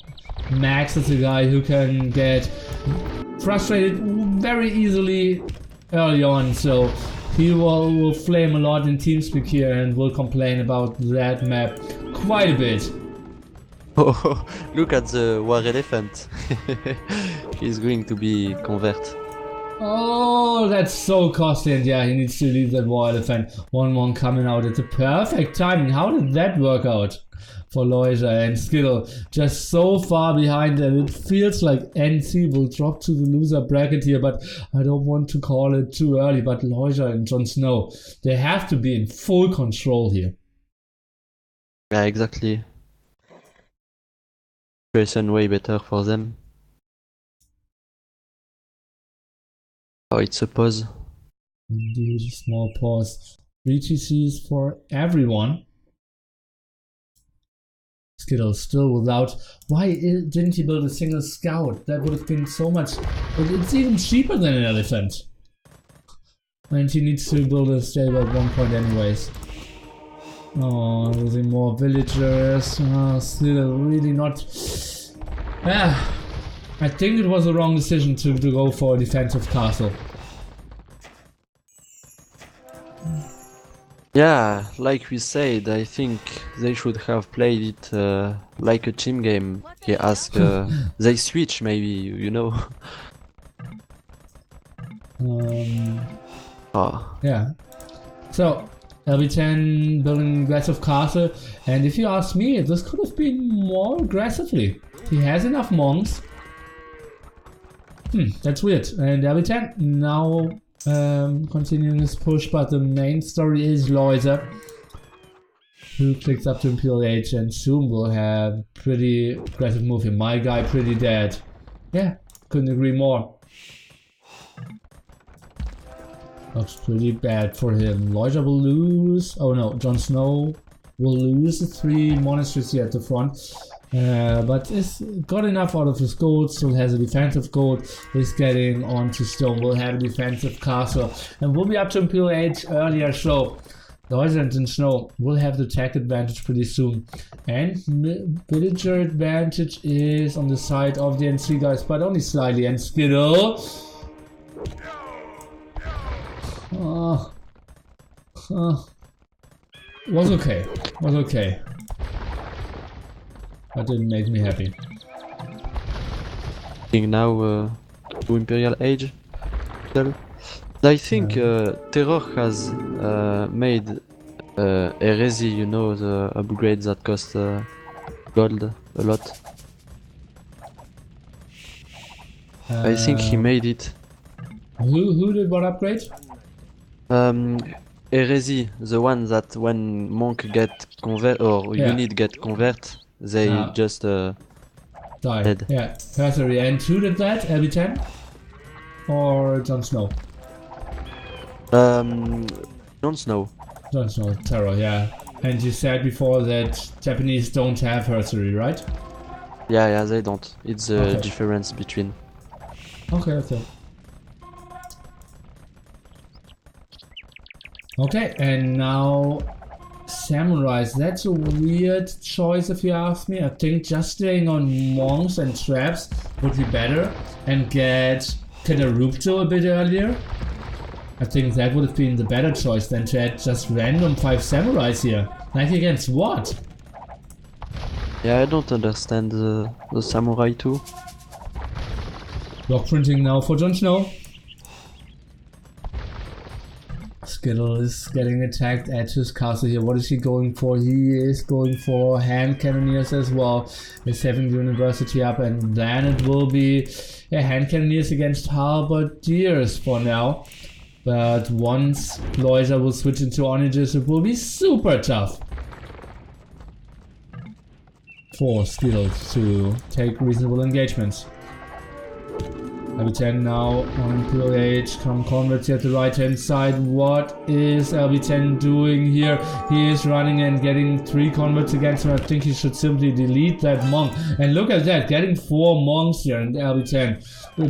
Max is a guy who can get frustrated very easily early on, so he will flame a lot in TeamSpeak here and will complain about that map quite a bit. Oh, look at the war elephant. He's going to be convert. Oh, that's so costly, and yeah, he needs to leave that war elephant. 1-1 coming out at the perfect timing. How did that work out for Lojza and Skittle? Just so far behind, and it feels like NC will drop to the loser bracket here, but I don't want to call it too early. But Lojza and Jon Snow, they have to be in full control here. Yeah, exactly. Situation way better for them. Oh, it's a pause. Indeed, small pause. 3 TCs for everyone. Skittle still without. Why didn't he build a single scout? That would have been so much. It's even cheaper than an elephant. And he needs to build a stable at one point, anyways. Oh, losing more villagers. Still really not. Ah, I think it was the wrong decision to go for a defensive castle. Yeah, like we said, I think they should have played it like a team game. He asked, they switch maybe, you know. Oh. Yeah. So, LB10 building aggressive castle, and if you ask me, this could have been more aggressively. He has enough monks. That's weird. And LB10 now continuing his push, but the main story is Lojza, who clicks up to Imperial Age and soon will have pretty aggressive move here. My guy pretty dead. Yeah, couldn't agree more. Looks pretty bad for him. Lojza will lose. Oh no, Jon Snow will lose the 3 monasteries here at the front. But is got enough out of his gold, still has a defensive gold, is getting onto stone, will have a defensive castle, and will be up to Imperial Age earlier, so Lojza and Jon Snow will have the tech advantage pretty soon. And villager advantage is on the side of the NC guys, but only slightly, and Skittle was okay. That didn't make me happy. Now to Imperial Age. I think Terror has made Heresy, you know, the upgrades that cost gold a lot. I think he made it. Who did what upgrade? Heresy, the one that when monk get convert or unit get convert, they just die. dead. Yeah, Herstory. And who did that? LB10? Or Jon Snow? Jon Snow. Jon Snow, Terror, yeah. And you said before that Japanese don't have Herstory, right? Yeah, they don't. It's the difference between. Okay. Okay, and now Samurais. That's a weird choice if you ask me. I think just staying on monks and traps would be better and get Kederupto a bit earlier. I think that would have been the better choice than to add just random 5 Samurais here. Like against what? Yeah, I don't understand the Samurai too. Block printing now for Jon Snow. Skittle is getting attacked at his castle here. What is he going for? He is going for hand cannoneers as well. He's having university up, and then it will be hand cannoneers against halberdiers for now. But once Lojza will switch into onages, it will be super tough for Skittle to take reasonable engagements. LB10 now on Imperial Age, come converts here at the right hand side. What is LB10 doing here? He is running and getting 3 converts against him. I think he should simply delete that monk. And look at that, getting 4 monks here in LB10.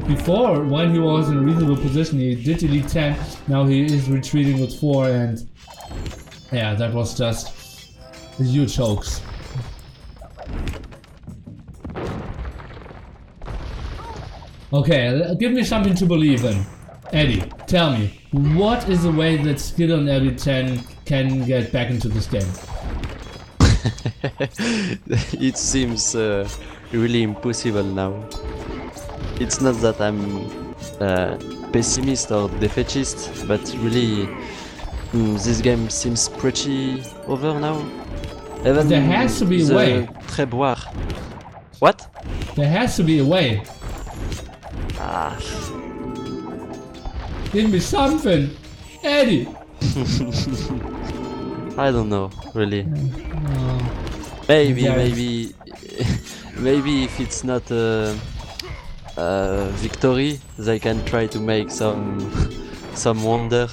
Before, when he was in a reasonable position, he did delete 10. Now he is retreating with 4, and yeah, that was just a huge hoax. Okay, give me something to believe in. Eddie, tell me, what is the way that Skittle and LB10 can get back into this game? It seems really impossible now. It's not that I'm pessimist or defeatist, but really this game seems pretty over now. Even There has to be a way. Treboir. What? There has to be a way. Ah. Give me something, Eddie. I don't know, really. Maybe, Okay. maybe, maybe if it's not victory, they can try to make some wonder.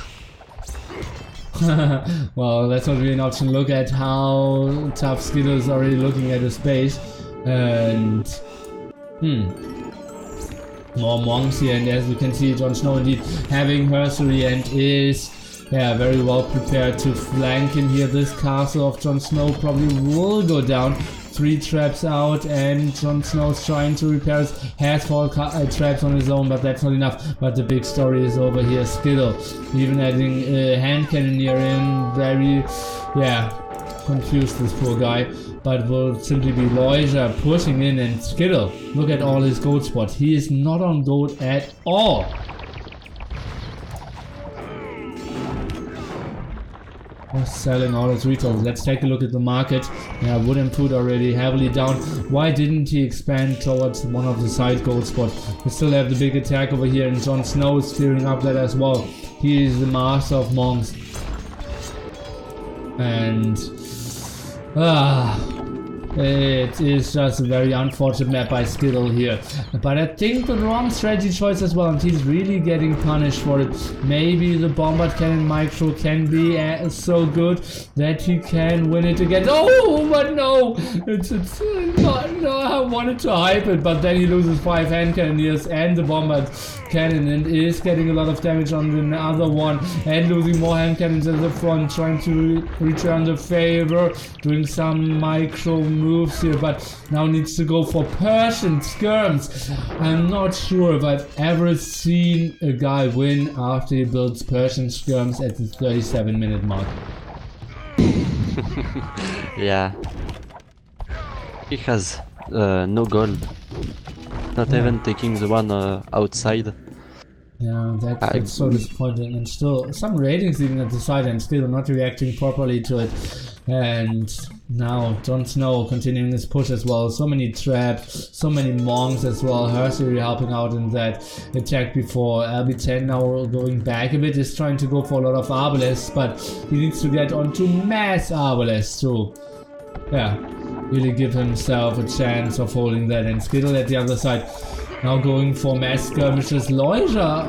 Well, that's not really an option. Look at how tough Skittle is already looking at the space. And more monks here, and as we can see, Jon Snow indeed having Herstory and is very well prepared to flank him here. This castle of Jon Snow probably will go down. 3 traps out, and Jon Snow's trying to repair his has 4 traps on his own, but that's not enough. But the big story is over here. Skittle even adding a hand cannoneer in, very confused, this poor guy. But will simply be Lojza pushing in, and Skittle, look at all his gold spots. He is not on gold at all. Selling all his retails. Let's take a look at the market. Yeah, wood and food already heavily down. Why didn't he expand towards one of the side gold spots? We still have the big attack over here, and Jon Snow is clearing up that as well. He is the master of monks. And it is just a very unfortunate map by Skittle here. But I think the wrong strategy choice as well, and he's really getting punished for it. Maybe the bombard cannon micro can be so good that he can win it again. Oh, but no! It's not, no, I wanted to hype it, but then he loses 5 hand cannoneers and the bombard cannon, and is getting a lot of damage on the other one, and losing more hand cannons at the front, trying to return the favor, doing some micro moves here, but now needs to go for Persian skirms. I'm not sure if I've ever seen a guy win after he builds Persian skirms at the 37-minute mark. Yeah. He has no gold. Not even taking the one outside. Yeah, that's so disappointing, and still some ratings even at the side, and still not reacting properly to it. And now Jon Snow continuing his push as well. So many traps, so many monks as well. Herstory helping out in that attack before. LB10 now going back a bit, is trying to go for a lot of Arbalests, but he needs to get onto mass Arbalests to really give himself a chance of holding that. And Skittle at the other side now going for mass skirmishes. Lojza,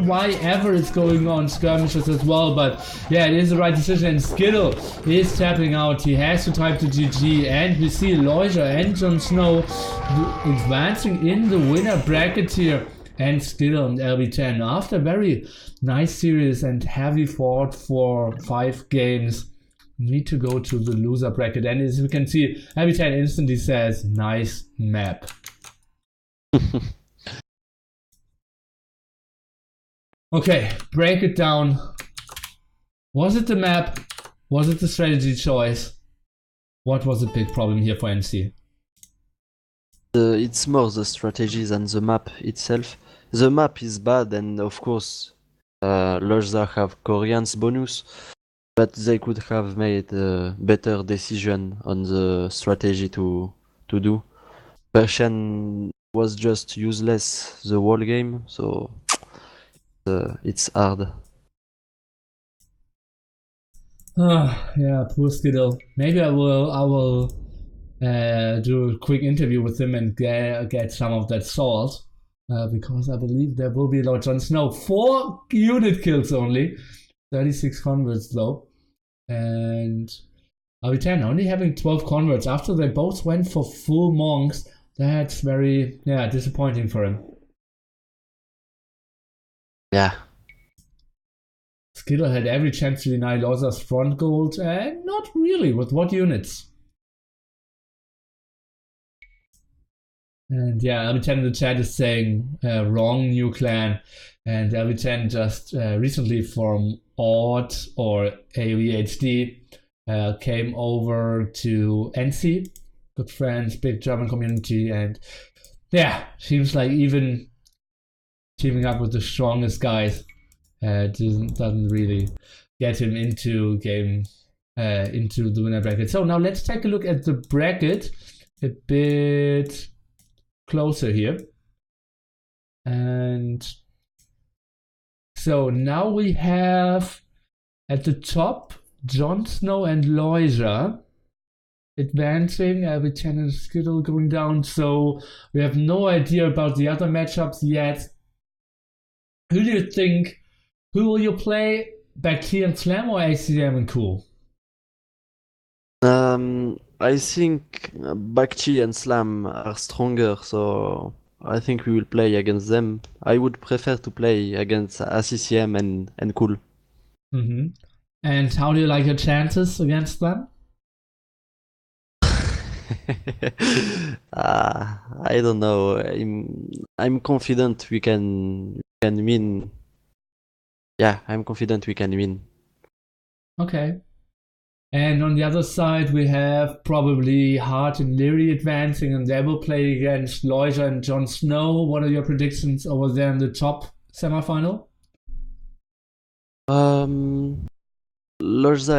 why ever is going on skirmishes as well, but yeah, it is the right decision, and Skittle is tapping out. He has to type to GG, and we see Lojza and Jon Snow advancing in the winner bracket here, and Skittle and LB10 after a very nice series and heavy fought for 5 games need to go to the loser bracket. And as we can see, LB10 instantly says nice map. Okay, break it down. Was it the map? Was it the strategy choice? What was the big problem here for NC? It's more the strategy than the map itself. The map is bad, and of course Lojza have Korean's bonus, but they could have made a better decision on the strategy to do. Persian was just useless the whole game, so it's hard. Yeah, poor Skittle. Maybe I will do a quick interview with him and get some of that salt, because I believe there will be a lot. Jon Snow 4 unit kills only, 36 converts though, and LB10 only having 12 converts after they both went for full monks. That's very disappointing for him. Yeah. Skittle had every chance to deny Lojza's front gold, and not really. With what units? And yeah, LB10 in the chat is saying wrong new clan. And LB10 just recently from ro8 or AVHD came over to NC. Good friends, big German community. And yeah, seems like even teaming up with the strongest guys doesn't really get him into into the winner bracket. So now let's take a look at the bracket a bit closer here. And so now we have at the top Jon Snow and Lojza advancing, with 10 and Skittle going down. So we have no idea about the other matchups yet. Who do you think? Who will you play? BackT and Slam or ACM and Cool? I think BackT and Slam are stronger, so I think we will play against them. I would prefer to play against ACCM and Cool. Mm-hmm. And how do you like your chances against them? I don't know. I'm confident we can win. Yeah, I'm confident we can win. Okay. And on the other side, we have probably Hart and Leary advancing, and they will play against Lojza and Jon Snow. What are your predictions over there in the top semifinal? Lojza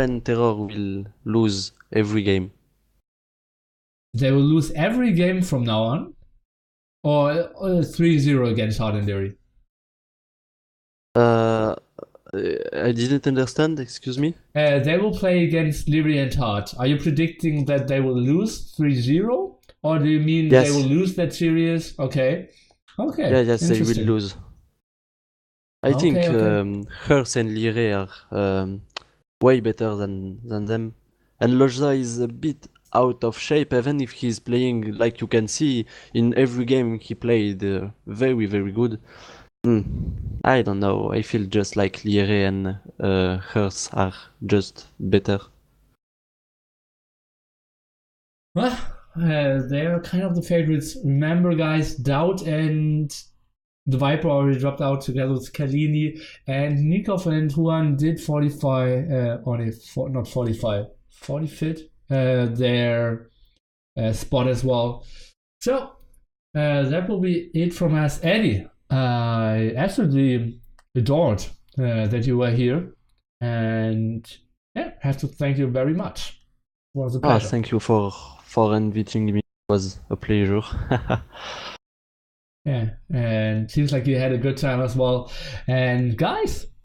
and Terror will lose every game. They will lose every game from now on? Or 3-0 against Hart and Leary? I didn't understand, excuse me? They will play against Leary and Hart. Are you predicting that they will lose 3-0? Or do you mean Yes. they will lose that series? Okay. Okay. Yes, they will lose. I think Okay. Hers and Lire are way better than them. And Lojza is a bit out of shape, even if he's playing, like you can see, in every game he played very, very good. I don't know, I feel just like Lire and Hers are just better. Well, they're kind of the favorites. Remember, guys, Doubt and the Viper already dropped out together with Kalini, and Nikov and Juan did 45, not 45, 45th their spot as well. So that will be it from us. Eddie, I absolutely adored that you were here, and yeah, have to thank you very much. It was a pleasure. Thank you for inviting me. It was a pleasure. Yeah, and seems like you had a good time as well. And guys,